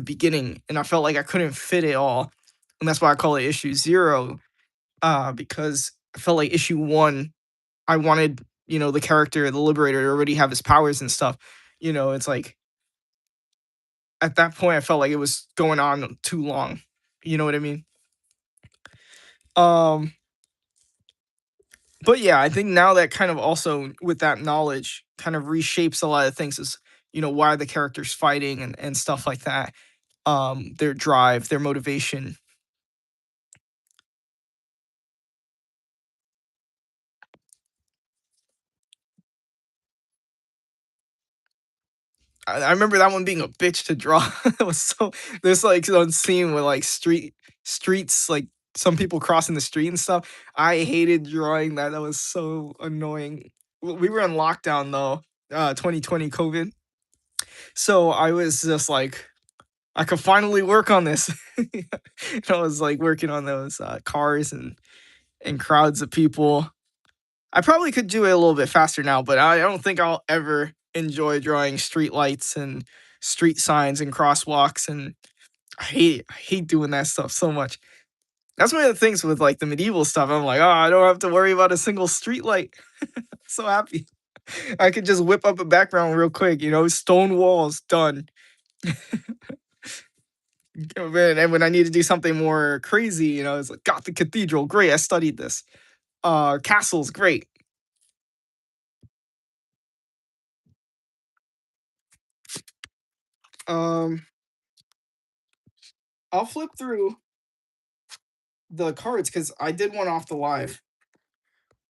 beginning, and I felt like I couldn't fit it all, and that's why I call it issue 0, because I felt like issue 1, I wanted, the character, the Liberator, to already have his powers and stuff. It's like at that point, I felt like it was going on too long. You know what I mean? Um, but yeah, I think now that kind of also with that knowledge kind of reshapes a lot of things is, why the characters fighting and stuff like that. Their drive, their motivation. I remember that one being a bitch to draw. It was so there's like one scene with like streets, like some people crossing the street and stuff. I hated drawing that. That was so annoying. We were in lockdown though, 2020 COVID. So I was just like, I could finally work on this. And I was like working on those cars and crowds of people. I probably could do it a little bit faster now, but I don't think I'll ever enjoy drawing street lights and street signs and crosswalks, and I hate doing that stuff so much. That's one of the things with like the medieval stuff. I'm like, oh, I don't have to worry about a single street light. So happy. I could just whip up a background real quick, stone walls done. And when I need to do something more crazy, it's like Gothic Cathedral, great. I studied this. Castles, great. Um, I'll flip through the cards because I did one off the live,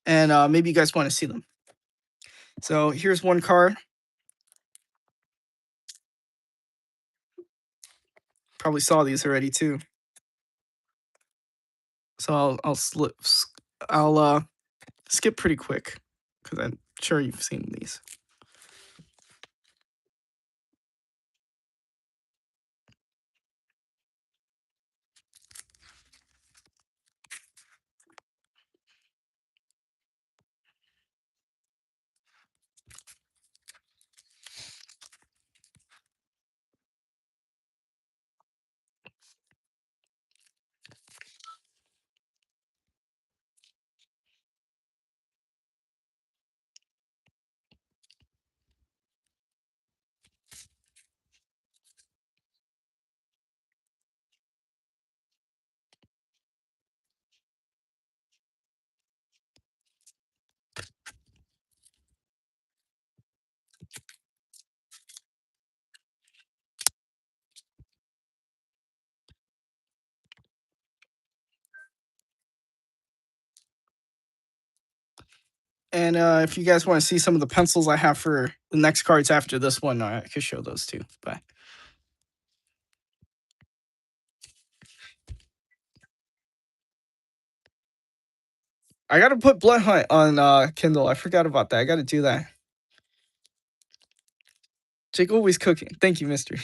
and maybe you guys want to see them. So here's one card. Probably saw these already too. So I'll slip. I'll skip pretty quick because I'm sure you've seen these. And if you guys want to see some of the pencils I have for the next cards after this one, I could show those too. But I got to put Blood Hunt on Kindle. I forgot about that. I got to do that. Jake always cooking. Thank you, Mister.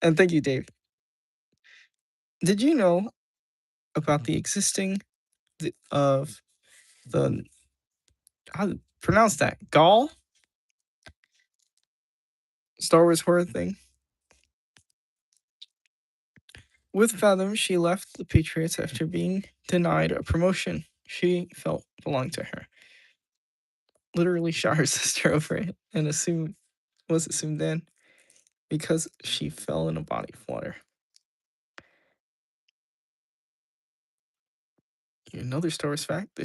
And thank you, Dave. Did you know about the existing of the how to pronounce that Gaul Star Wars horror thing? With Fathom, she left the Patriots after being denied a promotion she felt belonged to her. Literally shot her sister over it and was assumed then because she fell in a body of water. Another Star Wars fact: the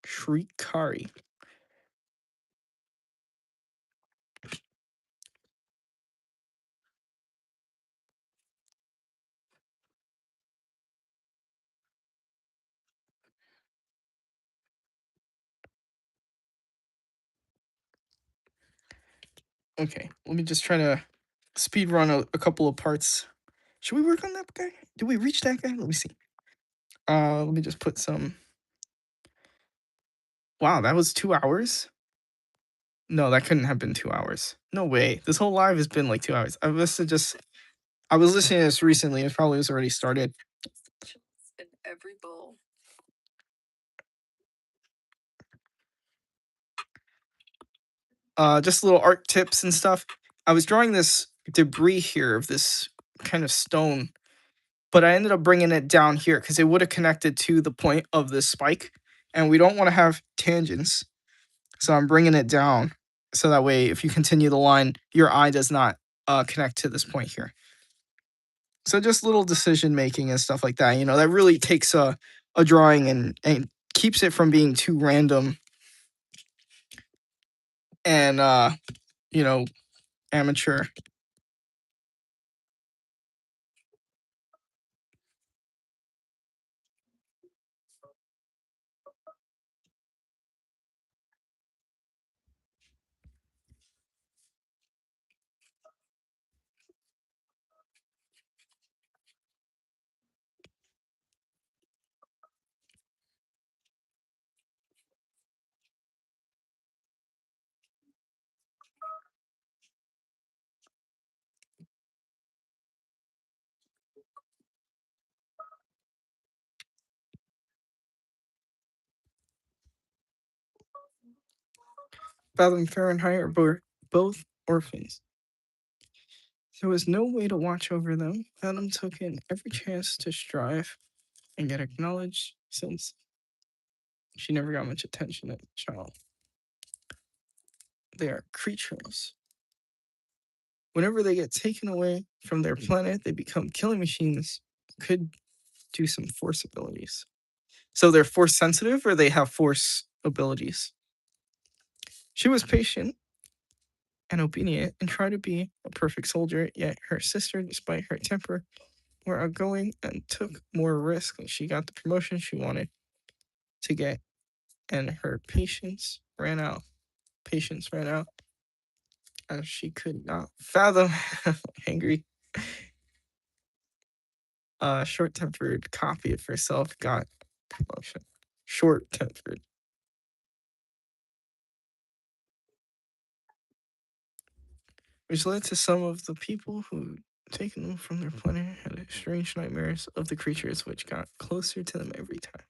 Shrikari. Okay, let me just try to speed run a couple of parts. Should we work on that guy? Did we reach that guy? Let me see. Let me just put some. Wow, that was 2 hours? No, that couldn't have been 2 hours. No way. This whole live has been like 2 hours. I was listening to this recently. It probably was already started. In every bowl. Just little art tips and stuff. I was drawing this debris here of this kind of stone, but I ended up bringing it down here because it would have connected to the point of this spike, and we don't want to have tangents. So I'm bringing it down so that way if you continue the line, your eye does not connect to this point here. So just little decision making and stuff like that, that really takes a drawing and keeps it from being too random and amateur. Fathom Fahrenheit are both orphans. There was no way to watch over them. Fathom took in every chance to strive and get acknowledged since she never got much attention as a child. They are creatures. Whenever they get taken away from their planet, they become killing machines. Could do some force abilities. So they're force sensitive or they have force abilities. She was patient and obedient and tried to be a perfect soldier, yet her sister, despite her temper, were outgoing and took more risk and she got the promotion she wanted to get. And her patience ran out. Patience ran out as she could not fathom angry. A short-tempered copy of herself got promotion. short-tempered, which led to some of the people who taken them from their planet had strange nightmares of the creatures which got closer to them every time.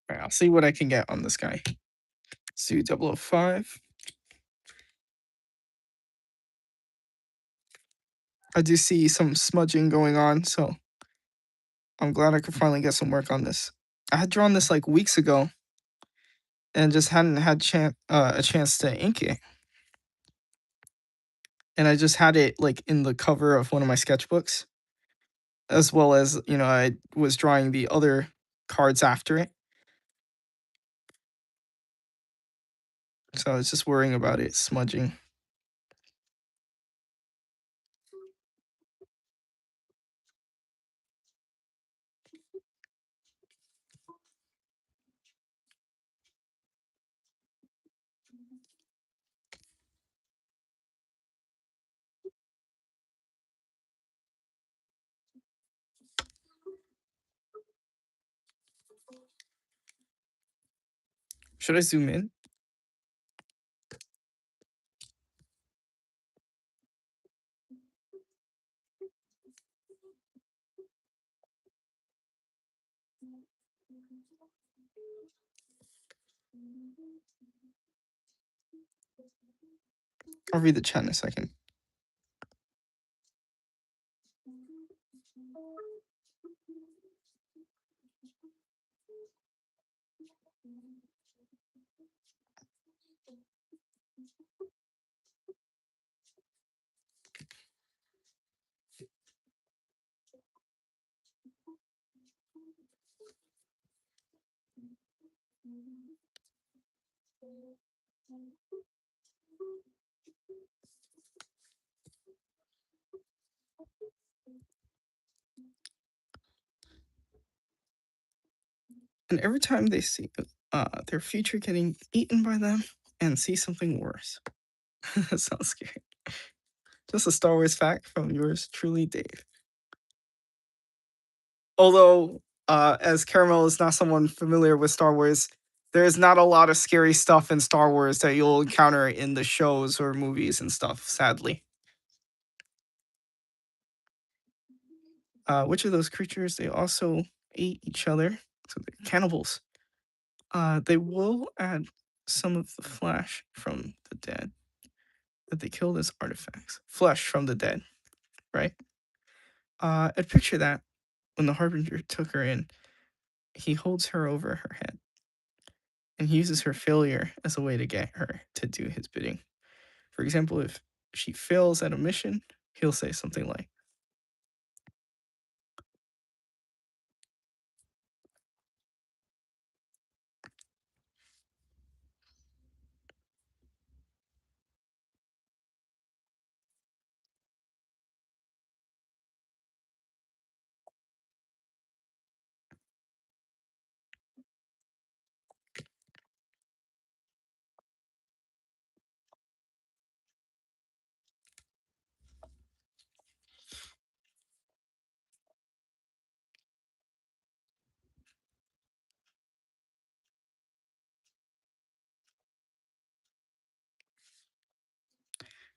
All right, I'll see what I can get on this guy. Let's do 005. I do see some smudging going on, so I'm glad I could finally get some work on this. I had drawn this like weeks ago and just hadn't had a chance to ink it. And I just had it like in the cover of one of my sketchbooks, as well as, I was drawing the other cards after it. So I was just worrying about it smudging. Should I zoom in? I'll read the chat in a second. And every time they see their future getting eaten by them and see something worse. That sounds scary. Just a Star Wars fact from yours truly, Dave. Although, as Caramel is not someone familiar with Star Wars, there is not a lot of scary stuff in Star Wars that you'll encounter in the shows or movies and stuff, sadly. Which of those creatures, they also ate each other, so they're cannibals. They will add some of the flesh from the dead that they killed as artifacts. Flesh from the dead, right? I'd picture that when the Harbinger took her in, he holds her over her head and he uses her failure as a way to get her to do his bidding. For example, if she fails at a mission, he'll say something like,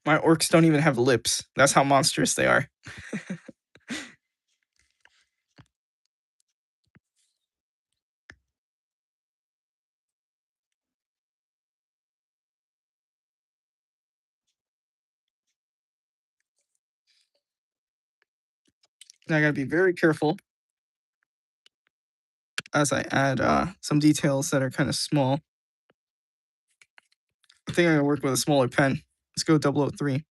my orcs don't even have lips. That's how monstrous they are. Now I gotta be very careful as I add some details that are kind of small. I think I'm gonna work with a smaller pen. Let's go 003.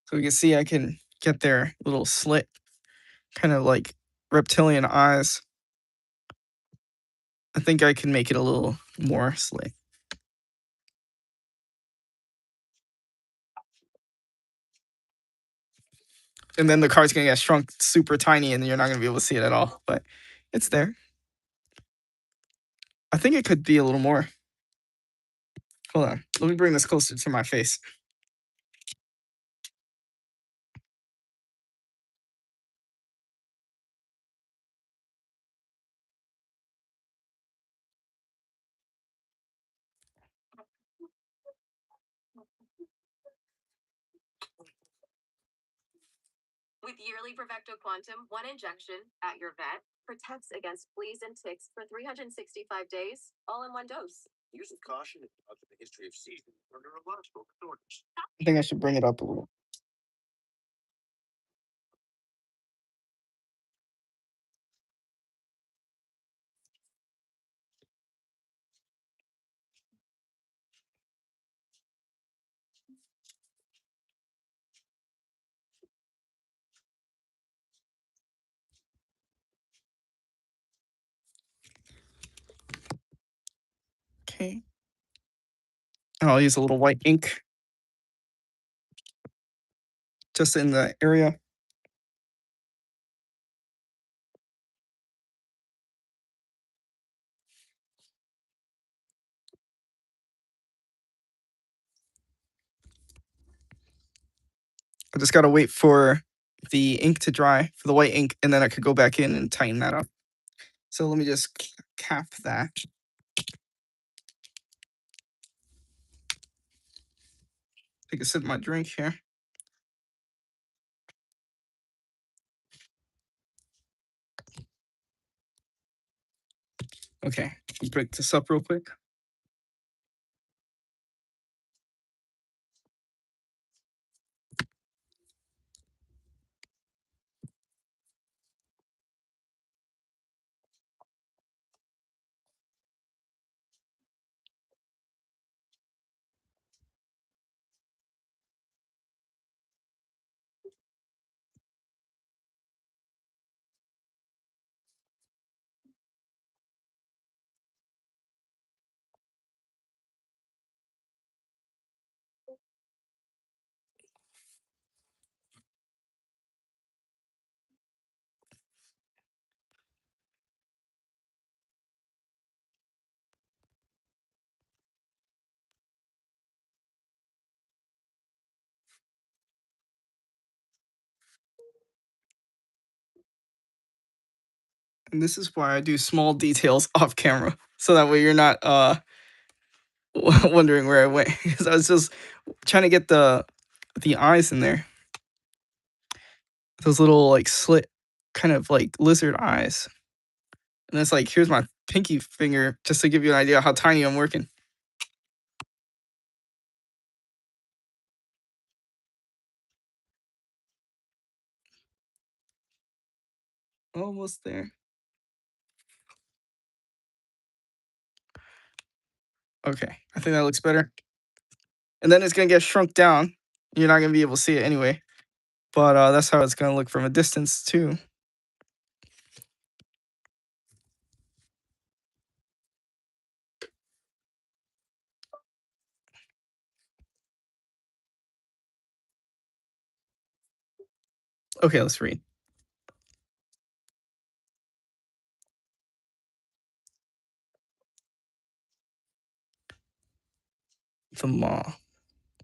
So we can see I can get their little slit, kind of like reptilian eyes. I think I can make it a little more slit. And then the card's gonna get shrunk super tiny and you're not gonna be able to see it at all. But it's there. I think it could be a little more. Hold on. Let me bring this closer to my face. With yearly Bravecto Quantum, one injection at your vet protects against fleas and ticks for 365 days, all in one dose. Use with caution about the history of seizures or neurological disorders. I think I should bring it up a little. Okay. And I'll use a little white ink just in the area. I just gotta wait for the ink to dry, for the white ink, and then I could go back in and tighten that up. So let me just cap that. Take a sip of my drink here. Okay, break this up real quick. And this is why I do small details off camera, so that way you're not wondering where I went. Because I was just trying to get the eyes in there. Those little like slit, kind of like lizard eyes. And it's like, here's my pinky finger, just to give you an idea how tiny I'm working. Almost there. Okay, I think that looks better. And then it's gonna get shrunk down. You're not gonna be able to see it anyway. But that's how it's gonna look from a distance too. Okay, let's read. The maw.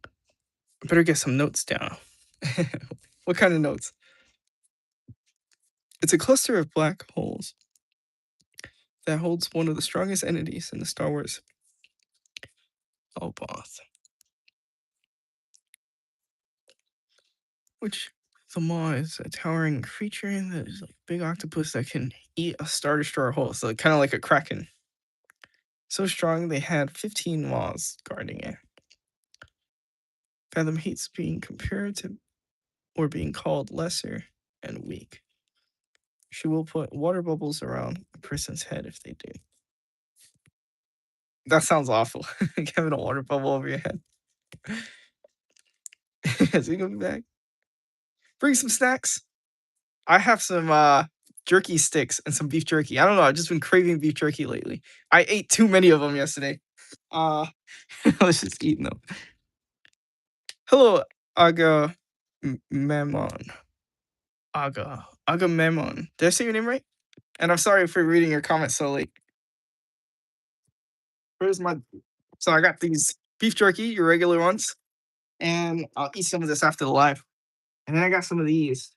I better get some notes down. What kind of notes? It's a cluster of black holes that holds one of the strongest entities in the Star Wars Elboth. Which The maw is a towering creature that is like a big octopus that can eat a Star Destroyer whole. So kind of like a kraken. So strong they had 15 maws guarding it. Fathom hates being compared to or being called lesser and weak. She will put water bubbles around a person's head if they do. That sounds awful. Having a water bubble over your head. Is he gonna be back? Bring some snacks. I have some jerky sticks and some beef jerky. I don't know. I've just been craving beef jerky lately. I ate too many of them yesterday. Uh, let's just eat them. Hello, Aga Memon. Agamemnon. Did I say your name right? And I'm sorry for reading your comments so late. Where's my? So I got these beef jerky, your regular ones, and I'll eat some of this after the live. And then I got some of these.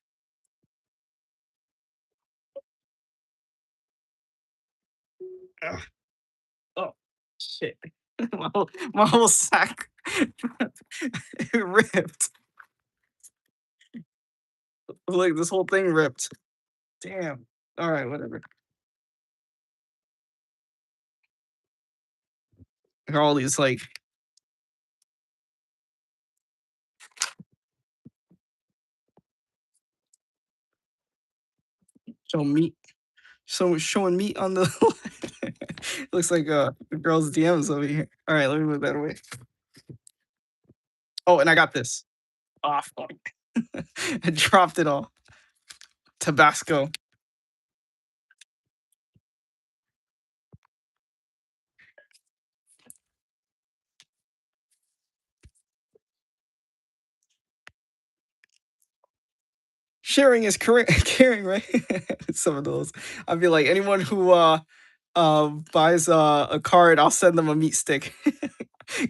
Ugh. Oh shit! my whole sack it ripped. Like this whole thing ripped. Damn. All right, whatever. Got all these like showing meat, showing meat on the. Looks like the girl's DMs over here. All right, let me move that away. Oh, and I got this. Oh fuck! I dropped it all. Tabasco. Sharing is caring, right? Some of those. I'd be like, anyone who buys a card, I'll send them a meat stick.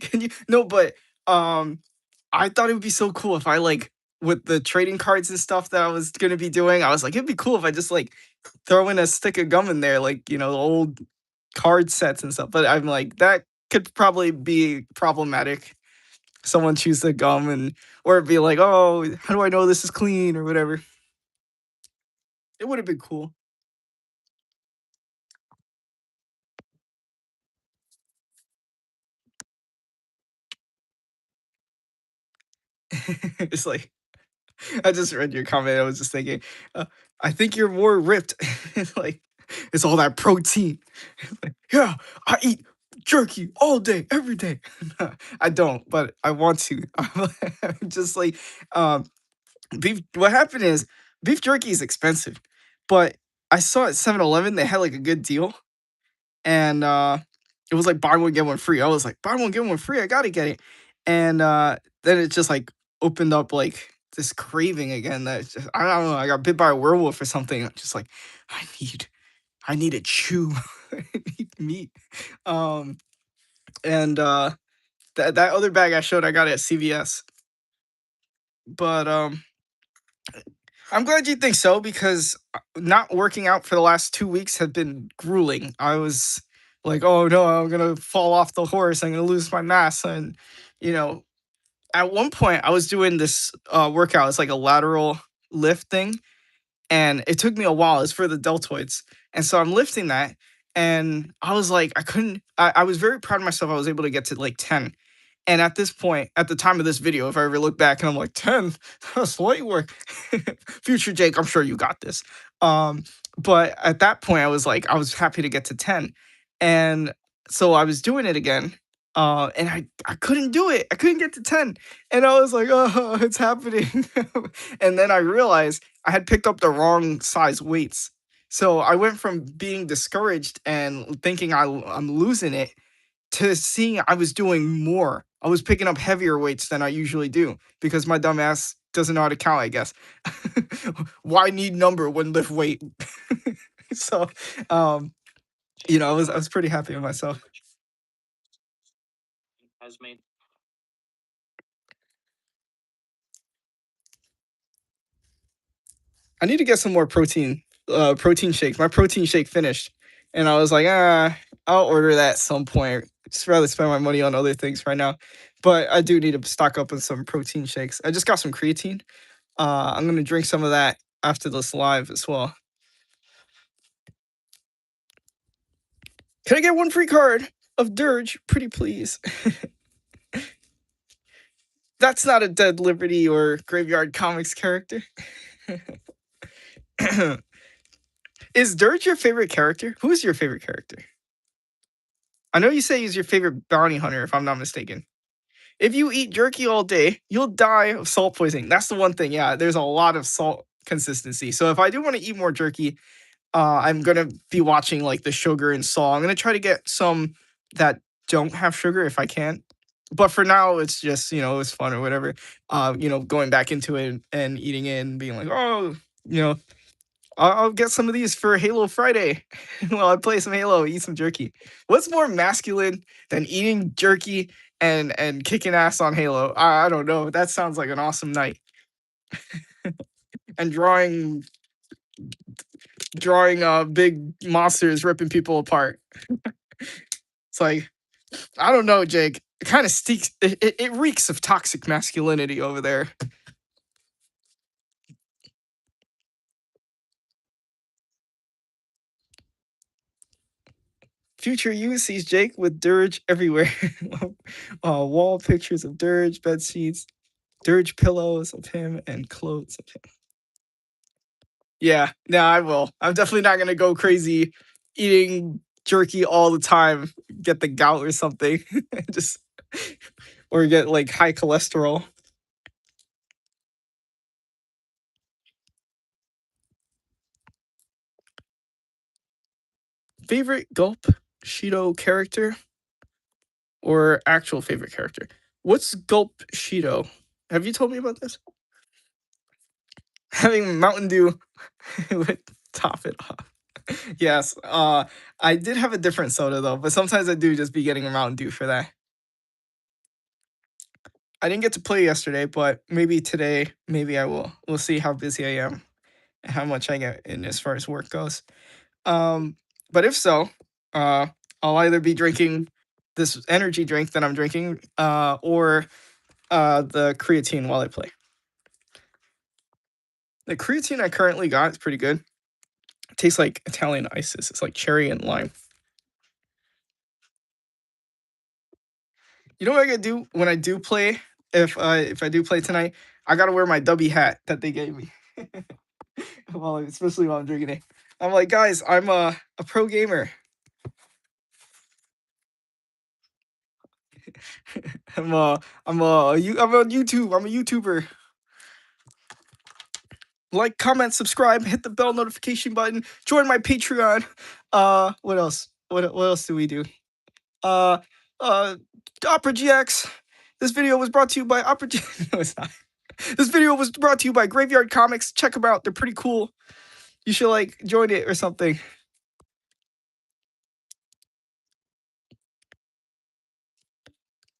Can you? No, but I thought it would be so cool if I like with the trading cards and stuff that I was gonna be doing. I was like, it'd be cool if I just like throw in a stick of gum in there, like the old card sets and stuff. But I'm like, that could probably be problematic. Someone choose the gum or it'd be like, oh, how do I know this is clean or whatever. It would have been cool. It's like I just read your comment. I was just thinking, I think you're more ripped. It's like it's all that protein. It's like, yeah, I eat jerky all day, every day. I don't, but I want to. I'm just like beef. What happened is beef jerky is expensive, but I saw at 7-Eleven they had like a good deal, and it was like buy one get one free. I was like buy one get one free. I gotta get it, and then it just like opened up like this craving again. That just, I don't know. I got bit by a werewolf or something. I'm just like I need a chew. I need meat. Um, and that other bag I showed, I got it at CVS. But I'm glad you think so because not working out for the last 2 weeks has been grueling. I was like, oh no, I'm gonna fall off the horse. I'm gonna lose my mass. And you know, at one point I was doing this workout. It's like a lateral lift thing, and it took me a while. It's for the deltoids, and so I'm lifting that, and I was like, I couldn't. I was very proud of myself. I was able to get to like 10. And at this point, at the time of this video, if I ever look back and I'm like, 10, that's light work. Future Jake, I'm sure you got this. But at that point, I was happy to get to 10. And so I was doing it again. And I couldn't do it. I couldn't get to 10. And I was like, oh, it's happening. And then I realized I had picked up the wrong size weights. So I went from being discouraged and thinking I'm losing it to seeing I was doing more. I was picking up heavier weights than I usually do because my dumb ass doesn't know how to count, I guess. Why need number when lift weight? So, um, I was pretty happy with myself. Has made I need to get some more protein shakes. My protein shake finished, and I was like, I'll order that at some point. Just rather spend my money on other things right now. But I do need to stock up on some protein shakes. I just got some creatine, I'm gonna drink some of that after this live as well. Can I get one free card of Dirge? Pretty please. That's not a Dead Liberty or Graveyard Comics character. Is Dirge your favorite character? Who's your favorite character? I know you say he's your favorite bounty hunter, if I'm not mistaken. If you eat jerky all day, you'll die of salt poisoning. That's the one thing. Yeah, there's a lot of salt consistency. So if I do want to eat more jerky, I'm gonna be watching like the sugar and salt. I'm gonna try to get some that don't have sugar if I can. But for now, it's just it's fun or whatever. Going back into it and eating it and being like, oh, I'll get some of these for Halo Friday while I play some Halo, eat some jerky. What's more masculine than eating jerky and kicking ass on Halo? I don't know. That sounds like an awesome night. And drawing big monsters ripping people apart. It's like, I don't know, Jake. It kind of stinks. It reeks of toxic masculinity over there. Future you sees Jake with Dirge everywhere. Wall pictures of Dirge, bed sheets, Dirge pillows of him, and clothes of him. Yeah, no, I will. I'm definitely not gonna go crazy eating jerky all the time. Get the gout or something. Just or get like high cholesterol. Favorite Gulp Shido character or actual favorite character? What's Gulp Shido? Have you told me about this? Having Mountain Dew would top it off. Yes, I did have a different soda though, but sometimes I do just be getting a Mountain Dew for that. I didn't get to play yesterday, but maybe today, maybe I will. We'll see how busy I am and how much I get in as far as work goes. But if so, I'll either be drinking this energy drink that I'm drinking, or the creatine while I play. The creatine I currently got is pretty good. It tastes like Italian ices. It's like cherry and lime. You know what I gotta do when I do play? If I do play tonight, I gotta wear my Dubby hat that they gave me. Especially while I'm drinking it. I'm like, guys, I'm a pro gamer. I'm on YouTube. I'm a YouTuber. Like, comment, subscribe, hit the bell notification button, join my Patreon. What else? What else do we do? Opera GX. This video was brought to you by Opera GX. No, it's not. This video was brought to you by Graveyard Comics. Check them out. They're pretty cool. You should like join it or something.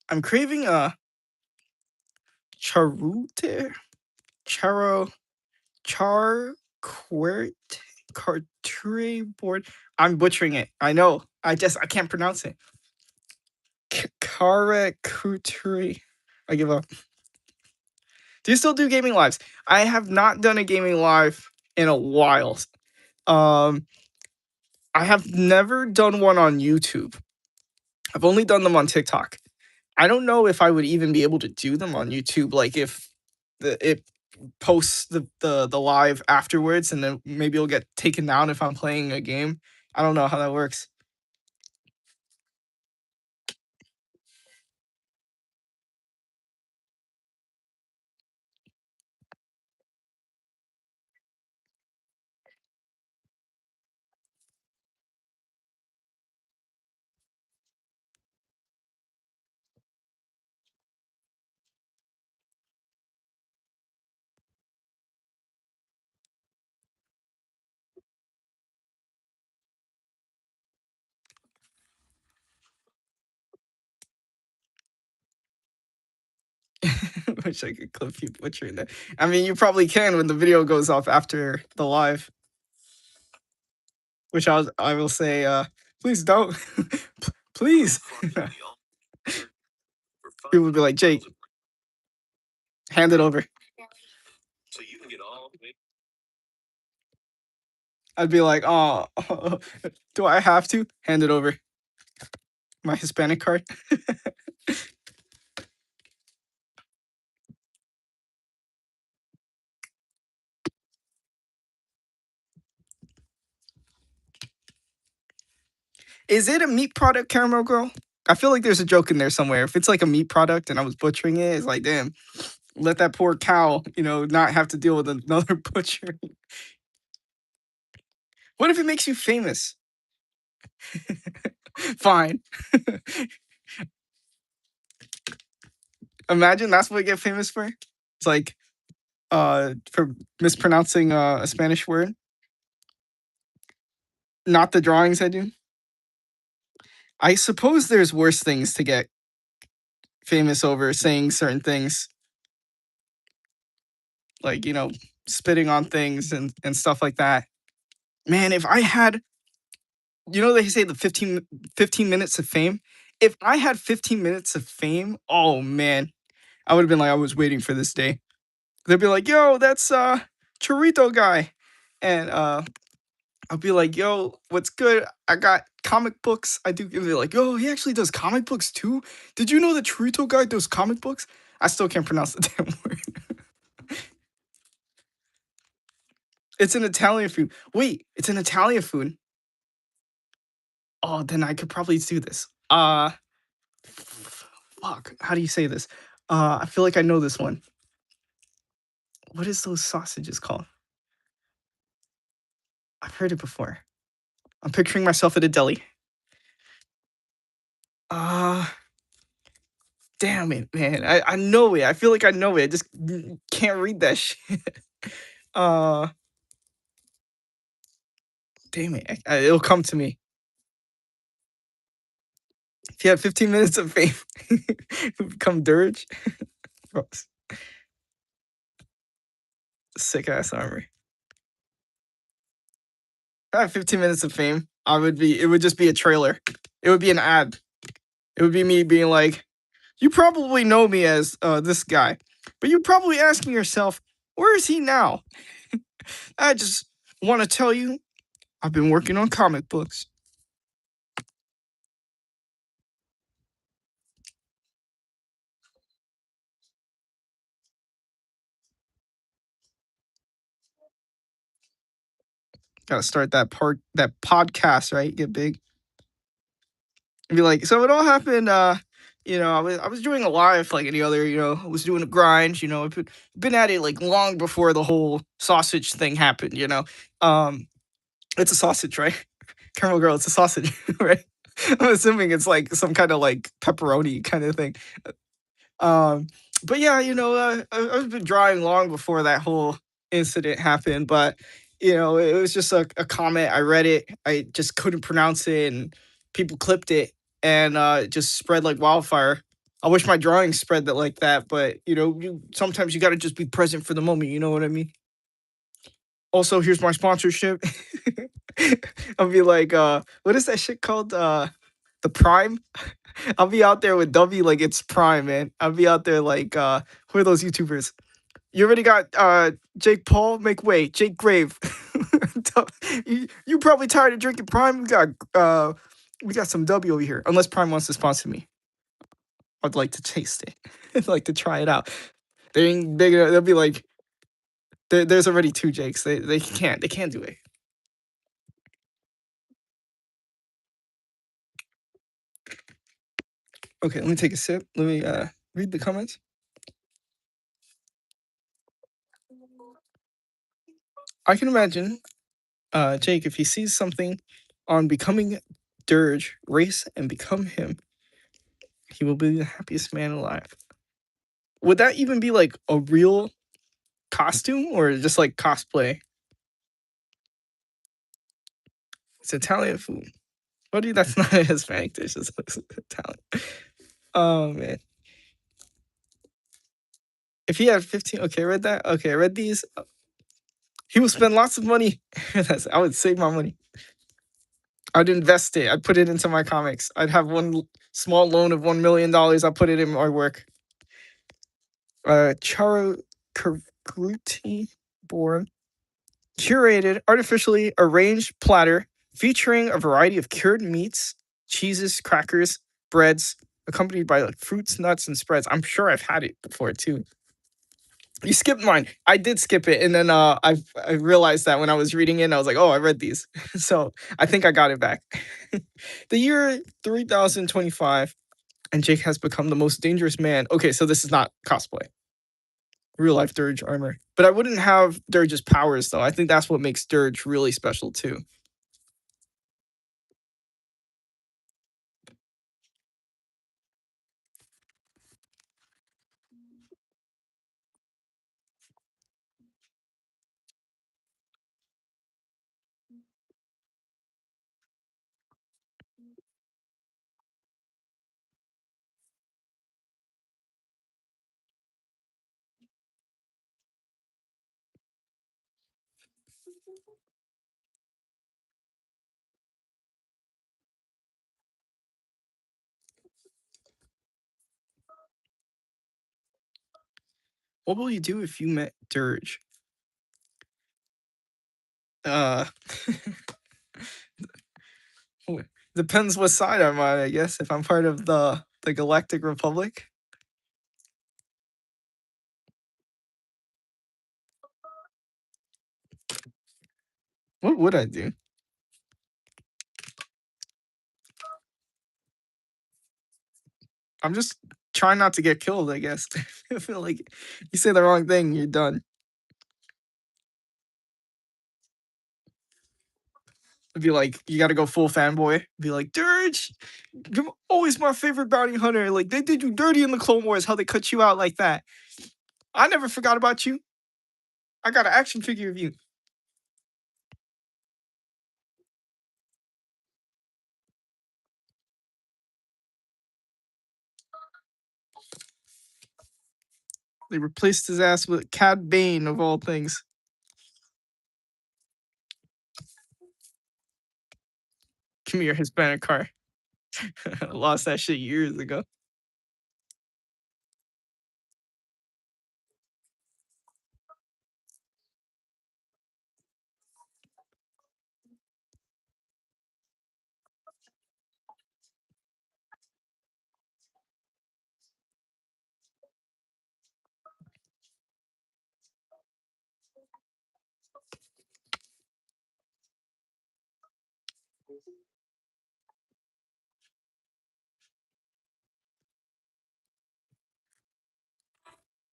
I'm craving a charcuterie board. I'm butchering it. I know. I can't pronounce it. Charcuterie. I give up. Do you still do gaming lives? I have not done a gaming live in a while. I have never done one on YouTube. I've only done them on TikTok. I don't know if I would even be able to do them on YouTube. Like if it posts the live afterwards, and then maybe it'll get taken down if I'm playing a game. I don't know how that works. Wish I could clip you butchering that. I mean, you probably can when the video goes off after the live. Which I will say, please don't. Please. People would be like, Jake, hand it over. I'd be like, oh, do I have to hand it over my Hispanic card? Is it a meat product, Caramel Girl? I feel like there's a joke in there somewhere. If it's like a meat product and I was butchering it, it's like, damn, let that poor cow, not have to deal with another butcher. What if it makes you famous? Fine. Imagine that's what you get famous for. It's like for mispronouncing a Spanish word. Not the drawings I do. I suppose there's worse things to get famous over, saying certain things, like, spitting on things and stuff like that. Man, if I had, they say the 15 minutes of fame. If I had 15 minutes of fame, oh man, I would have been like, I was waiting for this day. They'd be like, yo, that's Chorito guy. And I'll be like, yo, what's good? I got comic books. I do. And they're like, yo, he actually does comic books too. Did you know the Chorito guy does comic books? I still can't pronounce the damn word. It's an Italian food. Wait, it's an Italian food. Oh, then I could probably do this. Fuck. How do you say this? I feel like I know this one. What is those sausages called? I've heard it before. I'm picturing myself at a deli. Uh Damn it, man. I know it. I feel like I know it. I just can't read that shit. Uh Damn it. It'll come to me. If you had 15 minutes of fame, it would become dirge. Gross. Sick ass armor. If I had 15 minutes of fame, it would just be a trailer. It would be an ad. It would be me being like, you probably know me as this guy, but you're probably asking yourself, where is he now? I just want to tell you, I've been working on comic books. Gotta start that podcast, right? Get big. And be like, so it all happened. I was doing a live like any other. I was doing a grind. I've been at it like long before the whole sausage thing happened. It's a sausage, right? Caramel Girl, it's a sausage, right? I'm assuming it's like some kind of like pepperoni kind of thing. Um, but yeah, I've been drawing long before that whole incident happened, but it was just a comment. I read it, I just couldn't pronounce it, and people clipped it, and it just spread like wildfire. I wish my drawing spread that like that, but sometimes you got to just be present for the moment. You know what I mean? Also, here's my sponsorship. I'll be like, what is that shit called? The Prime. I'll be out there with W like it's Prime, man. I'll be out there like who are those YouTubers? You already got Jake Paul, make way, Jake Grave. you probably tired of drinking Prime. We got some W over here. Unless Prime wants to sponsor me. I'd like to taste it. I'd like to try it out. They ain't big enough. They'll be like, there's already two Jakes. They can't do it. Okay, let me take a sip. Let me read the comments. I can imagine Jake, if he sees something on becoming Dirge, race and become him, he will be the happiest man alive. Would that even be like a real costume or just like cosplay? It's Italian food. What do you? That's not a Hispanic dish. It's Italian. Oh man. If he had 15, okay, I read that. Okay, I read these. He will spend lots of money. I would save my money. I'd invest it. I'd put it into my comics. I'd have one small loan of $1 million. I'll put it in my work. Charo Kurguti born. Curated, artificially arranged platter featuring a variety of cured meats, cheeses, crackers, breads, accompanied by like fruits, nuts, and spreads. I'm sure I've had it before too. You skipped mine. I did skip it, and then I realized that when I was reading it, and I was like, oh, I read these, so I think I got it back. The year 3025, and Jake has become the most dangerous man. Okay, so this is not cosplay, real life Dirge armor, but I wouldn't have Dirge's powers though. I think that's what makes Dirge really special too. What will you do if you met Dirge? Uh, depends what side I'm on, I guess. If I'm part of the Galactic Republic, what would I do? I'm just trying not to get killed, I guess. I feel like you say the wrong thing, you're done. It'd be like you got to go full fanboy. Be like, Dirge, you're always my favorite bounty hunter. Like they did you dirty in the Clone Wars, how they cut you out like that. I never forgot about you. I got an action figure of you. They replaced his ass with Cad Bane of all things. Come here, Hispanic car. Lost that shit years ago.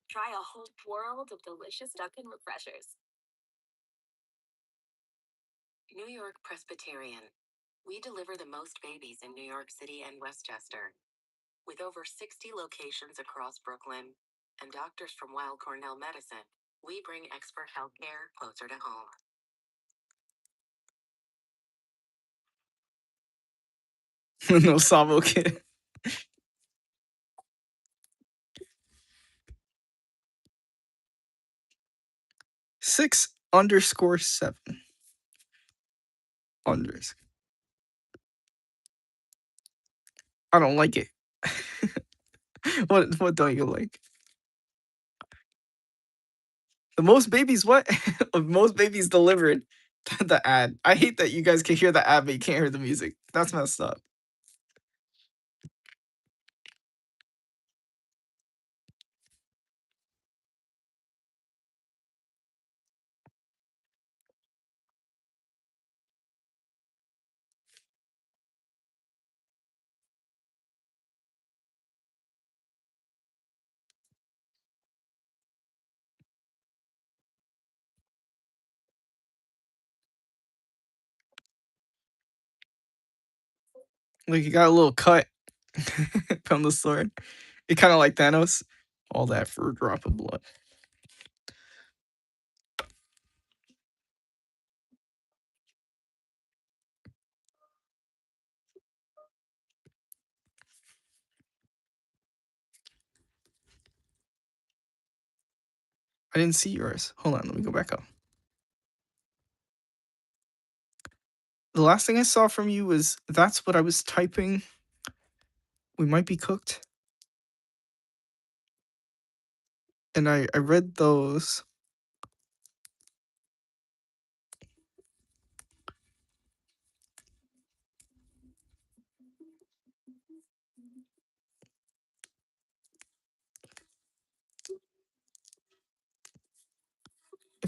Try a whole world of delicious Dunkin' refreshers. New York Presbyterian. We deliver the most babies in New York City and Westchester. With over 60 locations across Brooklyn and doctors from Weill Cornell Medicine, we bring expert healthcare closer to home. No Sabo kid. 6_7. Unders. I don't like it. What don't you like? The most babies what? Most babies delivered. The ad. I hate that you guys can hear the ad but you can't hear the music. That's messed up. Like you got a little cut from the sword. It kind of like Thanos. All that for a drop of blood. I didn't see yours. Hold on, let me go back up. The last thing I saw from you was that's what I was typing. We might be cooked. And I read those.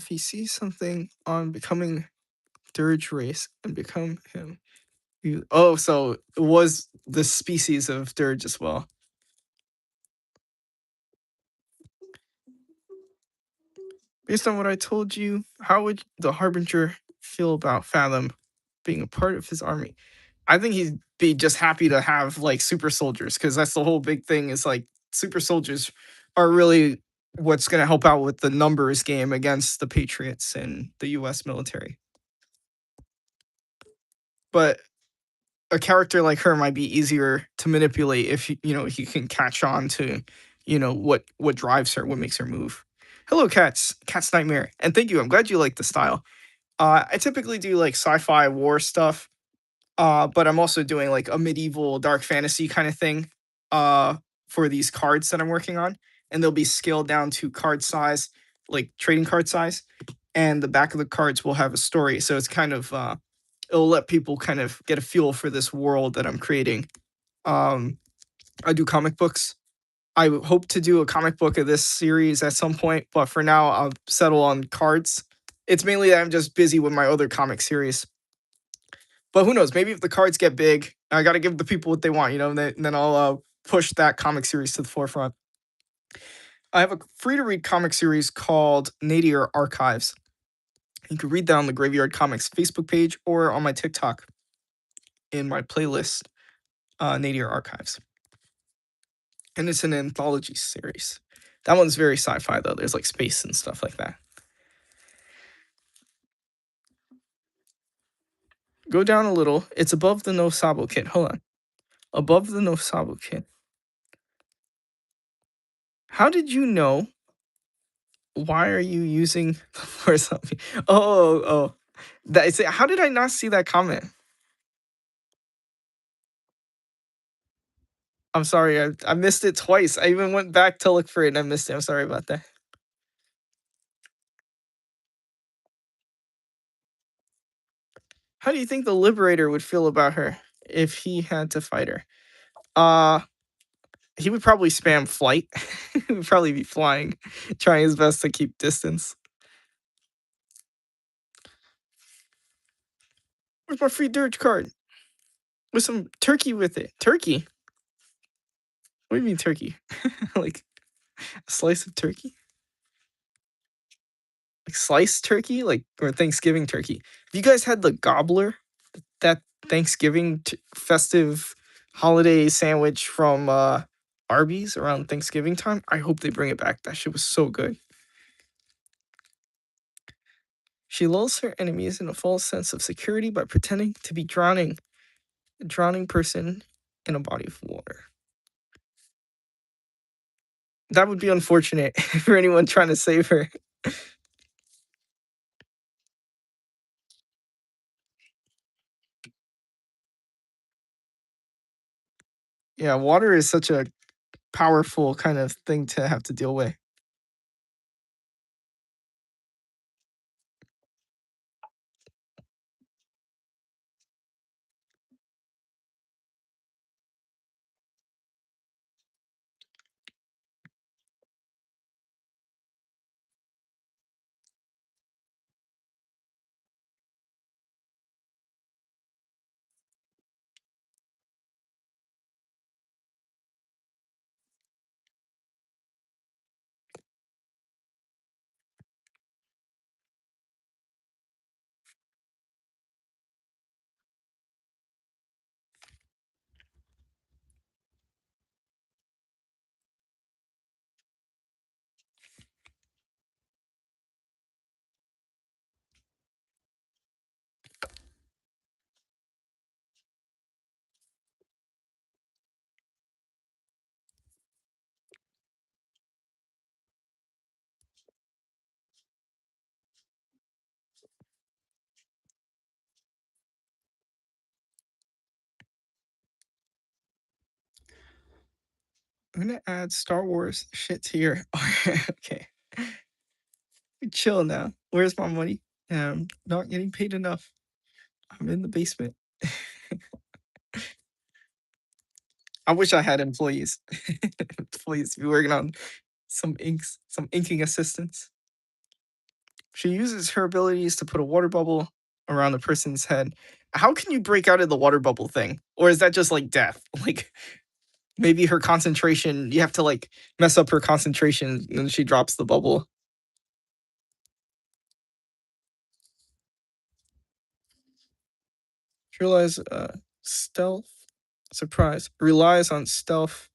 if he sees something on becoming Dirge race and become him. Oh, so it was the species of Dirge as well. Based on what I told you, how would the Harbinger feel about Fathom being a part of his army? I think he'd be just happy to have like super soldiers, because that's the whole big thing is like super soldiers are really what's going to help out with the numbers game against the Patriots and the US military. But a character like her might be easier to manipulate if he can catch on to what drives her, what makes her move. Hello, Cat's Nightmare, and thank you. I'm glad you like the style. I typically do like sci-fi war stuff, but I'm also doing like a medieval dark fantasy kind of thing for these cards that I'm working on, and they'll be scaled down to card size, like trading card size, and the back of the cards will have a story. So it's kind of it'll let people kind of get a feel for this world that I'm creating. I do comic books. I hope to do a comic book of this series at some point, but for now, I'll settle on cards. It's mainly that I'm just busy with my other comic series. But who knows? Maybe if the cards get big, I got to give the people what they want, and then I'll push that comic series to the forefront. I have a free to read comic series called Nadir Archives. You can read that on the Graveyard Comics Facebook page or on my TikTok in my playlist, Nadir Archives. And it's an anthology series. That one's very sci-fi though. There's like space and stuff like that. Go down a little. It's above the No Sabo kit. Hold on. Above the No Sabo kit. How did you know? Why are you using the force on me? Oh. How did I not see that comment? I'm sorry. I missed it twice. I even went back to look for it and I missed it. I'm sorry about that. How do you think the Liberator would feel about her if he had to fight her? He would probably spam flight. He would probably be flying, trying his best to keep distance. Where's my free Dirge card? With some turkey with it. Turkey? What do you mean turkey? Like a slice of turkey? Like sliced turkey? Like, or Thanksgiving turkey? Have you guys had the gobbler? That Thanksgiving festive holiday sandwich from Arby's around Thanksgiving time? I hope they bring it back. That shit was so good. She lulls her enemies in a false sense of security by pretending to be a drowning person in a body of water. That would be unfortunate for anyone trying to save her. Yeah, water is such a powerful kind of thing to have to deal with. I'm gonna add Star Wars shit to your. Okay, chill now. Where's my money? Not getting paid enough. I'm in the basement. I wish I had employees. Employees to be working on some inking assistance. She uses her abilities to put a water bubble around the person's head. How can you break out of the water bubble thing? Or is that just like death? Like maybe her concentration, you have to like mess up her concentration and she drops the bubble. She relies stealth, surprise, relies on stealth,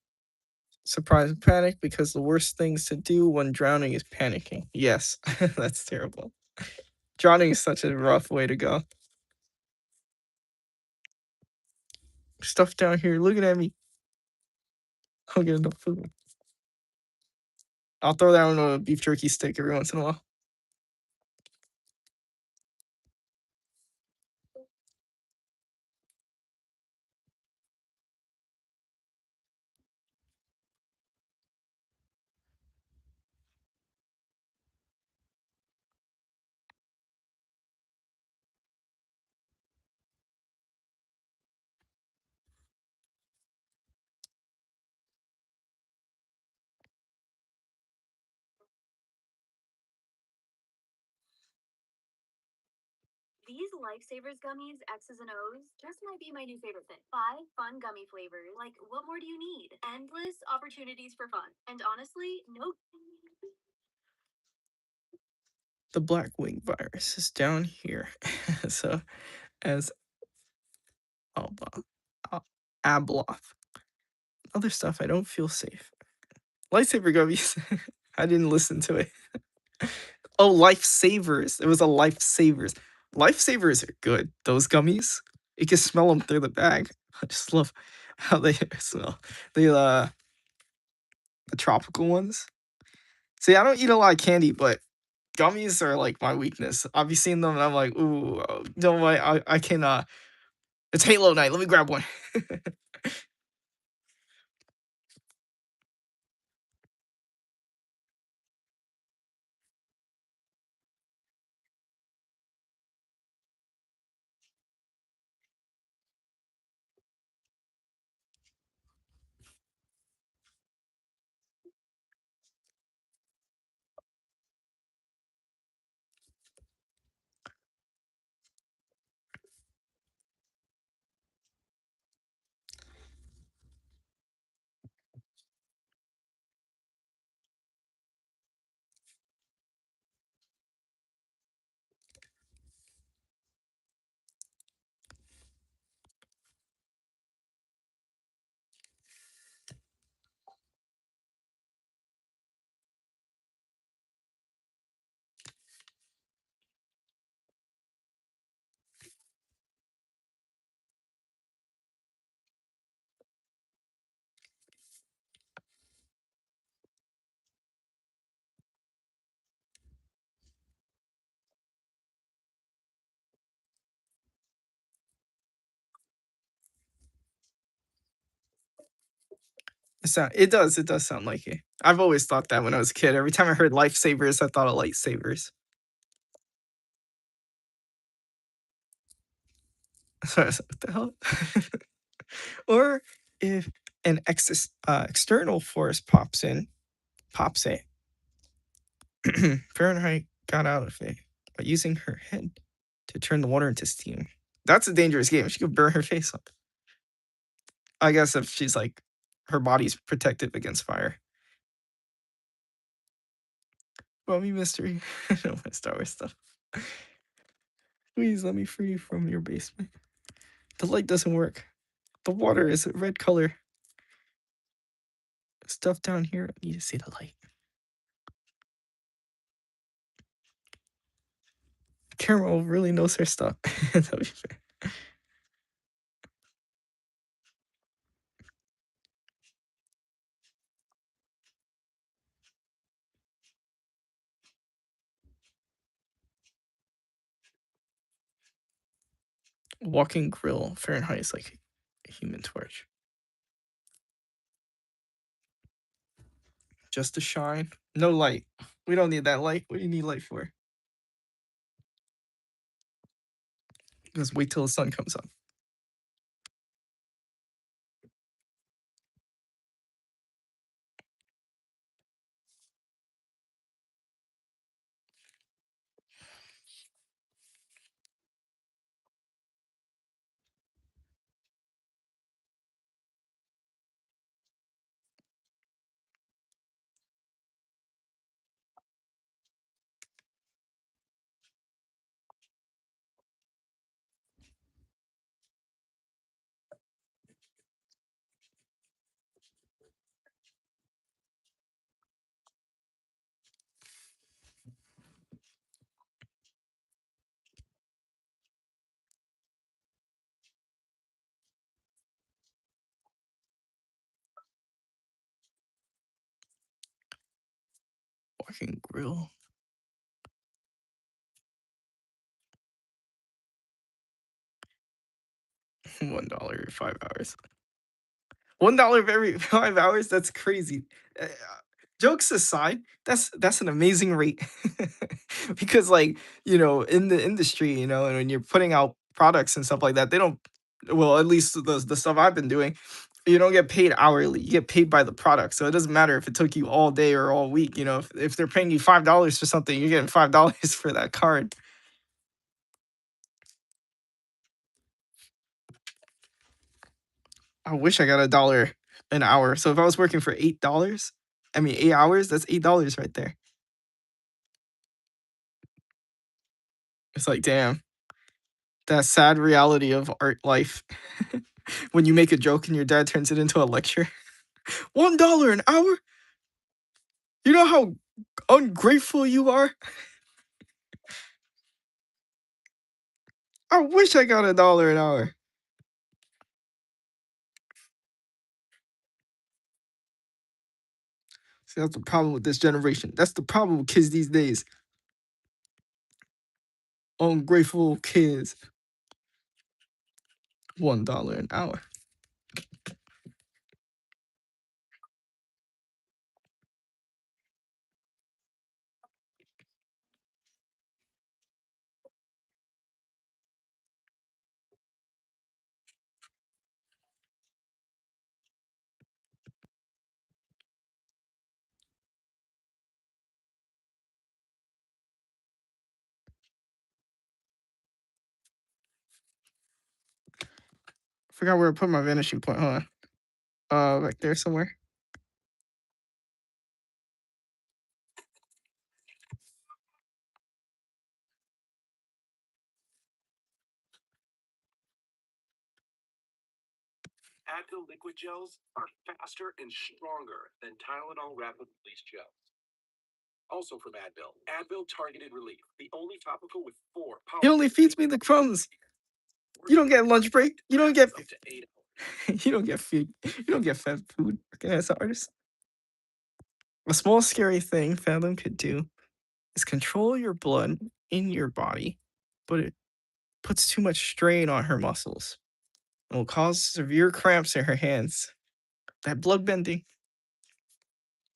surprise, and panic because the worst things to do when drowning is panicking. Yes, that's terrible. Drowning is such a rough way to go. Stuff down here looking at me. I'll get enough food. I'll throw down a beef jerky stick every once in a while. These Lifesavers gummies, X's and O's, just might be my new favorite thing. 5 fun gummy flavors. Like, what more do you need? Endless opportunities for fun. And honestly, no. The black wing virus is down here. So, as Abloth. Other stuff, I don't feel safe. Lightsaber gummies. I didn't listen to it. Oh, lifesavers. It was a lifesavers. Lifesavers are good. Those gummies. You can smell them through the bag. I just love how they smell. The tropical ones. See, I don't eat a lot of candy, but gummies are like my weakness. I've seen them and I'm like, ooh, no way, I cannot. It's Halo night. Let me grab one. It does sound like it. I've always thought that when I was a kid. Every time I heard lifesavers, I thought of lightsabers. So I was like, what the hell? Or if an external force pops in, Fahrenheit got out of it by using her head to turn the water into steam. That's a dangerous game. She could burn her face up. I guess if she's like, her body's protective against fire. Mummy mystery. I don't want Star Wars stuff. Please let me free from your basement. The light doesn't work. The water is a red color. Stuff down here. I need to see the light. Caramel really knows her stuff. That'd be fair. Walking grill. Fahrenheit is like a human torch. Just to shine. No light. We don't need that light. What do you need light for? Just wait till the sun comes up. Walking grill. $1 5 hours. $1 every 5 hours. That's crazy. Jokes aside, that's an amazing rate because in the industry, and when you're putting out products and stuff like that, they don't. Well, at least the stuff I've been doing, you don't get paid hourly. You get paid by the product, so it doesn't matter if it took you all day or all week. If they're paying you $5 for something, you're getting $5 for that card. I wish I got $1 an hour. So if I was working for $8, I mean 8 hours, that's $8 right there. It's like, damn, that sad reality of art life. When you make a joke and your dad turns it into a lecture. $1 an hour? You know how ungrateful you are? I wish I got $1 an hour. See, that's the problem with this generation. That's the problem with kids these days. Ungrateful kids. $1 an hour. Forgot where I put my vanishing point. Hold on. Like there somewhere. Advil liquid gels are faster and stronger than Tylenol rapid release gels. Also from Advil, Advil Targeted Relief, the only topical with 4 He only feeds me the crumbs. You don't get lunch break. You don't get. up to 8 You don't get food. You don't get fed food. Okay, as an artist. A small scary thing Fathom could do is control your blood in your body, but it puts too much strain on her muscles and will cause severe cramps in her hands. That blood bending,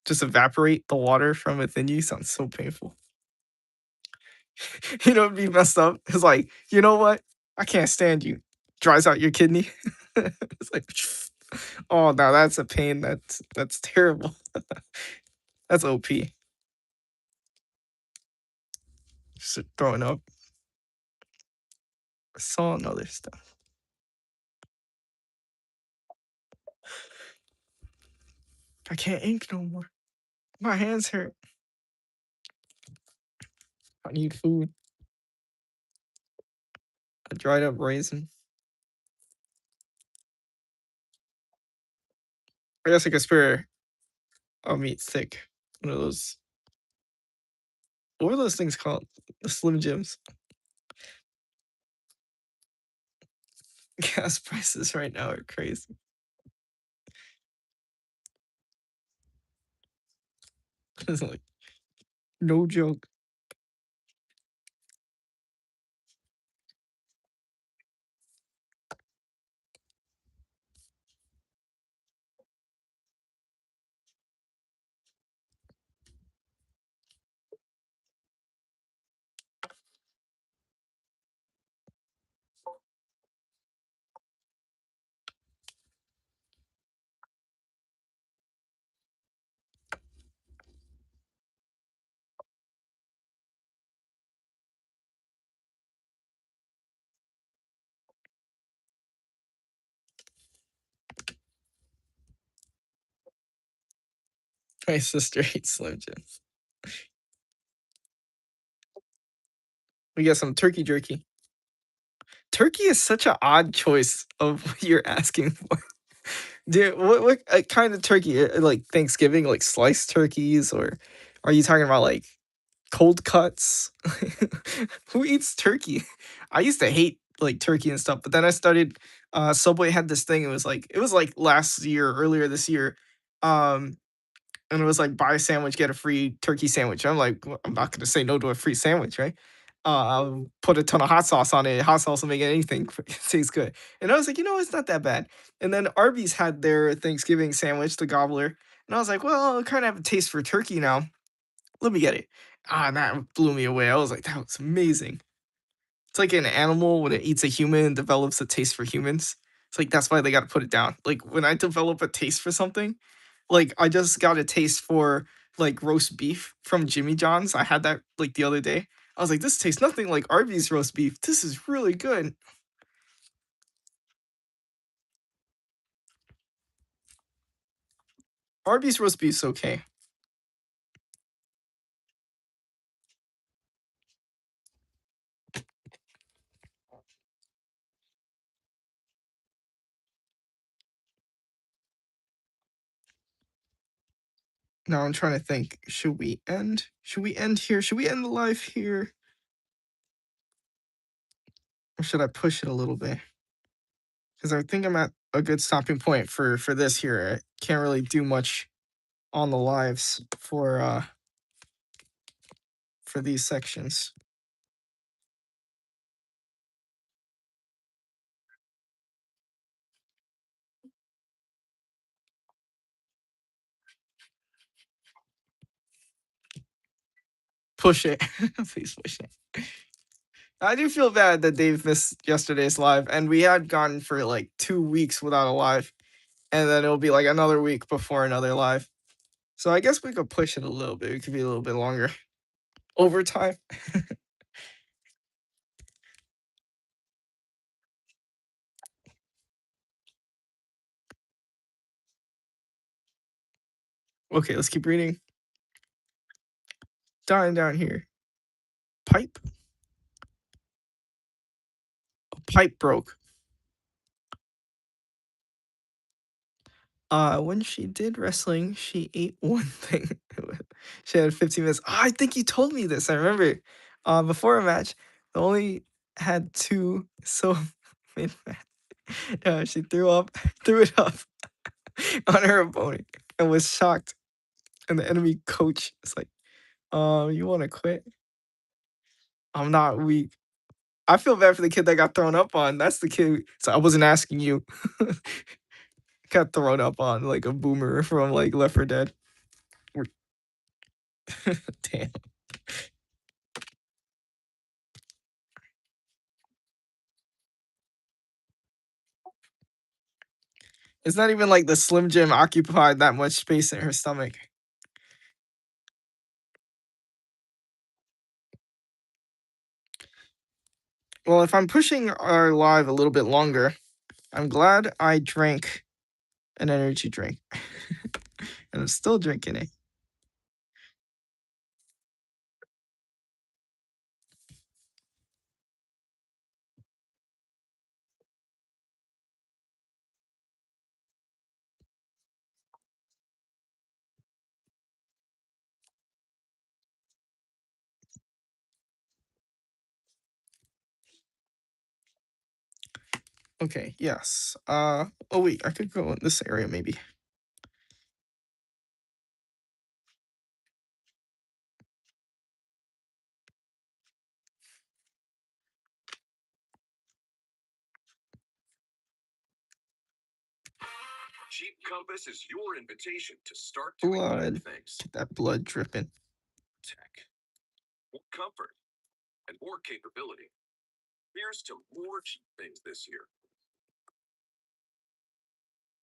just evaporate the water from within you, sounds so painful. It'd be messed up. It's like, you know what? I can't stand you. Dries out your kidney. It's like, oh, now that's a pain. That's terrible. That's OP. Just throwing up. I saw another stuff. I can't ink no more. My hands hurt. I need food. A dried up raisin. I guess I could spare a meat stick. One of those. What were those things called? The Slim Jims. Gas prices right now are crazy. It's like, no joke. My sister eats Slim Jims. We got some turkey jerky. Turkey is such an odd choice of what you're asking for. Dude, what kind of turkey? Like Thanksgiving, like sliced turkeys, or are you talking about like cold cuts? Who eats turkey? I used to hate like turkey and stuff, but then I started. Subway had this thing. It was like last year, earlier this year. Um, and it was like buy a sandwich, get a free turkey sandwich. I'm like, "Well, I'm not gonna say no to a free sandwich, right? I'll put a ton of hot sauce on it. Hot sauce will make anything taste good." And I was like, it's not that bad. And then Arby's had their Thanksgiving sandwich, the gobbler, and I was like, well, I kind of have a taste for turkey now. Let me get it. And that blew me away. I was like, that was amazing. It's like an animal when it eats a human and develops a taste for humans. It's like that's why they got to put it down. Like when I develop a taste for something, like I just got a taste for like roast beef from Jimmy John's. I had that like the other day. I was like, this tastes nothing like Arby's roast beef. This is really good. Arby's roast beef's okay. Now I'm trying to think. Should we end? Should we end here? Should we end the live here? Or should I push it a little bit? Because I think I'm at a good stopping point for this here. I can't really do much on the lives for these sections. Push it. Please push it. I do feel bad that Dave missed yesterday's live, and we had gone for like 2 weeks without a live, and then it'll be like another week before another live. So I guess we could push it a little bit. It could be a little bit longer. Overtime. Okay, let's keep reading. Down here. Pipe. A pipe broke. When she did wrestling, she ate one thing. She had 15 minutes. Oh, I think you told me this. I remember. Before a match, they only had two. So, yeah, she threw it up on her opponent, and was shocked. And the enemy coach is like, you want to quit? I'm not weak. I feel bad for the kid that got thrown up on. That's the kid. So I wasn't asking you. Got thrown up on like a boomer from like Left 4 Dead. Damn. It's not even like the Slim Jim occupied that much space in her stomach. Well, if I'm pushing our live a little bit longer, I'm glad I drank an energy drink. And I'm still drinking it. Okay, yes. Oh wait, I could go in this area maybe. Jeep Compass is your invitation to start doing new Blood. things. Get that blood dripping. Tech, more comfort, and more capability. Here's to more cheap things this year.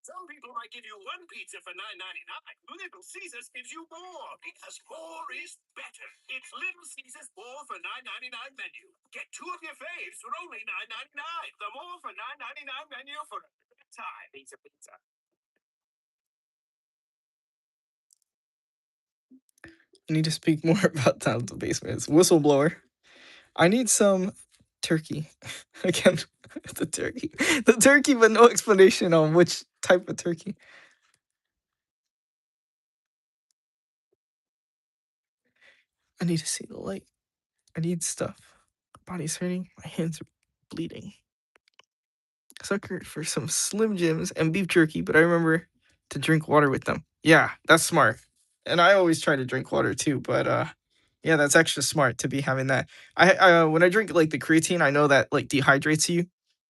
Some people might give you one pizza for $9.99. Little Caesars gives you more because more is better. It's Little Caesars more for $9.99 menu. Get two of your faves for only $9.99. The more for $9.99 menu for a good time. Pizza. I need to speak more about Down to the Basement. It's whistleblower. I need some turkey. Again, the turkey. The turkey, but no explanation on which type of turkey. I need to see the light. I need stuff. My body's hurting. My hands are bleeding. Sucker for some Slim Jims and beef jerky, but I remember to drink water with them. Yeah, that's smart. And I always try to drink water too, but yeah, that's extra smart to be having that. When I drink like the creatine, I know that like dehydrates you.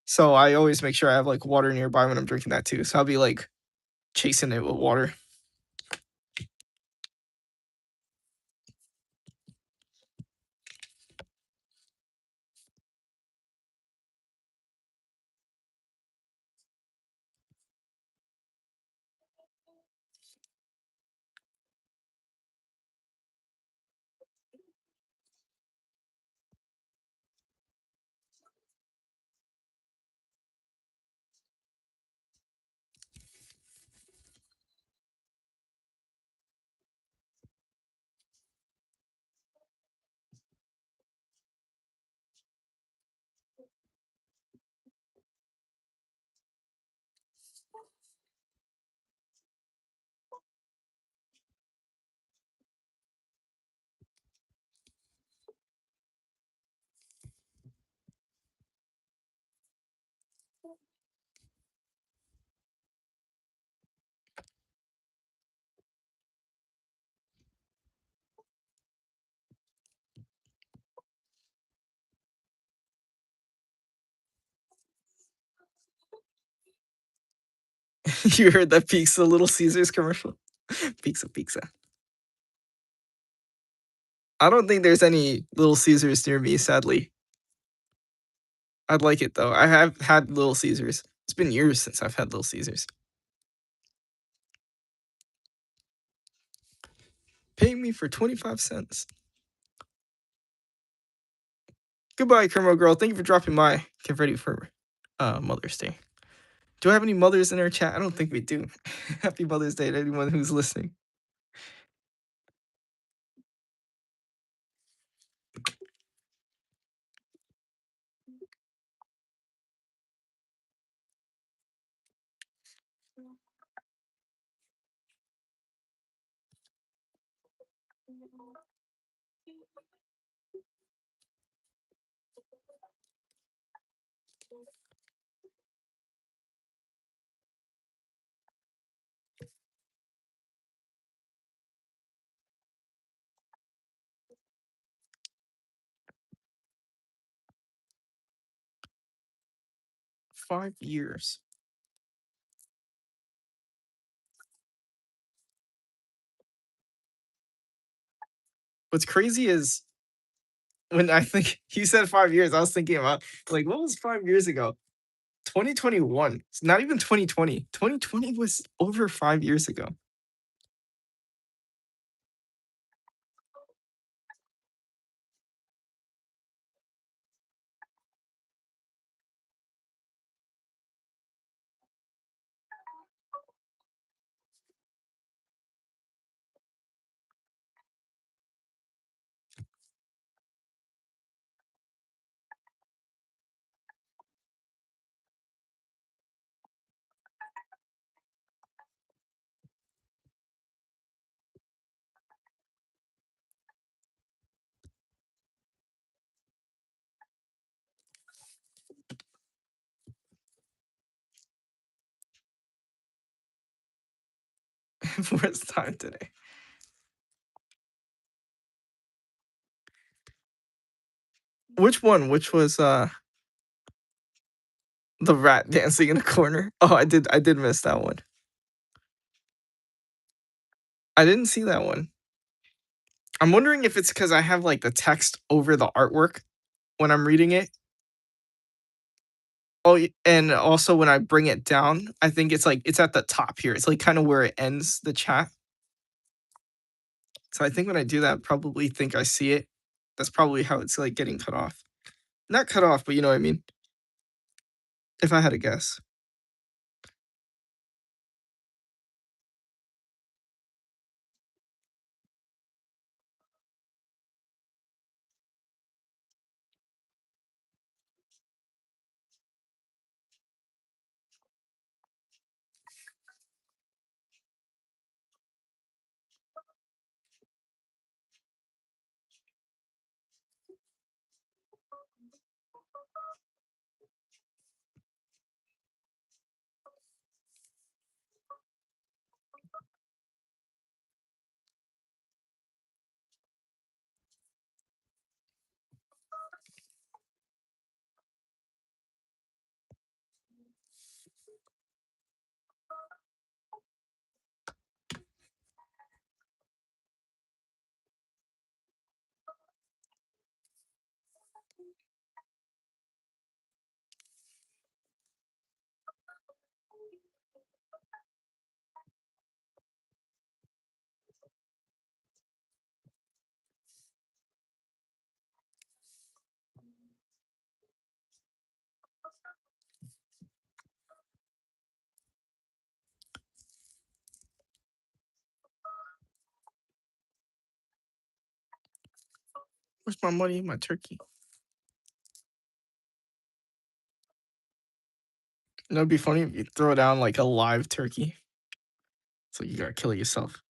So I always make sure I have like water nearby when I'm drinking that too. So I'll be like chasing it with water. You heard that pizza Little Caesars commercial? Pizza, pizza. I don't think there's any Little Caesars near me, sadly. I'd like it though. I have had Little Caesars. It's been years since I've had Little Caesars. Pay me for 25 cents. Goodbye, Kermo Girl. Thank you for dropping by. Get ready for Mother's Day. Do I have any mothers in our chat? I don't think we do. Happy Mother's Day to anyone who's listening. Five years. What's crazy is when I think you said 5 years, I was thinking about like what was 5 years ago? 2021. It's not even 2020. 2020 was over 5 years ago. Where's time today? Which one? Which was the rat dancing in the corner? Oh, I did miss that one. I didn't see that one. I'm wondering if it's because I have like the text over the artwork when I'm reading it. Oh, and also when I bring it down, I think it's like it's at the top here. It's like kind of where it ends the chat. So I think when I do that, I probably think I see it. That's probably how it's like getting cut off. Not cut off, but you know what I mean. If I had to guess. Where's my money? My turkey. It'd be funny if you throw down like a live turkey. So you gotta kill it yourself.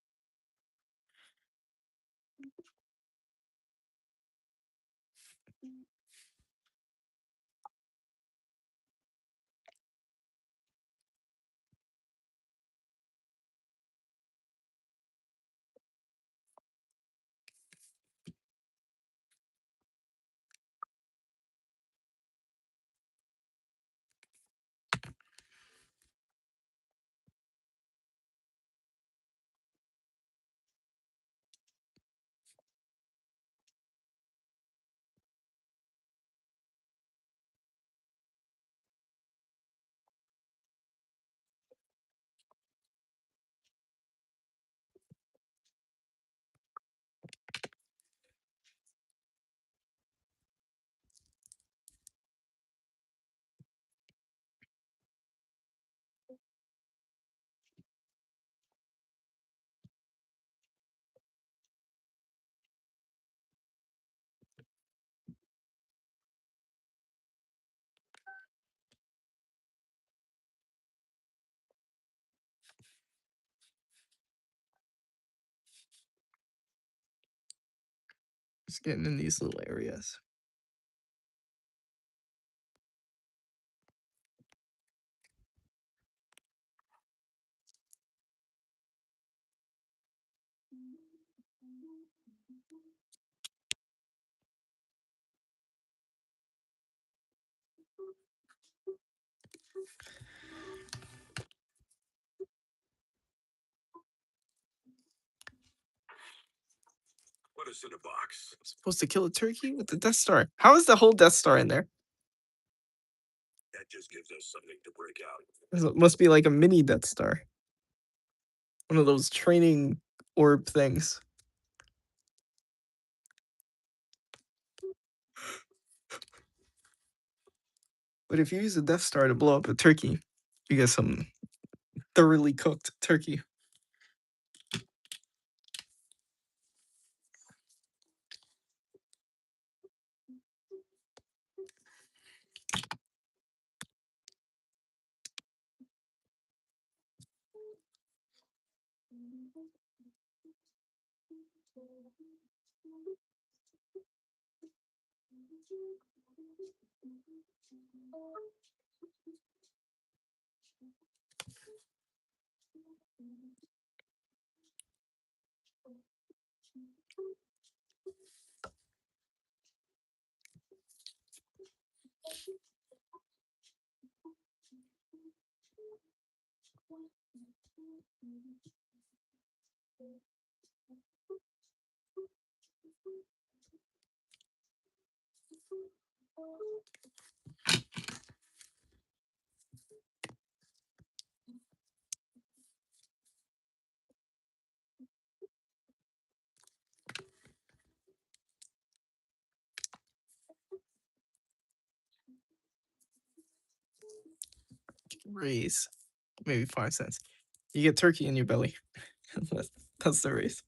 Just getting in these little areas. What is in a box? Supposed to kill a turkey with the Death Star. How is the whole Death Star in there? That just gives us something to break out. It must be like a mini Death Star. One of those training orb things. But if you use a Death Star to blow up a turkey, you get some thoroughly cooked turkey. Raise maybe 5 cents. You get turkey in your belly. That's the raise.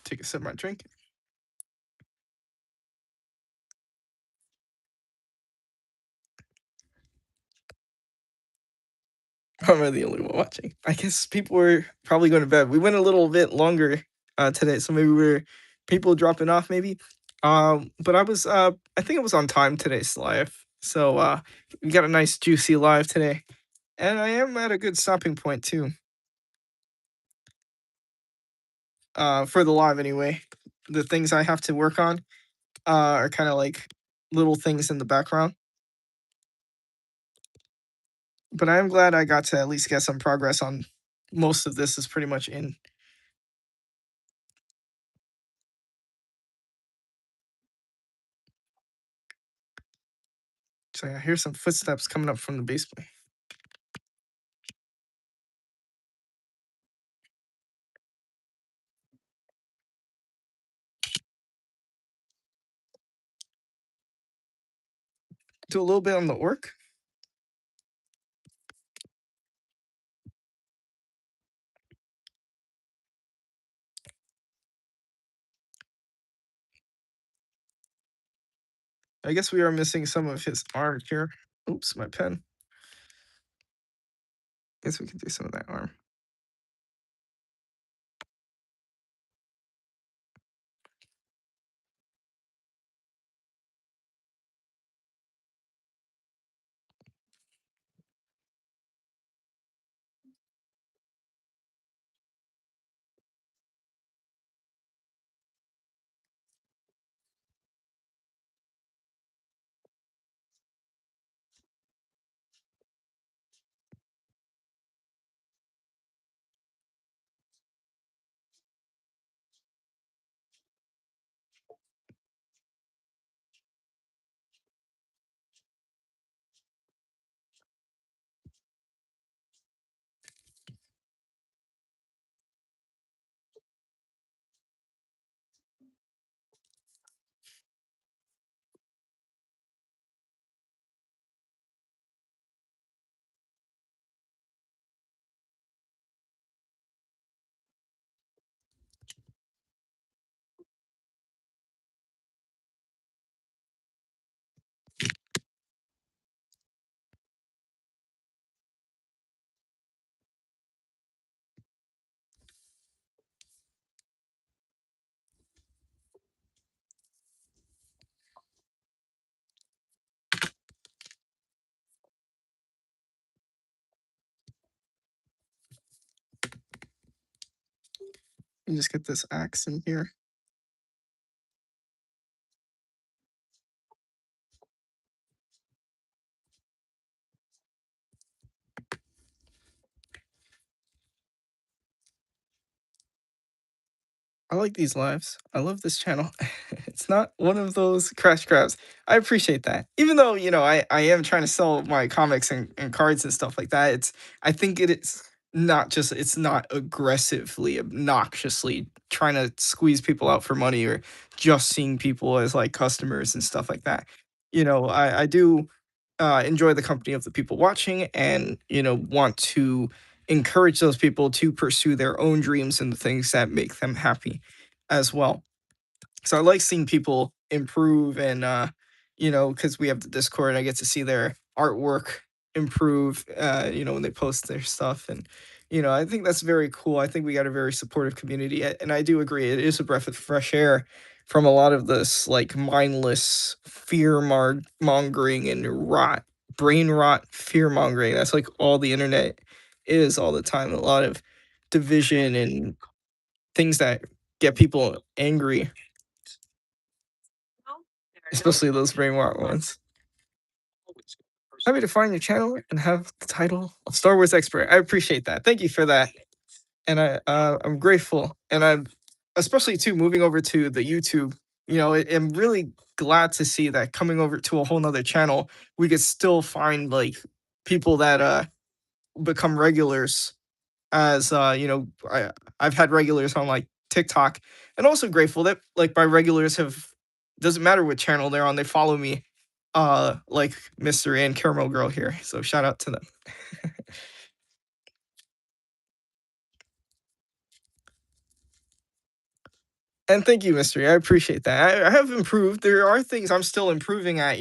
Take a sip of my drink. Am I the only one watching? I guess people were probably going to bed. We went a little bit longer today, so maybe we're people dropping off maybe. But I think it was on time today's live. So we got a nice juicy live today. And I am at a good stopping point too. For the live anyway. The things I have to work on are kind of like little things in the background. But I am glad I got to at least get some progress on most of this is pretty much in. So yeah, here's some footsteps coming up from the basement. Do a little bit on the orc. I guess we are missing some of his arm here. Oops, my pen. Guess we can do some of that arm. You just get this axe in here. I like these lives. I love this channel. It's not one of those crash grabs. I appreciate that. Even though, I am trying to sell my comics and cards and stuff like that. I think it's not aggressively, obnoxiously trying to squeeze people out for money or just seeing people as like customers and stuff like that. I do enjoy the company of the people watching and, want to encourage those people to pursue their own dreams and the things that make them happy as well. So I like seeing people improve and because we have the Discord, I get to see their artwork improve, when they post their stuff. And I think that's very cool. I think we got a very supportive community, and I do agree it is a breath of fresh air from a lot of this like mindless fear mongering and brain rot fear mongering. That's like all the internet is all the time. A lot of division and things that get people angry, especially those brain rot ones. Happy to find your channel and have the title of Star Wars expert. I appreciate that. Thank you for that. And I'm grateful. And I'm especially too moving over to the YouTube. I'm really glad to see that coming over to a whole nother channel, we could still find like people that become regulars as I've had regulars on like TikTok, and also grateful that like my regulars have doesn't matter what channel they're on, they follow me, like Mr. and Caramel Girl here. So shout out to them. And thank you, Mystery. I appreciate that. I have improved. There are things I'm still improving at.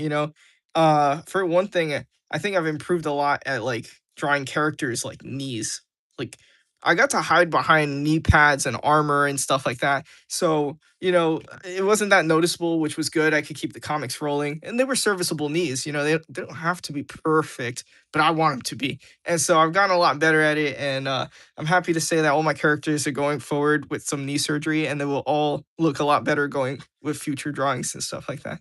For one thing, I think I've improved a lot at like drawing characters like knees. Like I got to hide behind knee pads and armor and stuff like that. So, it wasn't that noticeable, which was good. I could keep the comics rolling. And they were serviceable knees. They don't have to be perfect, but I want them to be. And so I've gotten a lot better at it. And I'm happy to say that all my characters are going forward with some knee surgery, and they will all look a lot better going with future drawings and stuff like that.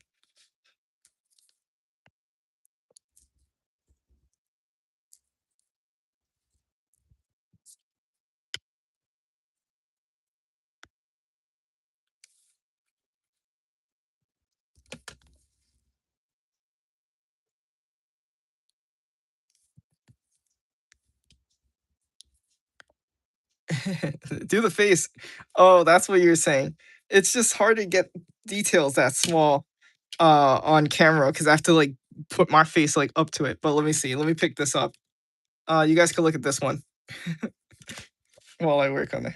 Do the face. Oh, that's what you're saying. It's just hard to get details that small on camera because I have to like put my face like up to it. But let me see. Let me pick this up. You guys can look at this one while I work on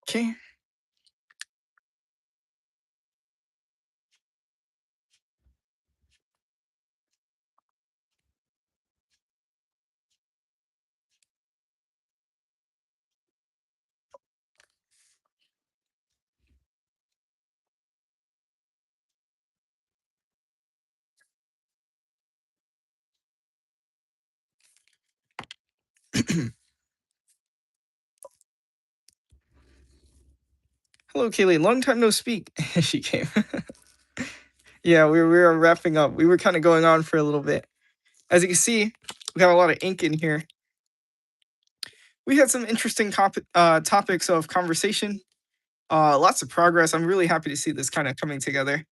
Okay. Hello, Kaylee. Long time no speak. She came. Yeah, we were wrapping up. We were kind of going on for a little bit. As you can see, we got a lot of ink in here. We had some interesting topics of conversation. Lots of progress. I'm really happy to see this kind of coming together.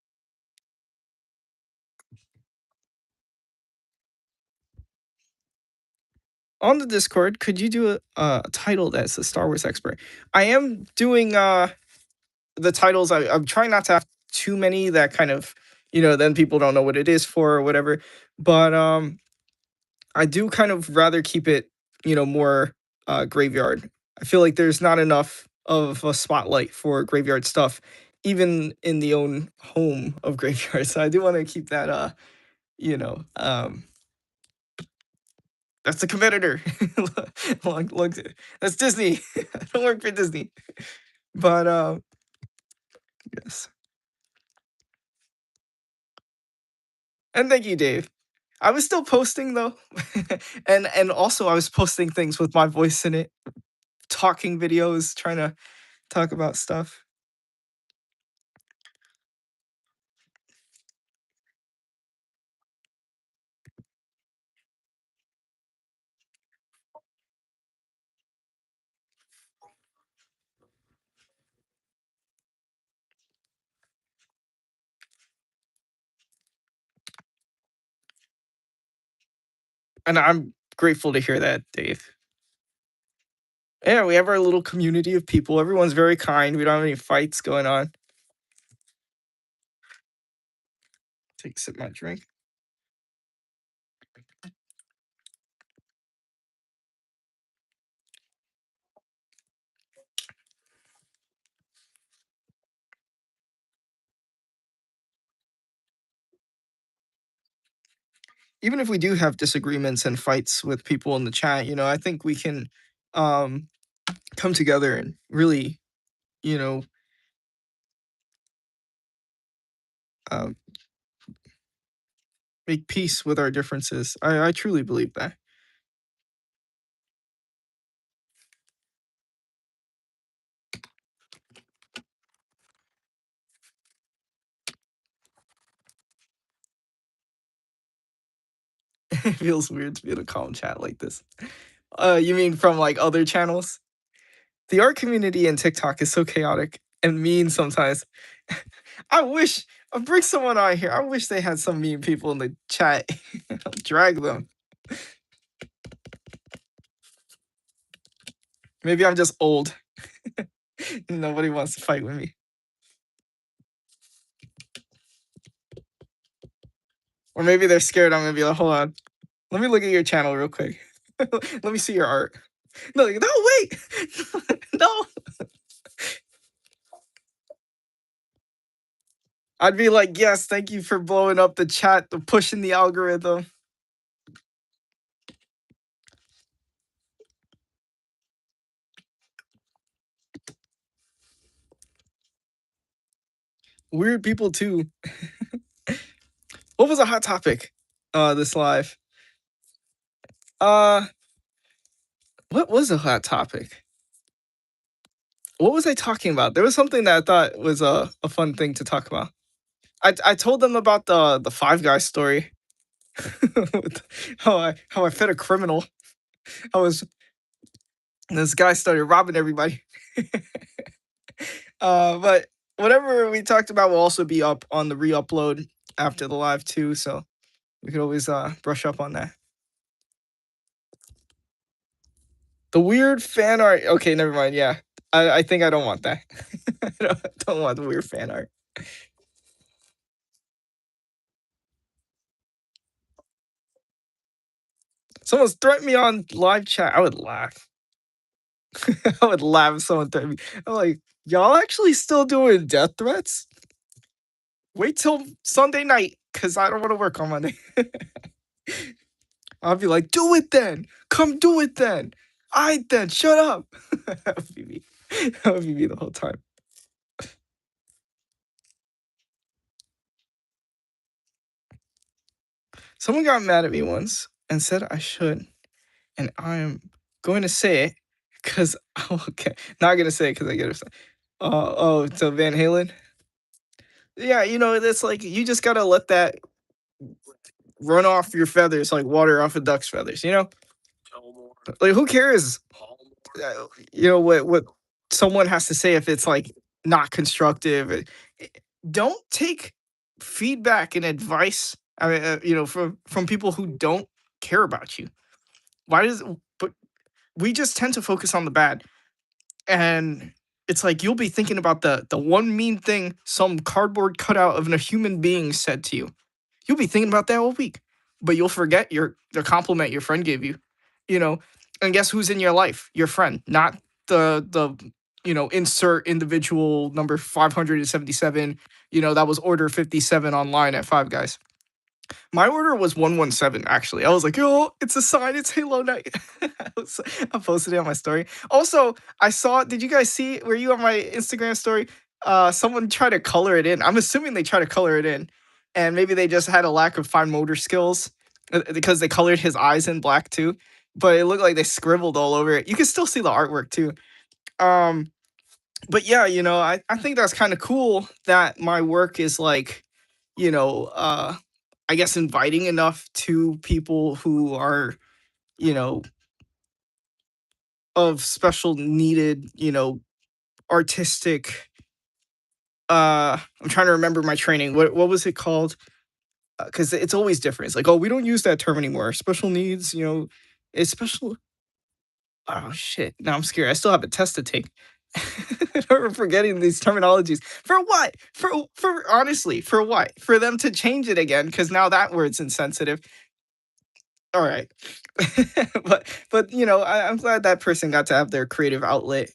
On the Discord, could you do a title that's a Star Wars expert? I am doing the titles. I'm trying not to have too many that kind of, then people don't know what it is for or whatever. But I do kind of rather keep it, more graveyard. I feel like there's not enough of a spotlight for graveyard stuff, even in the own home of graveyard. So I do want to keep that, you know, um, that's a competitor. That's Disney. I don't work for Disney. But yes. And thank you, Dave. I was still posting though. And also I was posting things with my voice in it, talking videos, trying to talk about stuff. And I'm grateful to hear that, Dave. Yeah, we have our little community of people. Everyone's very kind. We don't have any fights going on. Take a sip of my drink. Even if we do have disagreements and fights with people in the chat, I think we can um, come together and really, you know, um, make peace with our differences. I truly believe that. It feels weird to be in a calm chat like this. You mean from like other channels? The art community in TikTok is so chaotic and mean sometimes. I wish I'll bring someone on here. I wish they had some mean people in the chat. I'll drag them. Maybe I'm just old. Nobody wants to fight with me. Or maybe they're scared I'm gonna be like, hold on. Let me look at your channel real quick. Let me see your art. No, no, wait. No. I'd be like, yes, thank you for blowing up the chat, the pushing the algorithm. Weird people too. What was a hot topic? This live. What was a hot topic? What was I talking about? There was something that I thought was a fun thing to talk about. I told them about the Five Guys story. how I fed a criminal. This guy started robbing everybody. But whatever we talked about will also be up on the re-upload after the live too, so we could always brush up on that. The weird fan art. Okay, never mind. Yeah, I think I don't want that. I don't want the weird fan art. Someone's threatened me on live chat. I would laugh. I would laugh if someone threatened me. I'm like, y'all actually still doing death threats? Wait till Sunday night, cause I don't want to work on Monday. I'll be like, do it then. Come do it then. I then shut up. That would be me. That would be me the whole time. Someone got mad at me once and said I should, and I'm going to say it because okay, not gonna say it because I get upset. Oh, to Van Halen. Yeah, you know, that's like you just gotta let that run off your feathers like water off a duck's feathers. You know, like who cares? You know what someone has to say if it's like not constructive. Don't take feedback and advice. I mean, you know, from people who don't care about you. Why does but we just tend to focus on the bad, and it's like you'll be thinking about the one mean thing some cardboard cutout of a human being said to you. You'll be thinking about that all week, but you'll forget the compliment your friend gave you. You know, and guess who's in your life? Your friend, not the you know, insert individual number 577. You know, that was order 57 online at Five Guys. My order was 117, actually. I was like, yo, it's a sign, it's Halo Night. I posted it on my story. Also, I saw, did you guys see, were you on my Instagram story? Someone tried to color it in. I'm assuming they tried to color it in. And maybe they just had a lack of fine motor skills because they colored his eyes in black too. But it looked like they scribbled all over it. You can still see the artwork too. But yeah, you know, I think that's kind of cool that my work is like, you know, I guess inviting enough to people who are, you know, of special needed, you know, artistic. I'm trying to remember my training. What was it called? Because it's always different. It's like, oh, we don't use that term anymore. Special needs, you know, it's special. Oh shit! Now I'm scared. I still have a test to take. I'm forgetting these terminologies. For what? For honestly, for what? For them to change it again? Because now that word's insensitive. All right. but you know, I'm glad that person got to have their creative outlet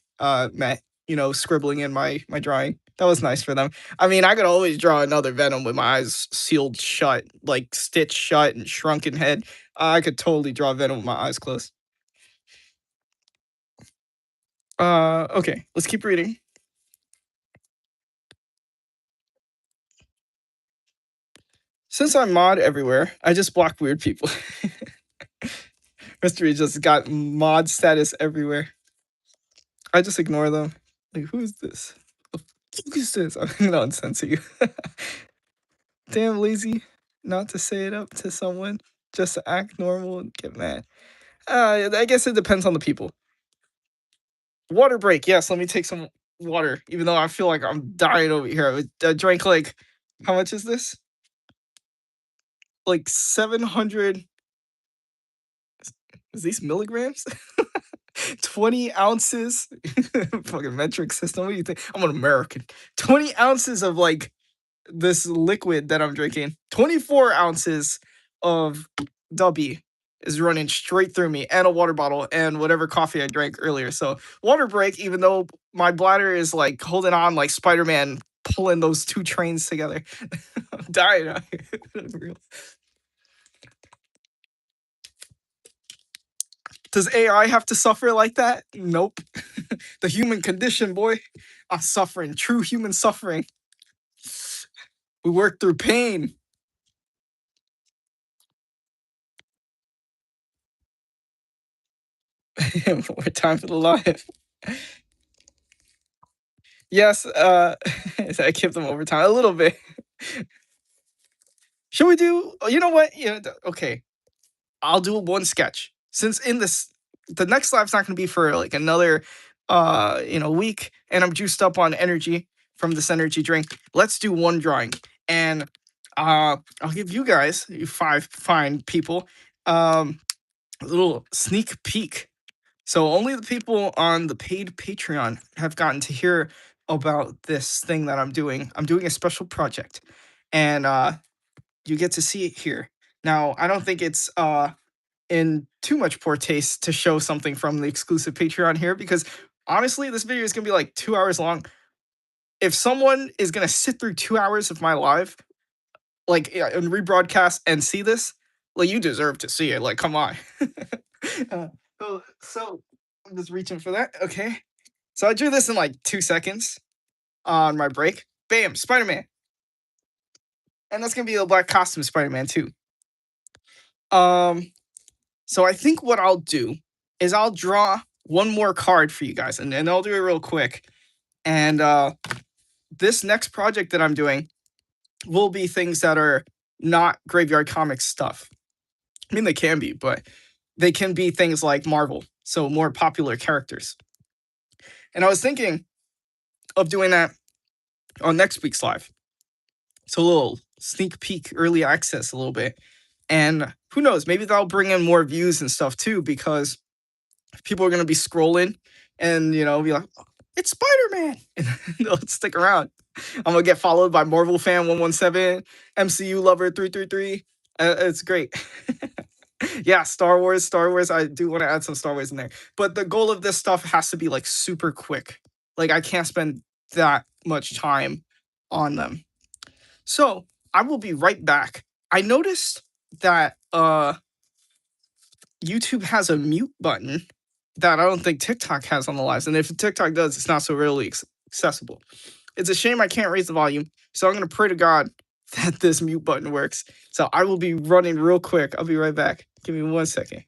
met, you know, scribbling in my drawing. That was nice for them. I mean, I could always draw another Venom with my eyes sealed shut, like stitched shut and shrunken head. I could totally draw Venom with my eyes closed. Okay, let's keep reading. Since I mod everywhere, I just block weird people. Mystery just got mod status everywhere. I just ignore them. Like, who is this? Who is this? I'm gonna uncensor you. Damn lazy not to say it up to someone. just act normal and get mad. I guess it depends on the people. Water break. Yes, let me take some water. Even though I feel like I'm dying over here. I drank like, how much is this? Like 700. Is these milligrams? 20 ounces. Fucking metric system. What do you think? I'm an American. 20 ounces of like this liquid that I'm drinking. 24 ounces of Dubby is running straight through me, and a water bottle and whatever coffee I drank earlier. So water break, even though my bladder is like holding on like Spider-Man pulling those two trains together. I'm dying out here. Does AI have to suffer like that? Nope. The human condition, boy. I'm suffering. True human suffering. We work through pain. More time for the life. Yes, I kept them overtime a little bit. Should we do? You know what? Yeah, okay. I'll do one sketch since in this the next live's not going to be for like another week, and I'm juiced up on energy from this energy drink. Let's do one drawing, and I'll give you guys, you five fine people, a little sneak peek. So only the people on the paid Patreon have gotten to hear about this thing that I'm doing. I'm doing a special project, and you get to see it here. Now, I don't think it's in too much poor taste to show something from the exclusive Patreon here, because honestly, this video is gonna be like 2 hours long. If someone is gonna sit through 2 hours of my live, like and rebroadcast and see this, like you deserve to see it. Like, come on. uh, so I'm just reaching for that. Okay. So I drew this in like 2 seconds on my break. Bam, Spider-Man. And that's gonna be a black costume Spider-Man too. So I think what I'll do is I'll draw one more card for you guys, and I'll do it real quick. And this next project that I'm doing will be things that are not Graveyard Comics stuff. I mean, they can be, but they can be things like Marvel, so more popular characters. And I was thinking of doing that on next week's live. So a little sneak peek, early access a little bit. And who knows, maybe that'll bring in more views and stuff too, because people are going to be scrolling and, be like, it's Spider-Man. And they'll stick around. I'm going to get followed by Marvel Fan 117, MCU Lover 333. It's great. Yeah, Star Wars. I do want to add some Star Wars in there. But the goal of this stuff has to be like super quick. Like I can't spend that much time on them. So I will be right back. I noticed that YouTube has a mute button that I don't think TikTok has on the lives. And if TikTok does, it's not so readily accessible. It's a shame I can't raise the volume. So I'm going to pray to God that this mute button works. So I will be running real quick. I'll be right back. Give me 1 second.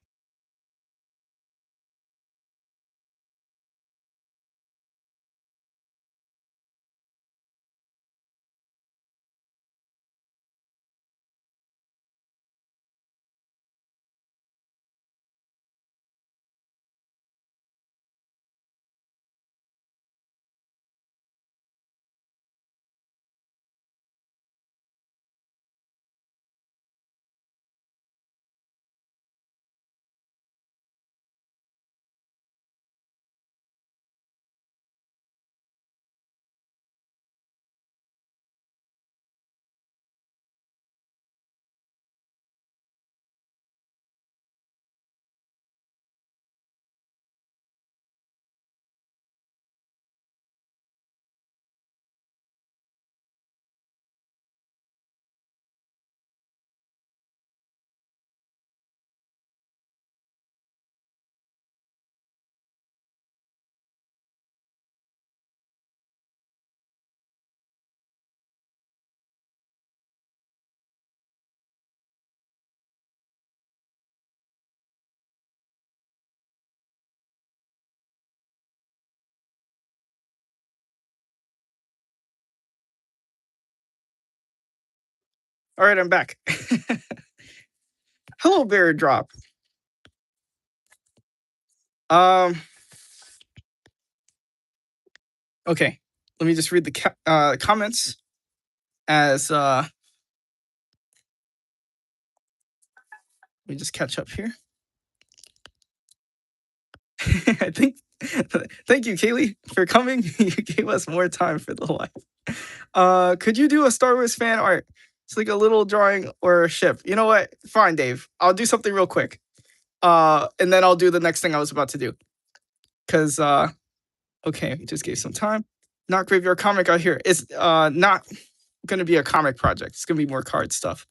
All right, I'm back. Hello, Bear Drop. Um. Okay. Let me just read the comments as let me just catch up here. I think thank you, Kaylee, for coming. You gave us more time for the live. Could you do a Star Wars fan art? It's like a little drawing or a ship. You know what? Fine, Dave. I'll do something real quick. And then I'll do the next thing I was about to do. Cause okay, we just gave some time. Not graveyard comic out here. It's not gonna be a comic project. It's gonna be more card stuff.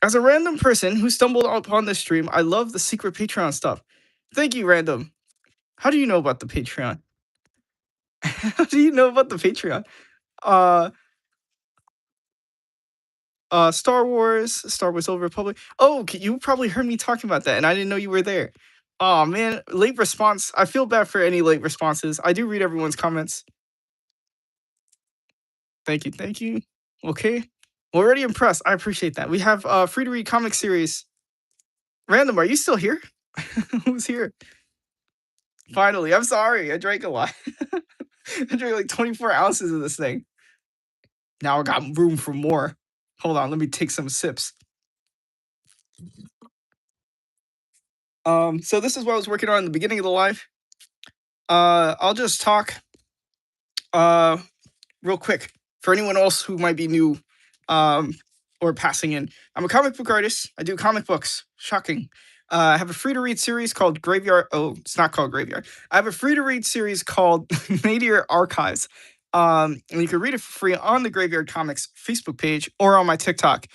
As a random person who stumbled upon this stream, I love the secret Patreon stuff. Thank you, random. How do you know about the Patreon? How do you know about the Patreon? Uh Star Wars Old Republic. Oh, you probably heard me talking about that and I didn't know you were there. Oh man, late response. I feel bad for any late responses. I do read everyone's comments. Thank you, thank you. Okay. Already impressed. I appreciate that. We have free to read comic series. Random, are you still here? Who's here? Finally, I'm sorry. I drank a lot. I drank like 24 ounces of this thing. Now I got room for more. Hold on, let me take some sips. So this is what I was working on in the beginning of the live. I'll just talk real quick for anyone else who might be new or passing in. I'm a comic book artist. I do comic books. Shocking. I have a free to read series called Graveyard. Oh, it's not called Graveyard. I have a free to read series called Nadir Archives. And you can read it for free on the Graveyard Comics Facebook page or on my TikTok.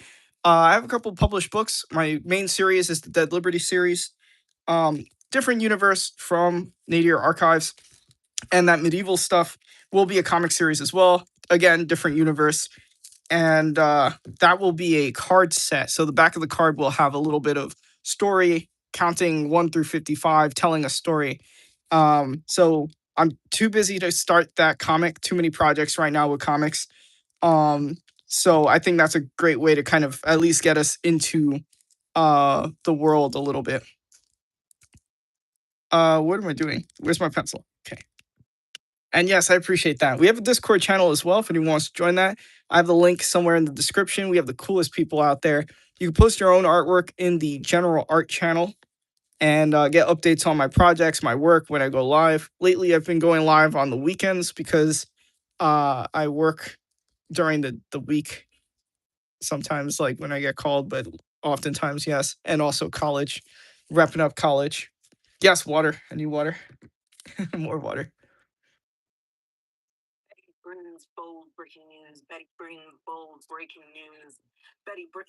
I have a couple published books. My main series is the Dead Liberty series. Different universe from Nadir Archives, and that medieval stuff will be a comic series as well. Again, different universe, and that will be a card set. So the back of the card will have a little bit of story, counting 1 through 55, telling a story. So I'm too busy to start that comic. Too many projects right now with comics. So I think that's a great way to kind of at least get us into the world a little bit. What am I doing? Where's my pencil? Okay. And yes, I appreciate that. We have a Discord channel as well if anyone wants to join that. I have the link somewhere in the description. We have the coolest people out there. You can post your own artwork in the general art channel and get updates on my projects, my work when I go live. Lately, I've been going live on the weekends because I work during the week. Sometimes, like when I get called, but oftentimes, yes. And also college, wrapping up college. Yes, water. I need water. More water. Betty brings bold breaking news. Betty brings bold breaking news. Betty bring.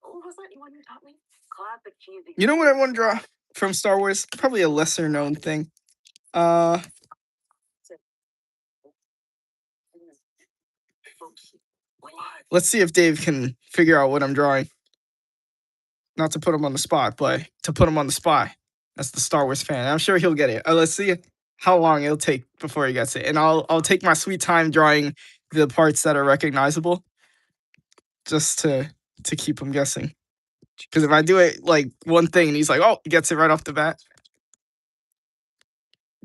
Oh, was that the one you taught me? Clap the cheesy. You know what I want to draw from Star Wars? Probably a lesser known thing. Let's see if Dave can figure out what I'm drawing. Not to put him on the spot, but to put him on the spot. That's the Star Wars fan. I'm sure he'll get it. Let's see how long it'll take before he gets it. And I'll take my sweet time drawing the parts that are recognizable just to keep him guessing. Because if I do it like one thing and he's like, oh, he gets it right off the bat.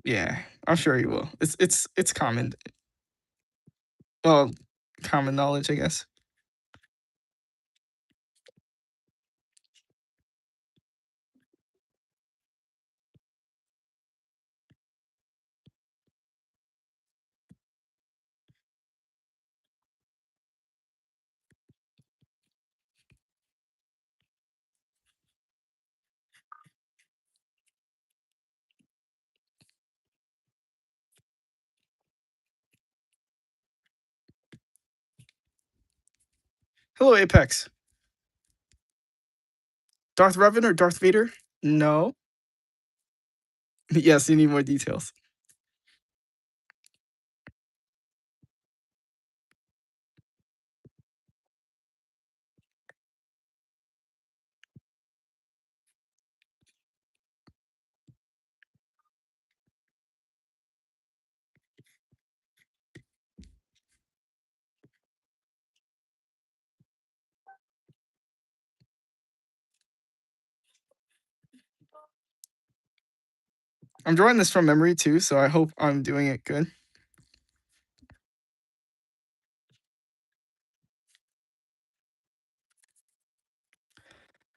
Yeah, I'm sure he will. It's common. Well, common knowledge, I guess. Hello, Apex. Darth Revan or Darth Vader? No. Yes, you need more details. I'm drawing this from memory too, so I hope I'm doing it good.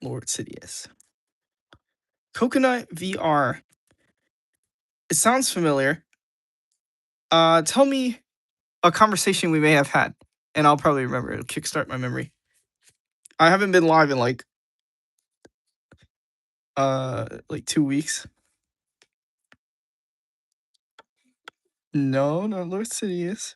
Lord Sidious. Coconut VR. It sounds familiar. Tell me a conversation we may have had, and I'll probably remember. It'll kickstart my memory. I haven't been live in like 2 weeks. No, not Lord Sidious.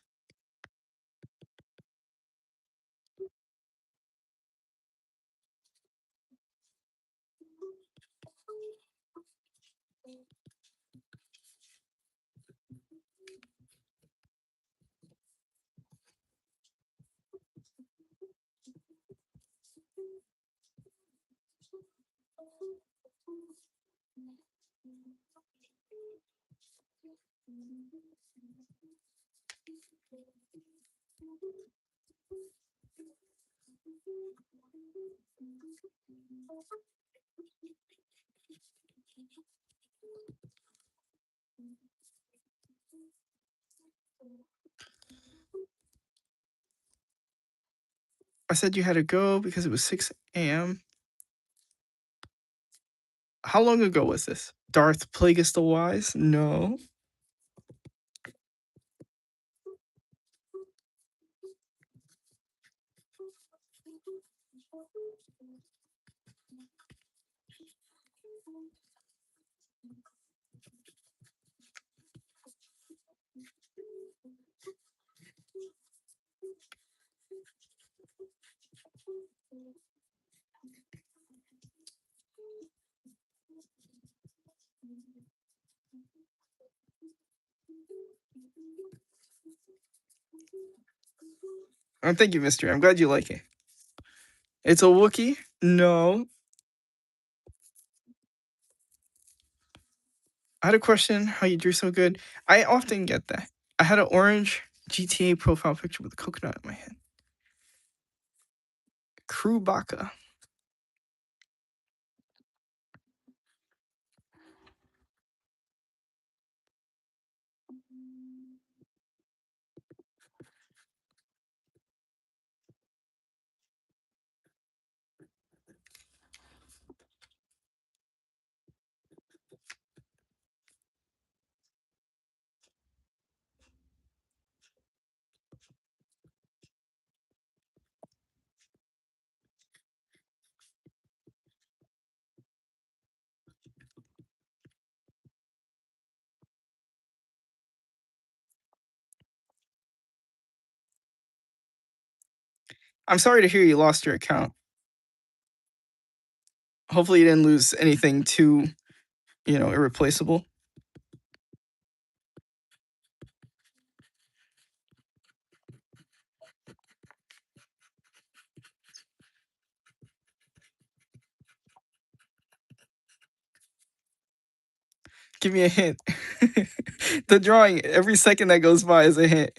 I said you had to go because it was 6 a.m. How long ago was this? Darth Plagueis the Wise? No. Oh, thank you, Mystery. I'm glad you like it. It's a Wookiee? No. I had a question how you drew so good. I often get that. I had an orange GTA profile picture with a coconut in my head. Krubaka. I'm sorry to hear you lost your account. Hopefully you didn't lose anything too, irreplaceable. Give me a hint. The drawing, every second that goes by is a hint.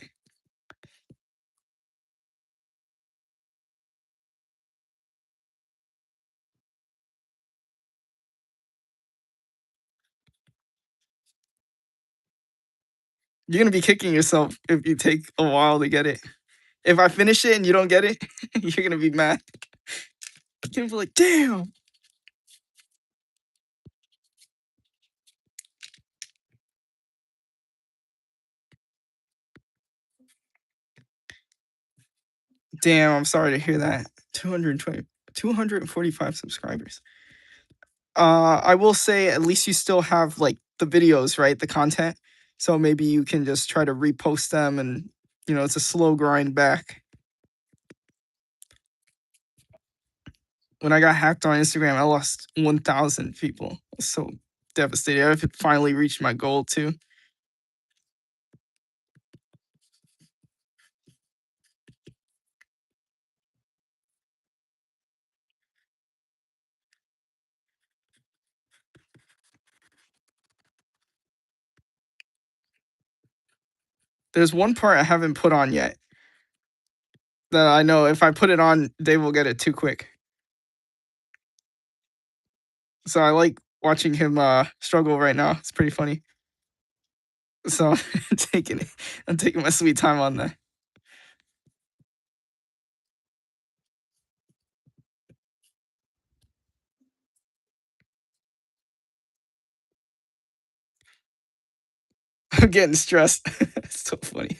You're gonna be kicking yourself if you take a while to get it. If I finish it and you don't get it, you're gonna be mad. You're gonna be like, damn. Damn, I'm sorry to hear that. 245 subscribers. I will say at least you still have like the videos, right? The content. So maybe you can just try to repost them and it's a slow grind back. When I got hacked on Instagram, I lost 1,000 people. I was so devastated. I finally reached my goal too. There's one part I haven't put on yet that I know if I put it on, they will get it too quick. So I like watching him struggle right now. It's pretty funny. So I'm taking my sweet time on that. I'm getting stressed. It's so funny.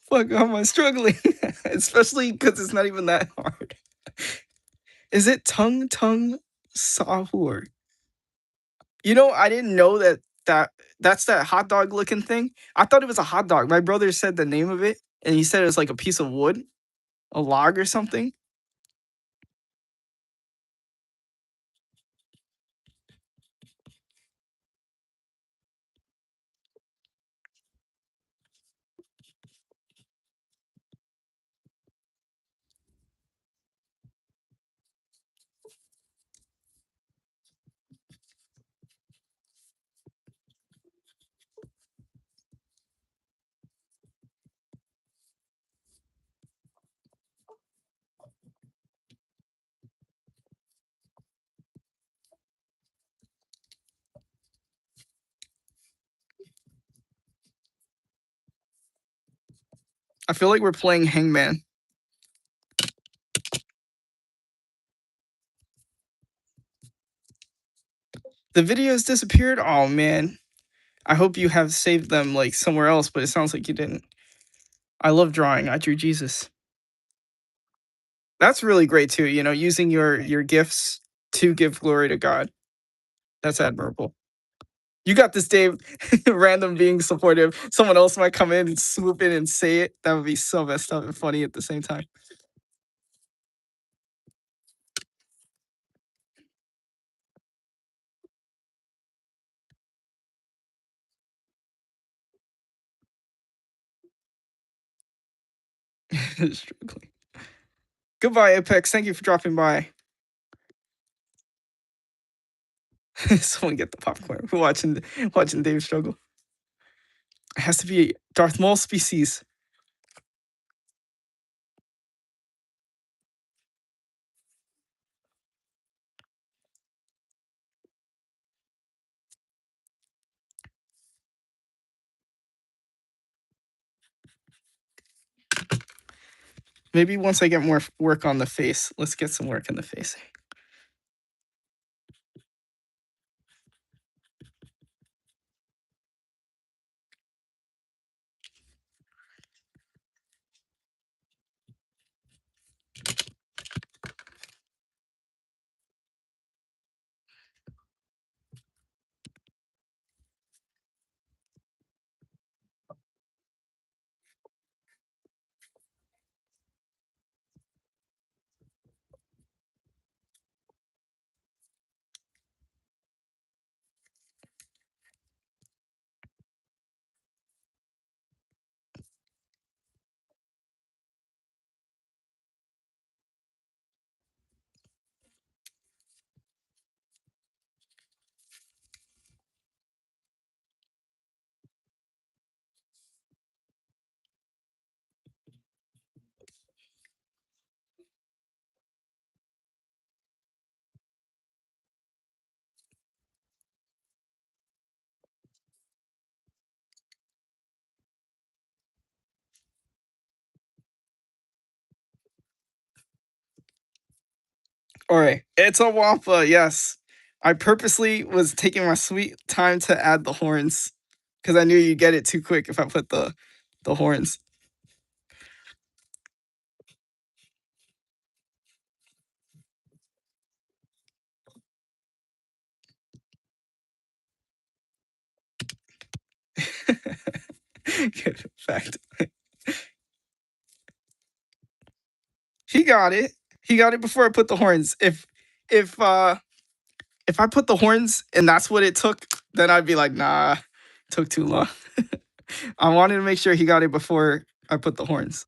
Fuck, how am I struggling? Especially because it's not even that hard. Is it tongue sahur? You know, I didn't know that's that hot dog looking thing. I thought it was a hot dog. My brother said the name of it, and he said it was like a piece of wood, a log or something. I feel like we're playing Hangman. The videos disappeared? Oh man. I hope you have saved them like somewhere else, but it sounds like you didn't. I love drawing. I drew Jesus. That's really great too, you know, using your gifts to give glory to God. That's admirable. You got this, Dave. Random being supportive. Someone else might come in and swoop in and say it. That would be so messed up and funny at the same time. Struggling. Goodbye, Apex. Thank you for dropping by. Someone get the popcorn. We're watching Dave struggle. It has to be Darth Maul species. Maybe once I get more work on the face, let's get some work in the face. All right, it's a Wampa. Yes, I purposely was taking my sweet time to add the horns because I knew you'd get it too quick if I put the horns. Good fact. He got it. He got it before I put the horns. If I put the horns and that's what it took, then I'd be like, nah, it took too long. I wanted to make sure he got it before I put the horns.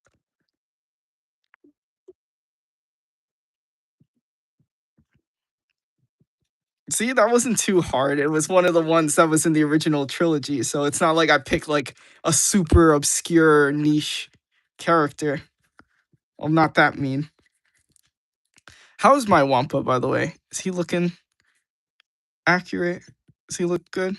See, that wasn't too hard. It was one of the ones that was in the original trilogy, so it's not like I picked like a super obscure niche character. I'm not that mean. How's my Wampa, by the way? Is he looking accurate? Does he look good?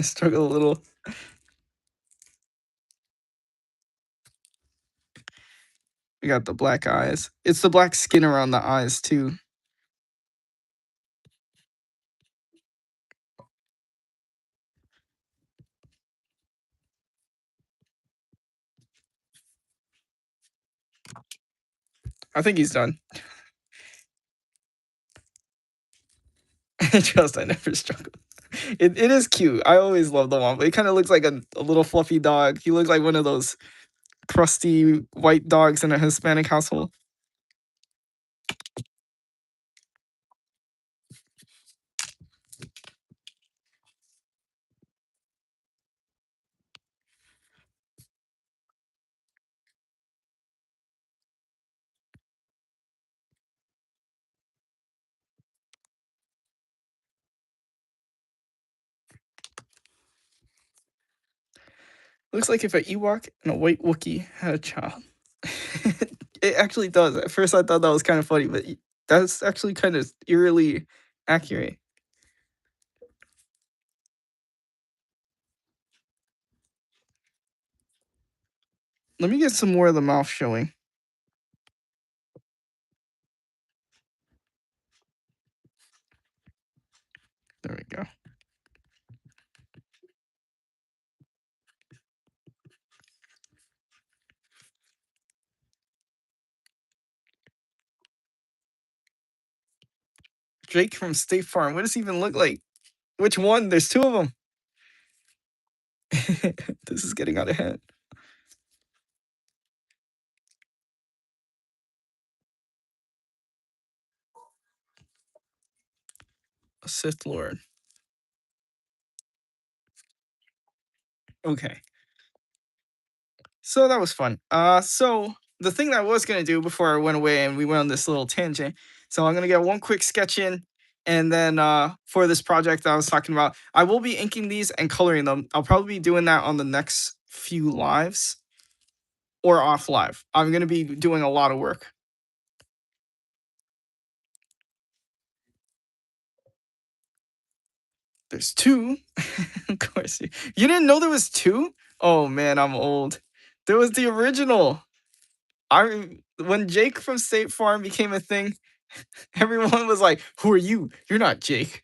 Struggle a little. We got the black eyes. It's the black skin around the eyes too. I think he's done. Trust, I never struggle. It is cute. I always love the Wampa. It kind of looks like a little fluffy dog. He looks like one of those crusty white dogs in a Hispanic household. Looks like if an Ewok and a white Wookiee had a child. It actually does. At first, I thought that was kind of funny, but that's actually kind of eerily accurate. Let me get some more of the mouth showing. There we go. Jake from State Farm. What does he even look like? Which one? There's two of them. This is getting out of hand. A Sith Lord. Okay. So that was fun. So the thing that I was gonna do before I went away and we went on this little tangent. So I'm gonna get one quick sketch in, and then for this project that I was talking about, I will be inking these and coloring them. I'll probably be doing that on the next few lives or off live. I'm gonna be doing a lot of work. There's two. Of course. You didn't know there was two? Oh man, I'm old. There was the original. When Jake from State Farm became a thing, everyone was like, "Who are you? You're not Jake."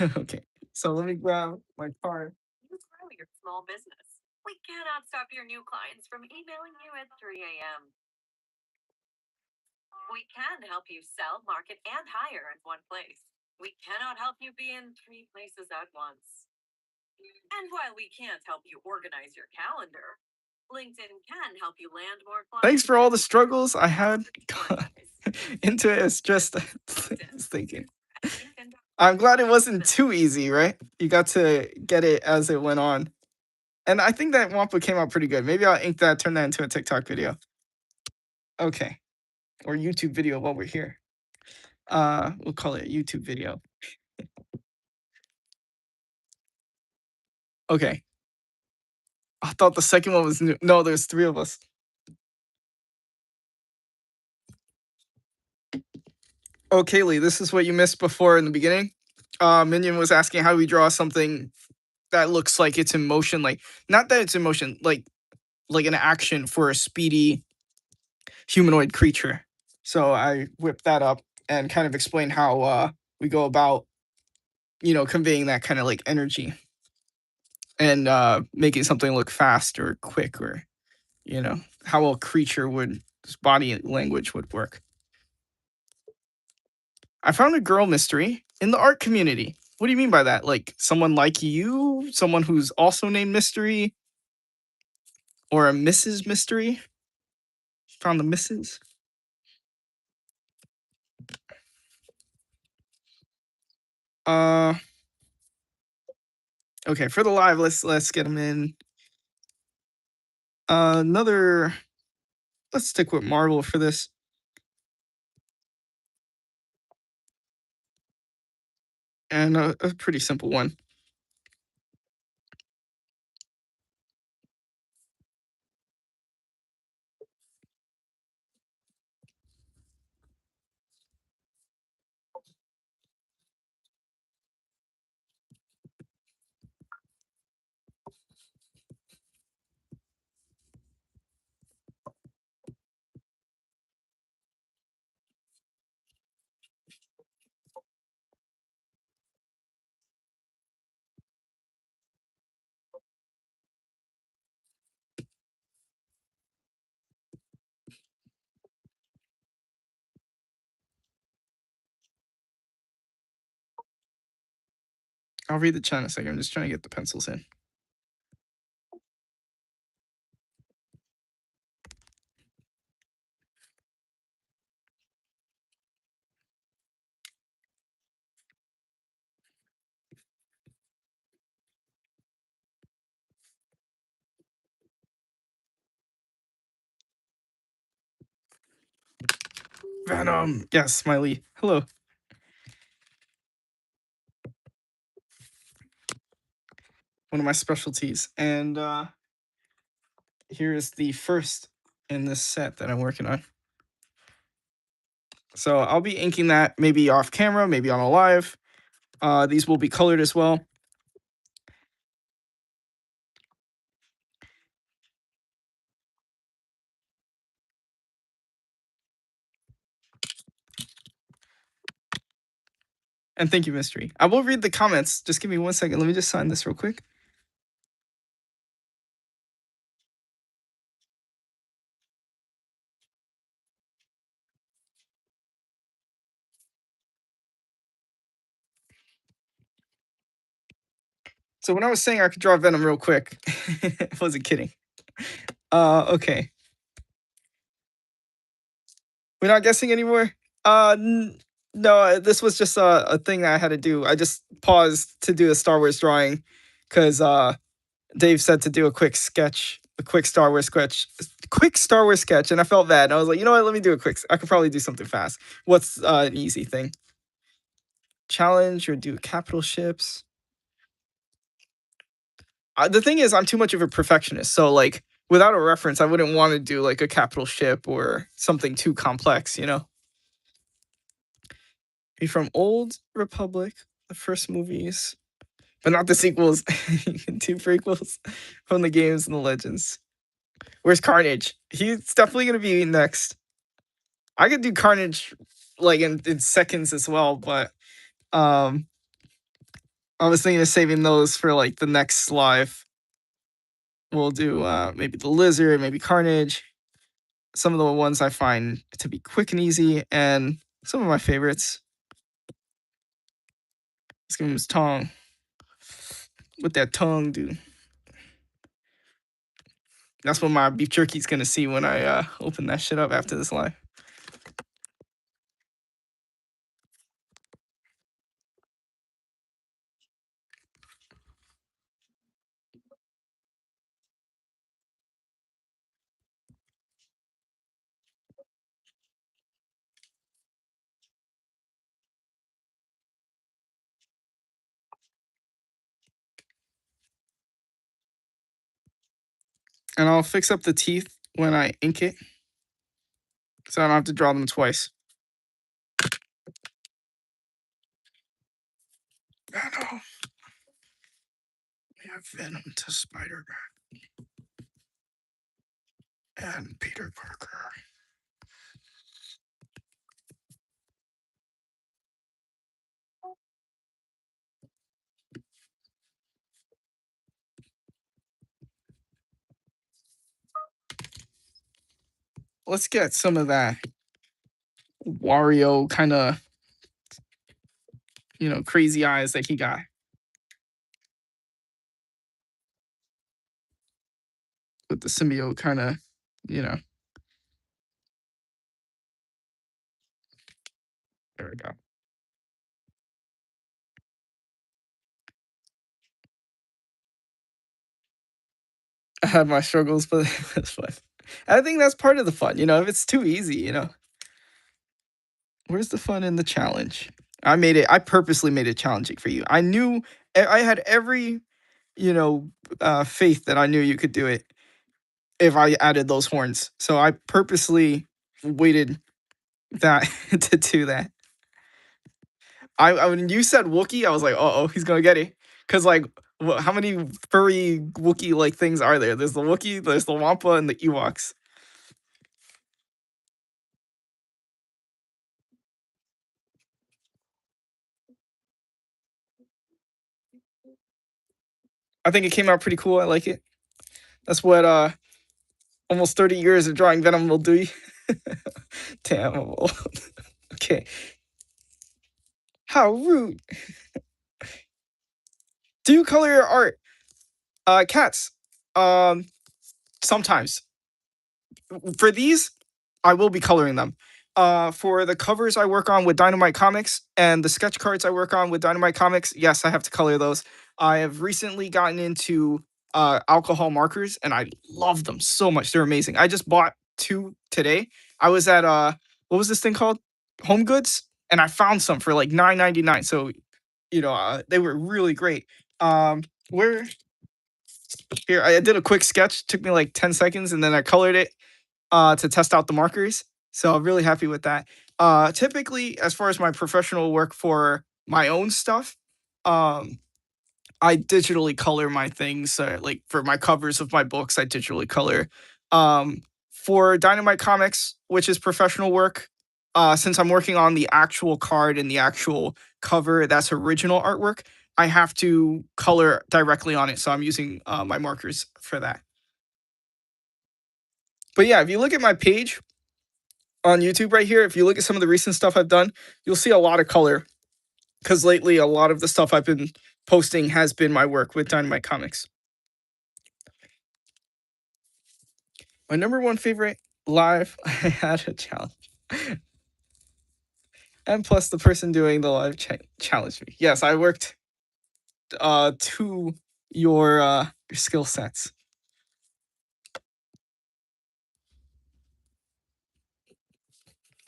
Okay. So let me grab my card. You grow your small business. We cannot stop your new clients from emailing you at 3 a.m. We can help you sell, market, and hire in one place. We cannot help you be in 3 places at once. And while we can't help you organize your calendar, LinkedIn can help you land more clients. Thanks for all the struggles I had. God. Into it is just thinking. I'm glad it wasn't too easy, right? You got to get it as it went on. And I think that Wampa came out pretty good. Maybe I'll ink that, turn that into a TikTok video. Okay. Or YouTube video while we're here. We'll call it a YouTube video. Okay. I thought the second one was new. No, there's three of us. Oh, Kaylee, this is what you missed before in the beginning. Minion was asking how we draw something that looks like it's in motion, like not that it's in motion, like an action for a speedy humanoid creature. So I whipped that up and kind of explained how we go about, conveying that kind of like energy and making something look fast or quick, or how a creature would, body language would work. I found a girl mystery in the art community. What do you mean by that? Like someone like you, someone who's also named Mystery, or a Mrs. Mystery? Found the Mrs. Uh, Okay, for the live, let's get them in. Another. Let's stick with Marvel for this. And a pretty simple one. I'll read the chat in a second. I'm just trying to get the pencils in. Venom. Yes, Smiley. Hello. One of my specialties. And here is the first in this set that I'm working on. So I'll be inking that maybe off camera, maybe on a live. These will be colored as well. And thank you, Mystery. I will read the comments. Just give me 1 second. Let me just sign this real quick. So when I was saying I could draw Venom real quick, I wasn't kidding. Okay. We're not guessing anymore? No, this was just a thing that I had to do. I just paused to do a Star Wars drawing because Dave said to do a quick sketch, a quick Star Wars sketch, and I felt bad. And I was like, you know what? Let me do a quick. I could probably do something fast. What's an easy thing? Challenge or do capital ships? The thing is, I'm too much of a perfectionist. So like, without a reference, I wouldn't want to do like a capital ship or something too complex. You know. Be from Old Republic, the first movies, but not the sequels. You can do prequels from the games and the legends. Where's Carnage? He's definitely gonna be next. I could do Carnage like in seconds as well, but um I was thinking of saving those for like the next live. We'll do maybe the lizard, maybe Carnage. Some of the ones I find to be quick and easy, and some of my favorites. Let's give him his tongue. With that tongue, dude. That's what my beef jerky's gonna see when I open that shit up after this live. And I'll fix up the teeth when I ink it, so I don't have to draw them twice. Venom. We have Venom to Spider-Man and Peter Parker. Let's get some of that Wario kind of, crazy eyes that he got. With the symbiote kind of, there we go. I have my struggles, but it's fun. I think that's part of the fun, if it's too easy, Where's the fun in the challenge? I purposely made it challenging for you. I knew I had every, you know, faith that I knew you could do it if I added those horns. So I purposely waited that to do that. When you said Wookiee, I was like, oh, he's gonna get it. Cause like, how many furry Wookiee like things are there? There's the Wookiee, there's the Wampa, and the Ewoks. I think it came out pretty cool. I like it. That's what almost 30 years of drawing Venom will do you. Damn, I'm old. Okay. How rude. Do you color your art? Cats. Sometimes. For these, I will be coloring them. For the covers I work on with Dynamite Comics and the sketch cards I work on with Dynamite Comics, yes, I have to color those. I have recently gotten into alcohol markers, and I love them so much. They're amazing. I just bought 2 today. I was at what was this thing called? Home Goods, and I found some for like $9.99. So they were really great. Where here I did a quick sketch. Took me like 10 seconds, and then I colored it to test out the markers. So I'm really happy with that. Typically, as far as my professional work for my own stuff, um, I digitally color my things. Like for my covers of my books, I digitally color. Um, for Dynamite Comics, which is professional work, since I'm working on the actual card and the actual cover, that's original artwork. I have to color directly on it, so I'm using my markers for that. But yeah, if you look at my page on YouTube right here, if you look at some of the recent stuff I've done, you'll see a lot of color. Because lately, a lot of the stuff I've been posting has been my work with Dynamite Comics. My number one favorite live, I had a challenge. And plus, the person doing the live challenged me. Yes, I worked to your skill sets.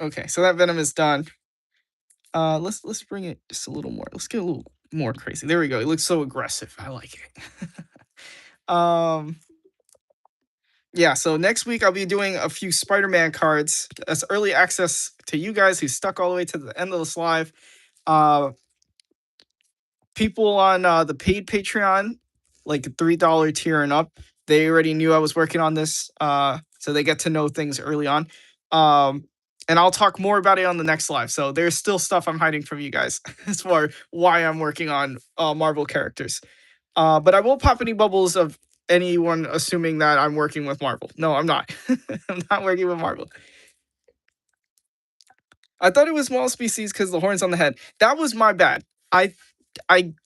Okay, so that Venom is done. Let's bring it just a little more. Let's get a little more crazy. There we go. It looks so aggressive. I like it. Yeah, so next week I'll be doing a few Spider-Man cards. That's early access to you guys who stuck all the way to the end of this live. People on the paid Patreon, like $3 tier and up, they already knew I was working on this. So they get to know things early on. And I'll talk more about it on the next live. So there's still stuff I'm hiding from you guys as far why I'm working on Marvel characters. But I won't pop any bubbles of anyone assuming that I'm working with Marvel. No, I'm not. I'm not working with Marvel. I thought it was small species because the horns on the head. That was my bad. I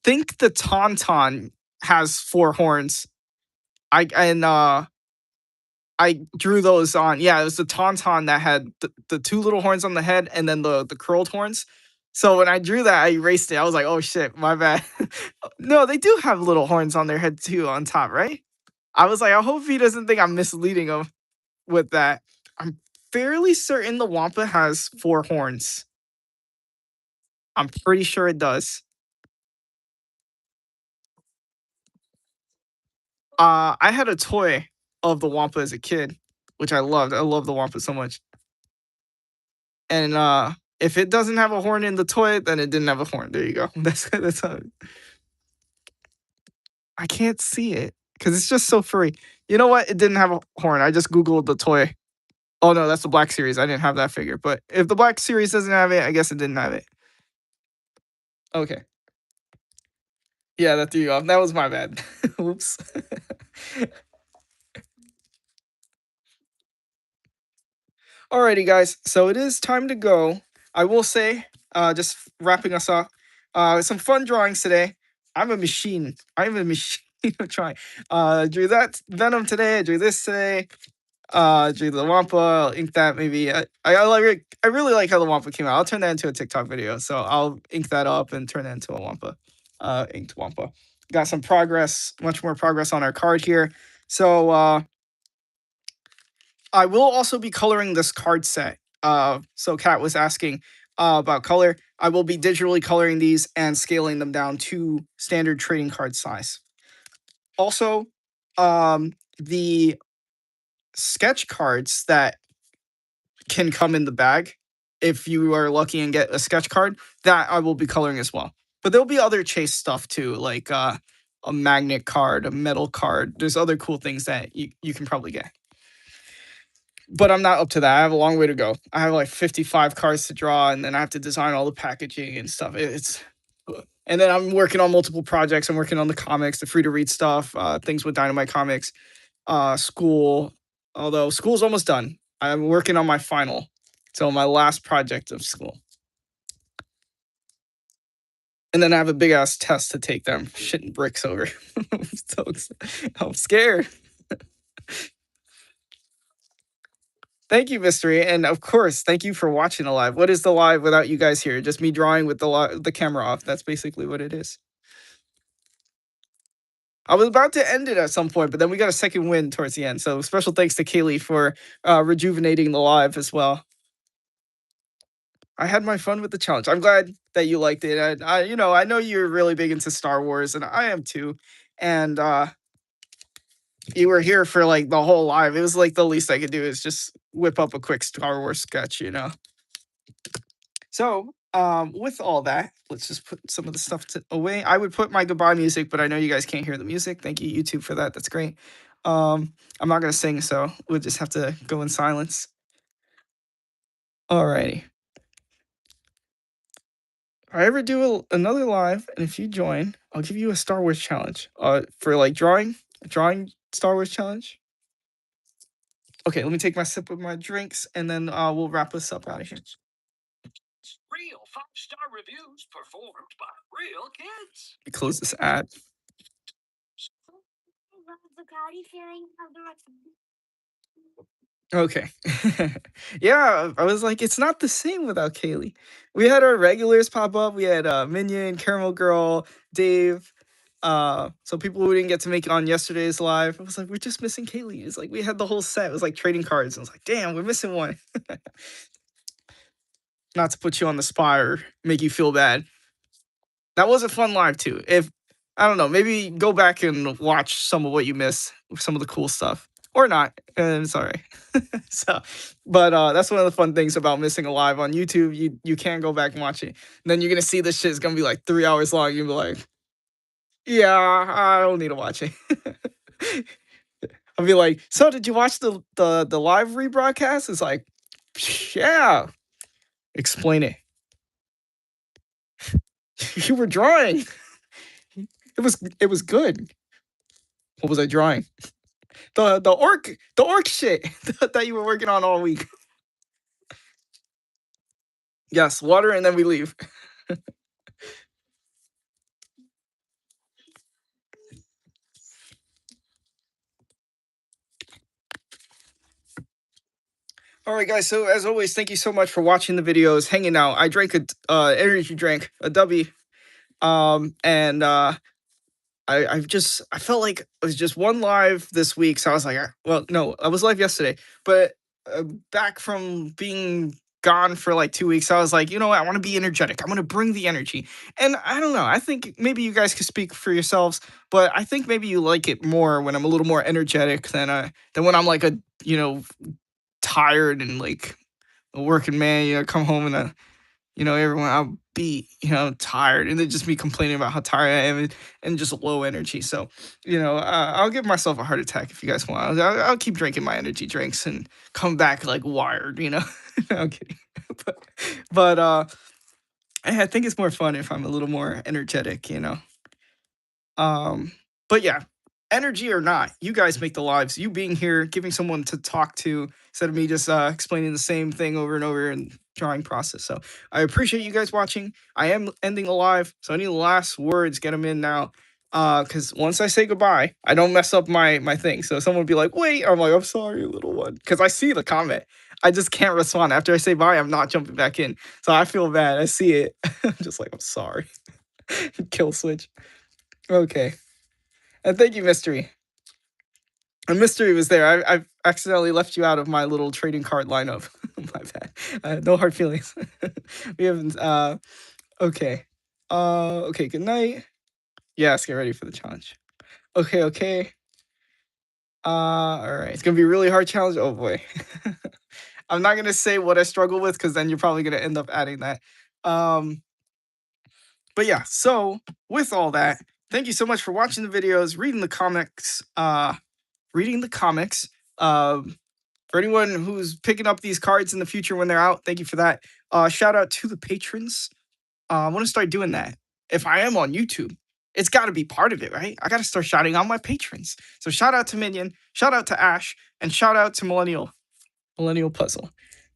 think the Tauntaun has 4 horns. I drew those on. Yeah, it was the Tauntaun that had the 2 little horns on the head and then the curled horns. So when I drew that, I erased it. I was like, oh shit, my bad. No, they do have little horns on their head too on top, right? I was like, I hope he doesn't think I'm misleading him with that. I'm fairly certain the Wampa has 4 horns. I'm pretty sure it does. I had a toy of the Wampa as a kid, which I loved. I love the Wampa so much. And if it doesn't have a horn in the toy, then it didn't have a horn. There you go. That's how. I can't see it because it's just so furry. You know what? It didn't have a horn. I just googled the toy. Oh no, that's the Black Series. I didn't have that figure. But if the Black Series doesn't have it, I guess it didn't have it. Okay. Yeah, that threw you off. That was my bad. Oops. Alrighty, guys. So it is time to go. I will say, just wrapping us up, some fun drawings today. I'm a machine. I'm a machine of drawing. Drew that Venom today. I drew this today. Drew the Wampa. I'll ink that maybe. I really like how the Wampa came out. I'll turn that into a TikTok video. So I'll ink that up and turn that into a Wampa. Inked Wampa. Got some progress, much more progress on our card here. So I will also be coloring this card set. So Kat was asking about color. I will be digitally coloring these and scaling them down to standard trading card size. Also, the sketch cards that can come in the bag, if you are lucky and get a sketch card, that I will be coloring as well. But there'll be other chase stuff too, like a magnet card, a metal card. There's other cool things that you can probably get. But I'm not up to that. I have a long way to go. I have like 55 cards to draw, and then I have to design all the packaging and stuff. It's and then I'm working on multiple projects. I'm working on the comics, the free to read stuff, things with Dynamite Comics, school. Although school's almost done. I'm working on my final. So my last project of school. And then I have a big ass test to take that I'm shitting bricks over. I'm scared. Thank you, Mystery. And of course, thank you for watching the live. What is the live without you guys here? Just me drawing with the camera off. That's basically what it is. I was about to end it at some point, but then we got a second win towards the end. So special thanks to Kaylee for rejuvenating the live as well. I had my fun with the challenge. I'm glad that you liked it. I know you're really big into Star Wars, and I am too. And you were here for like the whole live. It was like the least I could do is just whip up a quick Star Wars sketch, So, with all that, let's just put some of the stuff away. I would put my goodbye music, but I know you guys can't hear the music. Thank you, YouTube, for that. That's great. I'm not gonna sing, so we'll just have to go in silence. Alrighty. If I ever do another live, and if you join, I'll give you a Star Wars challenge. For like drawing Star Wars challenge. Okay, let me take my sip of my drinks, and then we'll wrap this up out of here. Real 5-star reviews performed by real kids. Close this ad. Okay. Yeah, I was like, it's not the same without Kaylee. We had our regulars pop up. We had Minion, Caramel Girl, Dave. So people who didn't get to make it on yesterday's live, I was like, we're just missing Kaylee. It's like we had the whole set. It was like trading cards. I was like, damn, we're missing one. Not to put you on the spot or make you feel bad. That was a fun live too. If I don't know, maybe go back and watch some of what you missed, some of the cool stuff, or not. And it's all right. But that's one of the fun things about missing a live on YouTube. You can go back and watch it. And then you're gonna see this shit is gonna be like 3 hours long. You'll be like, yeah, I don't need to watch it. I'll be like, so did you watch the live rebroadcast? It's like, yeah. Explain it. You were drawing. It was good. What was I drawing? The orc shit that you were working on all week. Yes, water, and then we leave. All right, guys. So as always, thank you so much for watching the videos, hanging out. I drank a energy drink, a W, and I felt like it was just one live this week, so I was like, well, no, I was live yesterday, but back from being gone for like 2 weeks, I was like, you know what, I want to be energetic. I want to bring the energy, and I don't know. I think maybe you guys could speak for yourselves, but I think maybe you like it more when I'm a little more energetic than when I'm like tired and like a working man. Come home and everyone I'll be, tired, and then just me complaining about how tired I am and just low energy. So, I'll give myself a heart attack if you guys want. I'll keep drinking my energy drinks and come back like wired, No, I'm kidding. but I think it's more fun if I'm a little more energetic, But yeah, energy or not, you guys make the lives. You being here, giving someone to talk to instead of me just explaining the same thing over and over and drawing process. So I appreciate you guys watching. I am ending the live, so any last words, get them in now. Because once I say goodbye, I don't mess up my thing. So someone will be like, wait, I'm like, I'm sorry, little one. Because I see the comment. I just can't respond. After I say bye, I'm not jumping back in. So I feel bad. I see it. I'm just like, I'm sorry. Kill switch. Okay. And thank you, Mystery. A mystery was there. I've accidentally left you out of my little trading card lineup. My bad. No hard feelings. We haven't. Okay. Okay. Good night. Yes. Get ready for the challenge. Okay. Okay. All right. It's gonna be a really hard challenge. Oh boy. I'm not gonna say what I struggle with because then you're probably gonna end up adding that. Um. But yeah. So with all that, thank you so much for watching the videos, reading the comics. Reading the comics. For anyone who's picking up these cards in the future when they're out, thank you for that. Shout out to the patrons. I want to start doing that. If I am on YouTube, it's got to be part of it, right? I got to start shouting out my patrons. So shout out to Minion, shout out to Ash, and shout out to Millennial Puzzle.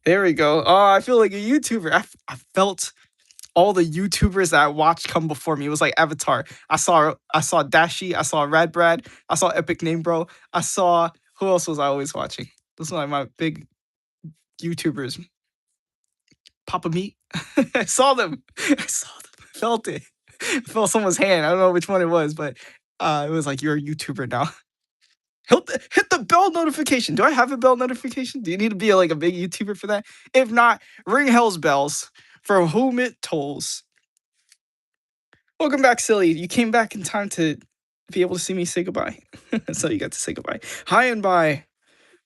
There we go. Oh, I feel like a YouTuber. I felt all the YouTubers that I watched come before me. It was like Avatar. I saw Dashi. I saw Rad Brad. I saw Epic Name Bro. I saw who else was I always watching? Those are like my big YouTubers. Papa Meat. I saw them. I saw them. I felt it. I felt someone's hand. I don't know which one it was, but it was like, you're a YouTuber now. Hit the bell notification. Do I have a bell notification? Do you need to be like a big YouTuber for that? If not, ring hell's bells for whom it tolls. Welcome back, Silly. You came back in time to be able to see me say goodbye. So you got to say goodbye. Hi and bye.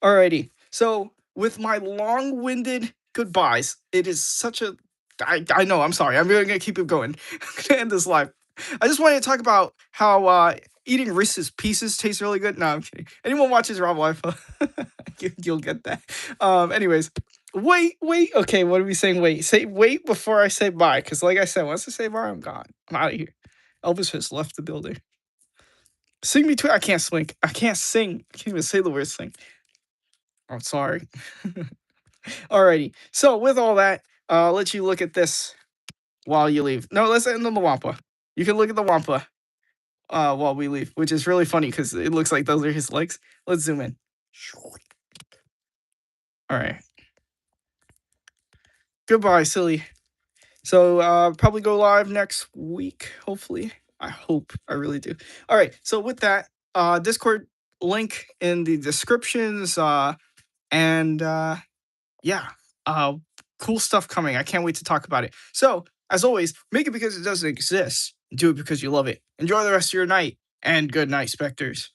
Alrighty. So with my long-winded goodbyes, it is such a I know, I'm sorry. I'm gonna keep it going. I'm gonna end this live. I just wanted to talk about how eating Reese's Pieces tastes really good. No, I'm kidding. Anyone watches Rob Life, you'll get that. Anyways, wait. Okay, what are we saying? Wait. Say wait before I say bye. Because like I said, once I say bye, I'm gone. I'm out of here. Elvis has left the building. Sing me to I can't swing. I can't sing. I can't even say the word sing. I'm sorry. Alrighty. So with all that, I'll let you look at this while you leave. No, let's end on the Wampa. You can look at the Wampa while we leave, which is really funny because it looks like those are his legs. Let's zoom in. All right. Goodbye, Silly. So probably go live next week, hopefully. I hope. I really do. All right. So with that, Discord link in the descriptions. And yeah, cool stuff coming. I can't wait to talk about it. So, as always, make it because it doesn't exist. Do it because you love it. Enjoy the rest of your night, and good night, Spectres.